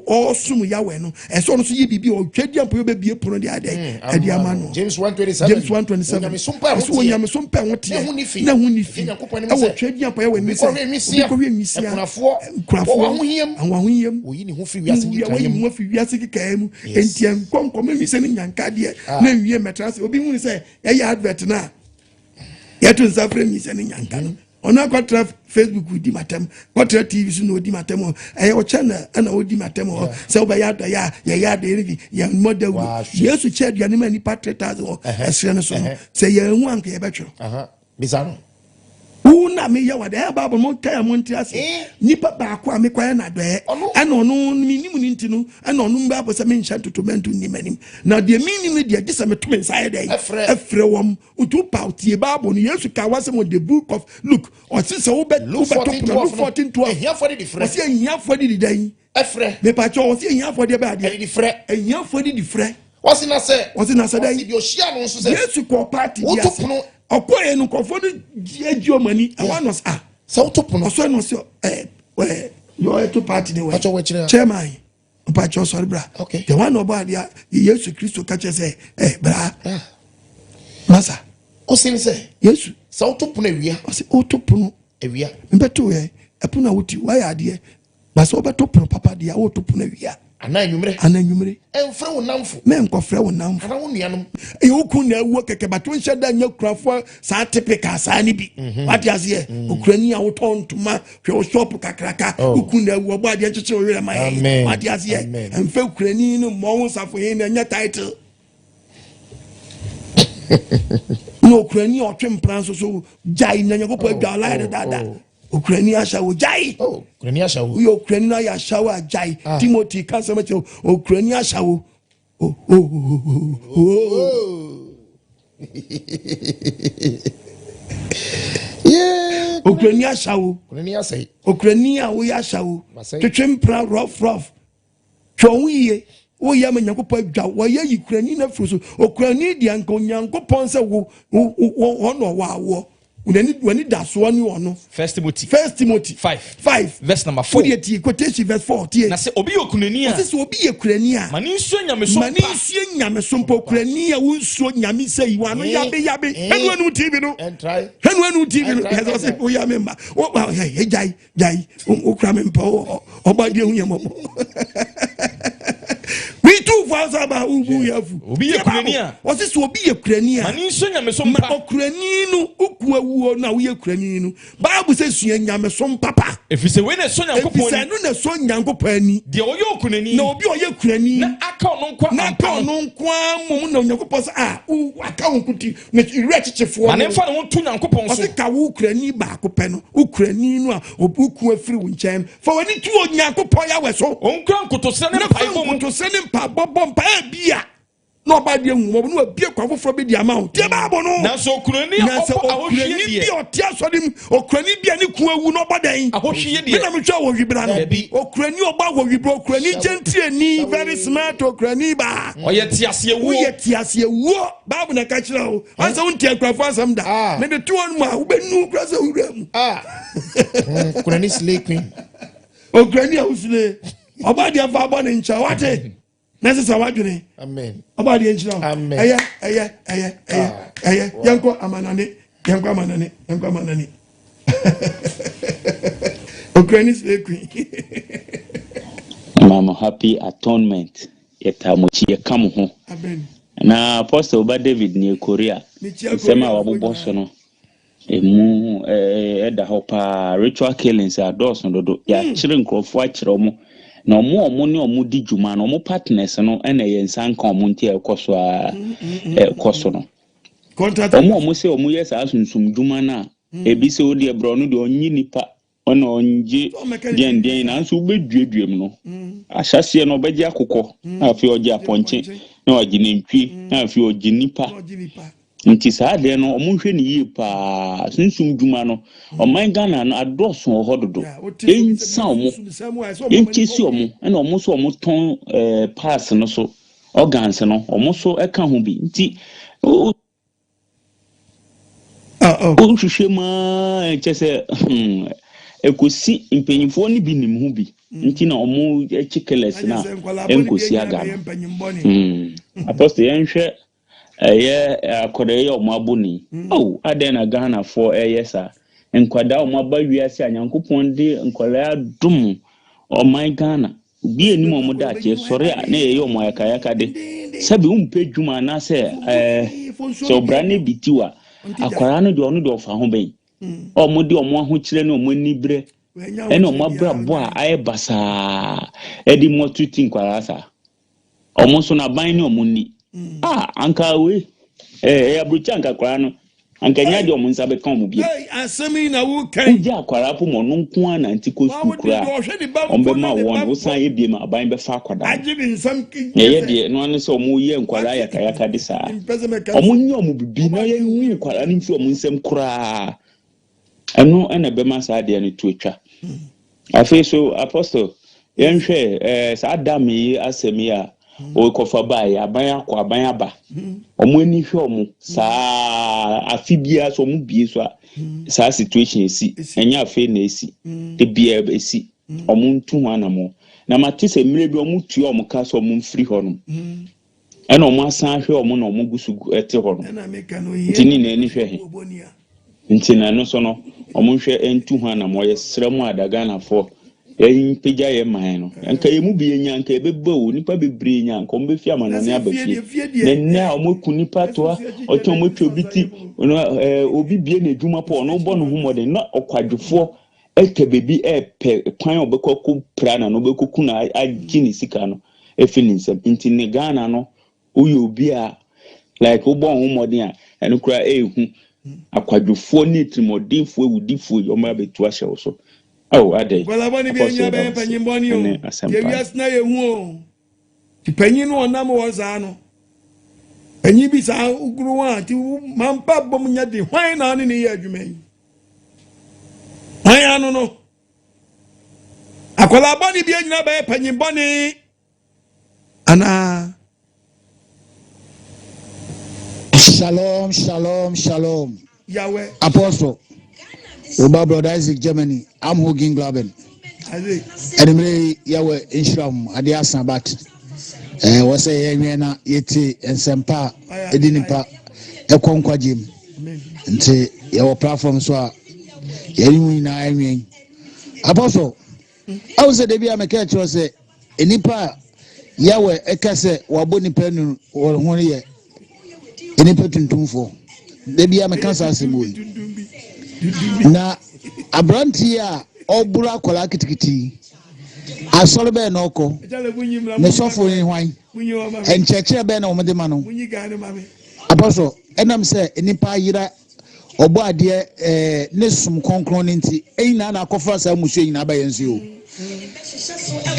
o sum ya we no e so no so ye bibi o twadi ampo be bie pono dia dey e dia ma no James 1:27 nyame sompa wote na hunifi e wo twadi ampo ya we mi say ko we misia kunafo anwahoyem oyi ni ho firi wiase kikaemu mo firi wiase kikaemu entian konkom mi se ni nyanka de na wie metrase obi hu se ya advert na ya to nzafre mi se ni nyanka no ona kwatra Facebook di matem kwatra TV so no di matem o channel ana o di matem se o ba ya da ya de ya model Yesu che aduane ma ni 3000 esre no so se ya hu anka ya betwe bizarro Una me ya wada Bible mo kaya mo ntiase. Nipa ba ko me kwaya na doe. Ana ono minimu nti no, ana ono mba bo se me nhya totomantu nimanim. Na de minimu de agisa me to me nside dey. Efre wom utu pautie Bible no Yesu ka wase mo the book of Luke. O se se wo be Luke 14:12. Ehia for the frɛ. O se ehia for the dey. Efre. Me pa cho o se ehia for the ba de. Di frɛ. Ehia for the frɛ. Wasi na se dey. Di ohia no nso se. Yesu ko party dia. Okoye no kofo no agi omani awanos so to pono so no so yo to party the way chairman mpacho sorry bra okay the one about dia Yesu Kristo ka che say bra masa o sin say Yesu so to pono awia o say o to pono awia mbeto ye epono wuti why ade ba so beto pono papa dia o to pono awia ananyumre enfre wonamfo me nkofre wonamfo ana wonuanom e okun na awu keke bato nhye da nya kurafo sa typical sa ni bi wati ase okurani a wotontoma hwe o shop kakraka okun na awu obo ade chiche owere mai wati ase enfre okurani no mo won safo he na nya title no okurani o twempran so jai na nya gopo adwa la dada Ukrainian shawo jai. Oh, Ukrainian shawo. Yo Ukrainian shawo jai. Timothy kansa meche Ukrainian shawo. Oh. Yeah. Ukrainian shawo. Ukrainian say. Ukrainian wo ya shawo. Twempra rough. Twonwiye. Wo ya menyankopɔ adwa wo ya Ukrainian na fruso. Ukrainian di anko nyankopɔ nse wo no wa when it does one you know. First Timothy 5 verse number 4. Quotation verse 4. Na se obi okunania. Ase obi ekurania. Mani nsuo nyame sompo kurania wo nsuo nyame sei wa no yabe. Henu TV no. Henu TV no. He say o ya member. O jai. O kra member oba de hunyamo. We too fast about ubu yafu. Obi ekurania. Ose so obi ekurania. Mani nsuo nyame sompo. Okurani no ukuwa na we Ukrainian no Bible says sua nyame som papa if you say we na so nyankopon ni no na so nyankopon ni de oye okunani na obi oye kurani na aka ono nkwa mom na nyankopon sa aka onkuti na irechichefo na nemfa no to nyankopon so ka wo Ukraini ba ko pe no Ukraini no a obuku afiri wo nchen fa wani tu nyankopon ya we so onkran kotose ne mpa bobom pa bia no bad young woman no be kwafo for be the amount tie ba no na so kurani ahohwie die o tie so dem okurani bia ne ku awu no badan ahohwie die na me twa wo wibra no okurani oba wo wibra okurani gentiani very smart okurani ba oye tiase ewu babu na ka kira o ansa wontie kwafo asam da me de to on ma wo benu kra se wuram okurani sleeping okurani awusle oba dia fa bo ne ncha wate Nessa wadune. Amen. About the angel. Amen. Yanko amanane. Ukrainians queen. Mama happy atonement. Yetamochi yekamu ho. Amen. Na Apostle Oba David ni Korea. Sema waboboso no. Emu eda hopa ritual killings ados no dodo. Ya chire nkrofo akire omo. Na omo ne omo di djuma na omo partners no ena ye nsan kan omo ntia ekoso ekoso no omo se omo yes asunsum djuma na ebi se odi ebro no de onyi nipa ona onji den na nso beduaduam no ahyase no obeji akokɔ na afi oji aponche na oji nentwi na afi oji nipa nti saa de no omo hwe ni yi pa sunsum djuma no oman Ghana no adoso hododo ensa omo enchesi omo na omo so omo ton pass no so organs no omo so eka ho bi nti o hwehwe ma enchese ekosi impenyifo ni bi nim ho bi nti na omo chikeles na enkosi aga apostle yenhwe akore yo mabuni adena Ghana for yesa Nkwadaa omaba wiase anyankopon de nkwala dum oman Ghana bi enim omoda ache sori na ye yo moyakayaka de sabi umpe dwuma na se so brane bitiwa akwara no de onu de ofa ho ben omode omo aho kire na omo nibre ena omo brabo a aye basa edi motuti nkwala sa omo so na ban ni omo ni anka we abrucha anka kwara no ankanya de omo nsa be kan omo bi asemi na wo kan uja akwara po mo no nko an antiko school kura ombe ma won wo san ye bi ma aban be fa akwada agidi nsam ye de no an so omo ye nkwara ya kaya de sa omo nyi omo bibi no ye nyi nkwara ni fi omo nsam kura eno ena be ma sa de ne tu atwa afi so apostle yenhwe sa adami asemi a o kofa bai aban akwa aban aba omo ani hwe omo sa afibia so omo bie so sa situation esi enya afi na esi de bia esi omo ntu ho anamo na mate se mire bi omo tu omo ka so omo mfiri ho no ena omo asan hwe omo na omo gusu ete ho no tini na ani hwe he ntina no so no omo hwe entu ho anamo ye sremu adaga na fo yin pija ye man no anka ye mu bi nya anka e beba o nipa bebre nya anka o be fi amanane abafie na na o mo ku nipa to a o to mo twa biti obi bie na adwuma po no bo no humode na okwadwefo eke bebi pe kwan obekọ ku prana no bekoku na agini sika no efininsem intini Ghana no uyo obi a like obo humode a eno kura ehu akwadwefo ni trimodifo ewudifo yo ma betu ahye wo so. Oh, ade. Well, abani bi enya be panyin boni o. Ye wias na ye hu o. Ti panyin no na mo waza no. Panyin bi sa uguru wa ti mampa bom nya de hwan na ne ye adwuma yi. Hwan anu no. Akola abani bi enya be panyin boni. Anaa. Shalom, shalom, shalom. Yahweh. Apostle. Oba brother Isaac Germany. I'm Hugin Glaben. Anyway, Yahweh Inshram Adia Sabat. Was a Yena Yeti and Sempa Edinipa Econkwa Jim. And say your platform so Yenina I mean. Apostle. I was a debut I'm a catch was a Enipa Yahweh Ekase Waboni Pen or 1 year. Enipa Tunfo. Debi I'm a cancer symbol. Na abranti a obura kola kitikiti asole be na oko ne sofo yin hwan encheche be na omede ma no apostle enam se nipa yira obo ade ne sum konkron nti eina na akofa sa musu yin aba yensu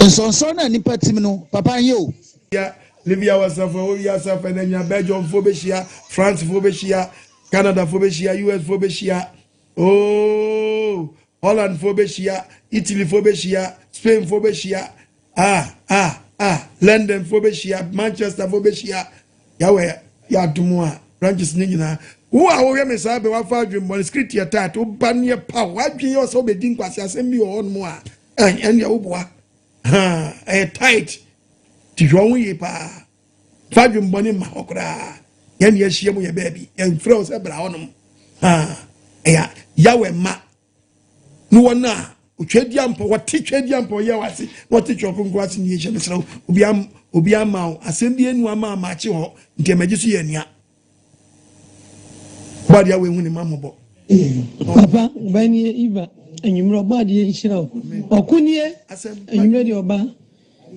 o nsonso na nipa tim no papa yo ya Libya wasafo o ya safa na nya Belgium fo be hia France fo be hia Canada fo be hia US fo be hia oh, Holland phobia, Italy phobia, Spain phobia, London phobia, Manchester phobia, Yahweh, Yadumua, branches Nina. Who are we Messabe, what five dream, script your tat, who ban your power, what do you also be doing? Send me your own more, and your boy, a tight, to draw ye pa. Five dream bonny mahokra, yan yes, your baby, and froze a brown. Yahweh ma no wana utwedi ampo wati twedi ampo ye wase wati twopon kwase ni ye mesra obi ama asem bi enu ama amache ho nti magisu ye nia body Yahweh hu ni mamobo papa bani iva enyumro body ye nhira okunie enyumre di oba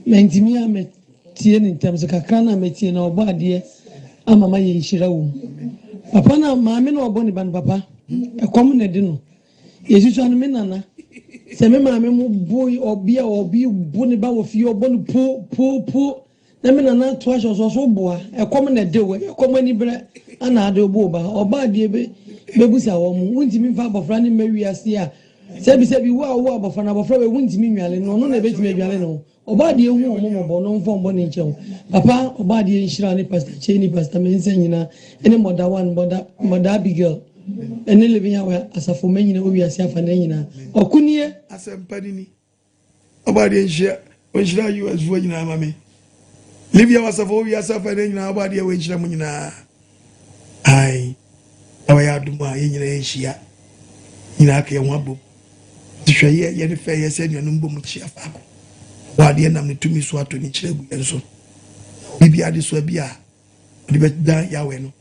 mentimi ametie ni ntam se kakra na ametie na obade amama ye nhira wo papa na maame na oboni ban papa ekom na di no yesu anu me nana se me maame mu boy obi bu ne ba wo fi oboni po na me nana to aso so boa ekom na de we ekom ani bre ana ade oba de be bebusa wo mu untimi fa abofra ne mawi ase a sebi wo abofra na abofra we untimi nwale no na betimi nwale no oba de hu omomo no mfo mbo ne nche papa oba de nhira ne pastor cheni pastor mense nyina ene mother one mother Abigail ene living Yahweh asafo menyina owi ase afa na nyina okunie asempani ni oba de nhira onhira US vo nyina mame Livia wasafo owi ase afa na nyina oba de we nhira mu nyina ai awa aduma nyina ehia nyina ka ye wabo tihwe ye ne fe ye se nanu mbom chi afa ko wade nam ne tumi so ato ni kire gu enso bibi ade so bia de be da Yahweh no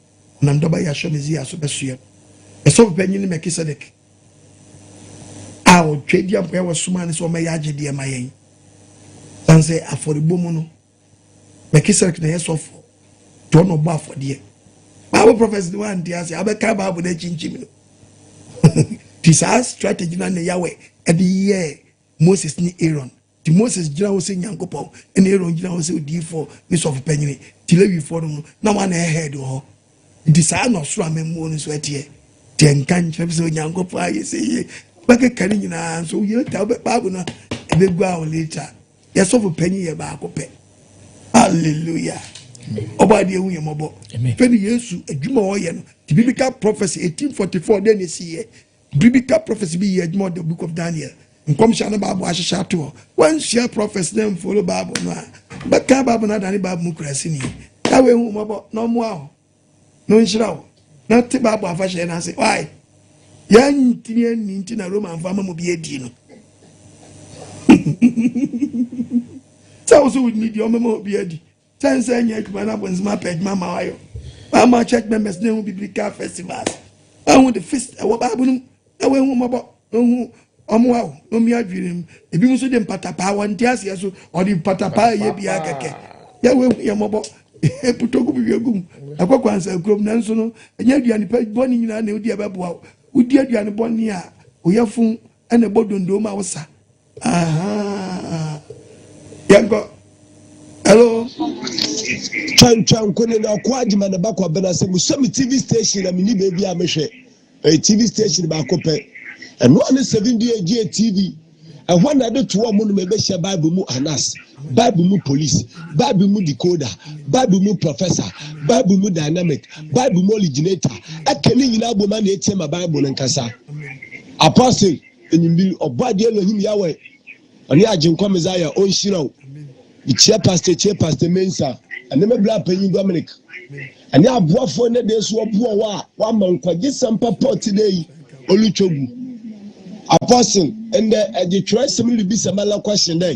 nam doba ya shomezi aso besuye eso penyin ni Mekisedek a o twedi ampo ya wasuma ne so me ya agede e mayen sanse aforibo mu no Mekisedek na yesofo to no ba afode Bible prophecy the one dia say abeka Bible na chinchim this has strategy na Yahweh at the year Moses ni Aaron the Moses jina wo say Nyankopon and Aaron jina wo say odi for this of Panyini till we for no na one ahead ho this are no so amemo no so etie ten kan chebe so Nyankopon aye say baka kani nyina so ye ta Bible na ebegwa later yes of Panyini ye ba akopɛ hallelujah Obadi ewu yemobo. Feni Yesu adwuma oye no. The biblical prophecy 1844 then you see biblical prophecy be adwuma the book of Daniel. Nkom sha na Bible ahihia to. One share prophecy them follow Bible no. But ka Bible na Daniel Bible mu krasi ni. Ka we hu mobo no mo aho. No nhira wo. Na te Bible afahye na say why? Ya ntini nti na Roman fama mo bi edi no. So we need your memo bi edi. Tense any man up when my page, Mamma. My church members know biblical festivals. I want the feast. I want Babylon. I want about no wow, no mere dream. If you see them patapa, one tears or the patapa, ye be a keke. Ya will be a mobile. Putoku be a goom. I got once a group Nansono, and yet you are the page bonnie in a new dear Babu. We dear you and Bonia. We have fun and a bodun doma was. Aha. Yango. Hello. Chan kone na kwajima na bakwa bena se musemi TV station na mini baby amehwe. TV station ba kope. Eno ane 7DG TV. Ehwa na de to omo no mebe hye Bible mu Anas, Bible mu police, Bible mu decoder, Bible mu professor, Bible mu dynamic, Bible mu originator. Akeni nyina aboma na etie ma Bible nkasa. Apostle enyimbi obade Elohim Yahweh. Oni ajinkwa Messiah onhiraw. The chair pastor Mensa, and never black penny Dominic. And now, Buffo, and there's one month, just some papa today, Oluchogu. Apostle, and the choice to be some other question day.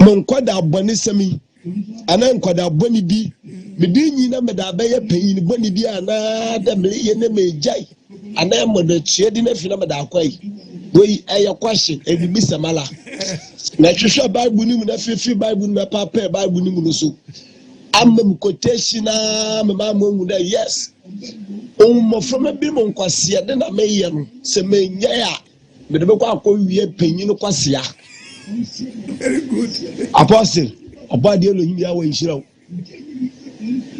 Nkwadaa Bonisemi, and Nkwadaa Boni B. Medini number that bay a penny Boni B and the Millionaire Jai, and I'm on the shading of Namada Quay. We a question, and you miss a mala. Natural Bible, na free Bible, na papa Bible, so. I'm quotation, mamma, yes. From a bimon quasia, then I may say, yeah, but the book we are paying quasia. Very good. Apostle, a body of Yahweh, you.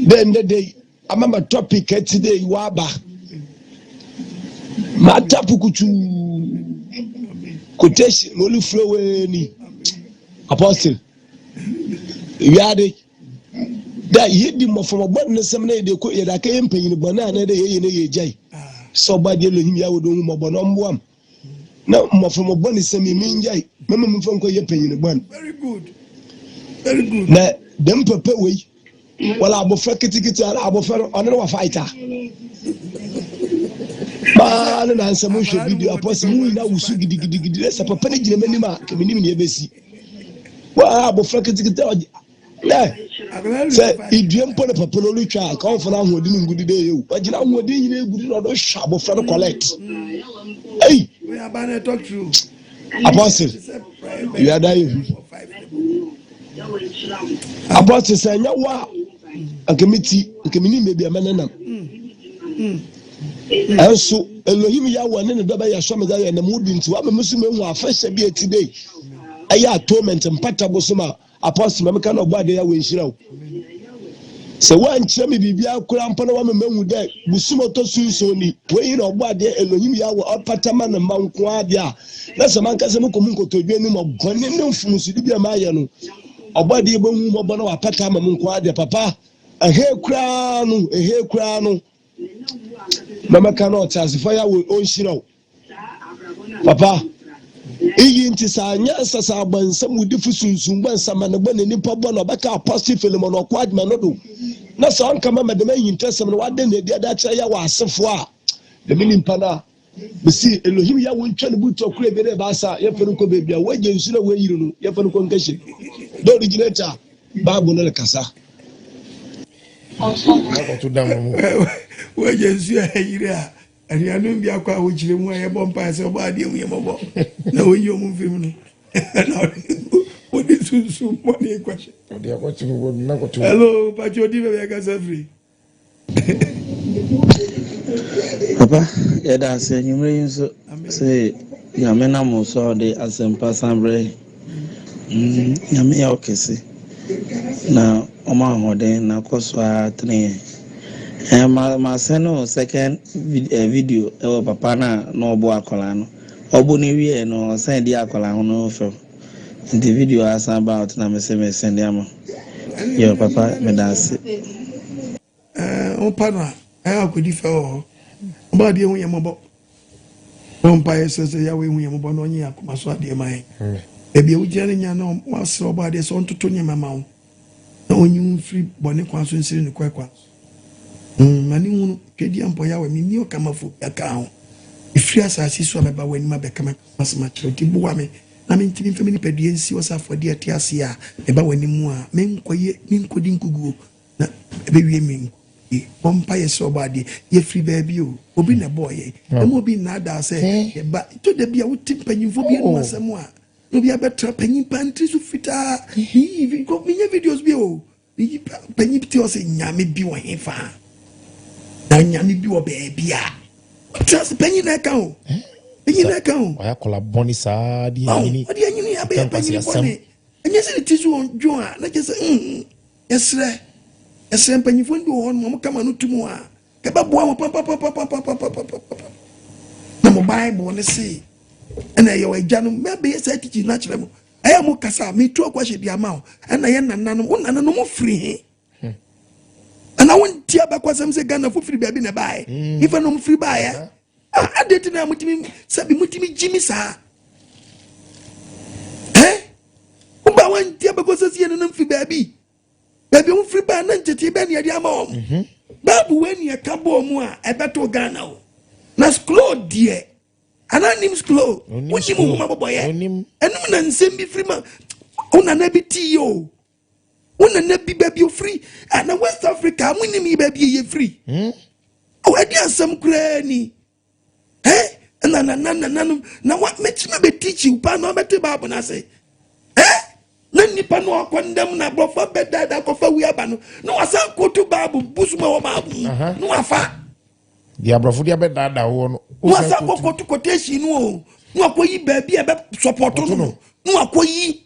Then the day, I'm a topic today, Waba. Matapukuchu. Quotation, only flow any apostle. We are the that ye dim from a button some day they could a campaign in banana day jay. So by the Lohimia would do more bonum. No more from a bonnet semi mean jay. Mamma from your penny in the bun. Very good. Very good. Now, them purple way. Well, I'll be frack ticket, I'll be another fighter. Man and answer motion video apostle now will sugi digidigi sa papa ne gire mani ma kemini ne ebesi wa abofra ketikita say idiem po ne papa no lutwa ka onfo na hodi ngudi de yewu agina hodi nyina egudi no do hwa abofra no collect hey we are ban talk true apostle you are dying apostle say nya wa akemiti kemini mebi amanana Also, Elohim Yahweh and the Baba Yashamada and the Mudin to a Muslim who are first be today. I torment and Patabosuma, Apostle Mamacano Badi Yahweh Shiro. So one chemi Bibia Kurampana men with that, Busumo Tosu Soni, praying or Badi Elohim Yahweh or Pataman and Mount Quadia. That's a man Casamuco to Benum of Bonin from Sibia Mayano. Or Badi Bono Patama Munquadia, Papa, a hair crown. Mama cannot fire with own shiro. Papa, Iyinti sa nyasa sa bansam with different sumban sama na bane ni pabo na baka apostle Philemon or quad manodo. Na sa on kama madame interest some what then the other ya wa asefo a. The meaning pana. We see Elohim ya won twa ne buto kure be de ba sa ye fenu ko bebia we je nsura we yiru no ye fenu ko nkashi. Do originator Bible no kasa. Where you are here, and you are not be a car which you want a bomb pass or body of your mobile. No, you move him. What is some money question? Hello, but you didn't make us free. Papa, yeah, that's a new so say, Yamena Muso, the Asempa Sambre. Yamia Okesi. Now, Oma Hode, na Koswa Tne. And my second video, Papa no Boa Colano. Obuni, no, send the Acolano. The video is about Namese send them. Your Papa, me that's it. Opana, I could defer. Body when you're mobile. Umpire says, Yahweh, when you're mobile, no, you are my swat, dear mine. Maybe you jelly, you know, what's about this on to Tony Mamma. No, you free bonnet conscience in the quack. Manu, Kadian Poya, when you come up for account. If you are satisfied about when my become as much, Tibuame, I mean, to me, family pediency was for dear Tiasia, about when you more, men quiet, mean couldn't go. Baby, mean. Umpire so body, ye free baby, who been a boy, and will be nada say, but to the be a wood penny for being one somewhere. No be a better penny pantries of fit. He even got me videos below. The penny tears in Yammy be one in far. Now Yammy be a baby. Just penny account. Penny account. I call a bonny sad. What do you mean? I be a penny funny. And yes, it is one Joan, like I say, yes, sir. Yes, I'm penny for you on Mamma come on to more. Kababwa, papa. No Bible, let's see. And I owe a janum, maybe a set it natural. I am Mokasa, me to a question the amount, and I am none and no more free. And I want Tia Bakwasam say Ghana for free baby buy. If I know free buyer, I didn't know what you mean, Sabi Mutimi Jimmy, sir. Eh? Uba want Tia Bakwasas and no free baby. Baby, you free by none to Tibania, dear mom. Babu, when you cabo more, I better Ghana. Nas Claude, dear. And I name's Claude. What you move, my boy? And no send me free, man. On an ABTO. On an baby, you free. And in West Africa, winning me, baby, you free. Oh, I did some granny. Eh? And now what makes me teach you, Pano, better Babu, and I say, eh? Nani pano condemn na brofa beda da kofa wi abano no asa koto babu busuma o babu no afa dia brofu dia beda da wo no asa koto quotation no no akoyi ba bi e be support no no akoyi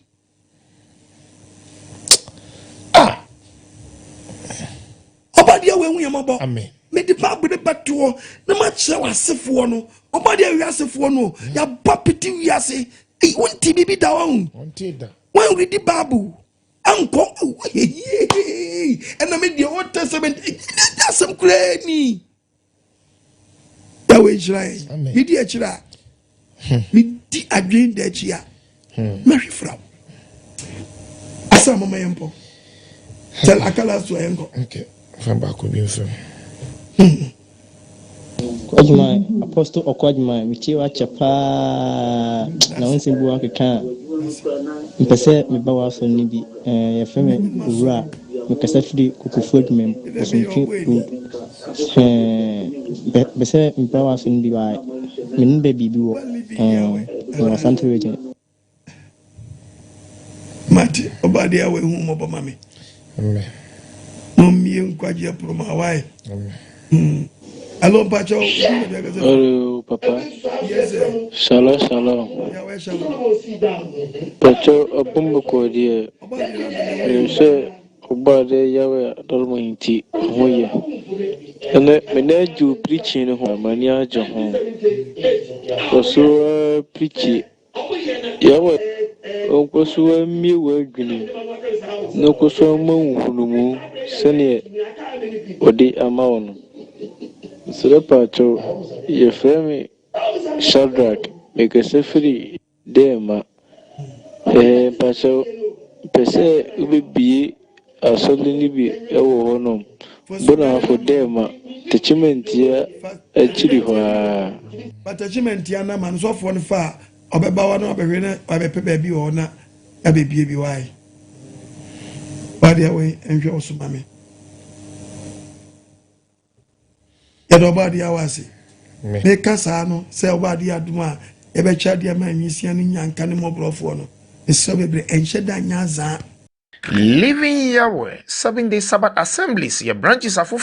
obade we hu yembo amen me di babu de bato na ma che wasefo no obade wi asefo no ya papiti wi ase e wonti bibi da won wonti da. When we read the Bible, Uncle, and I made the Old Testament, that's some cranny. That way, Israel, me dear Chira, me di agree that chia, Mary Frau. Asa mama yampo. Tell Akala to Engo. Okay, from back will be film. Kwajuma Apostle Okwajuma michiwa chapa na wonse bu akeka mpese meba waso ni bi yefeme owura mekasa firi kokofu adwumem osomtwe bese meba waso ni bi ba men ba bibi wo na santre region mate obade awe hu mo ba mame amen momie nkwaje proma wai amen. Hello, Pacho. Hello, Papa. Yes, sir. Shalom. Yeah, shalom. Pacho, a bumbo cordier. You say, Obade Yawe, Dolmointi, Hoya. And then you preaching home, Mania John. Also, preachy. Yawe, Okosu, me working. No Koso Moon, Senior, or the amount. So Pacho, your family Shadrach, make a safety dema. Pacho, Pese will be a suddenly be a honum. Bona for dema, teachment here actually. But achievement yana man so for far, or Bawa no baby or not, a baby why. By the way, and you also, mammy. Yadobadi awase make kasa no se obadi aduma e be cha dia man yisia no nyanka ne mobrofo no Mesabebre ensheda nyaza. Living Yahweh 7-day Sabbath assemblies, your branches are for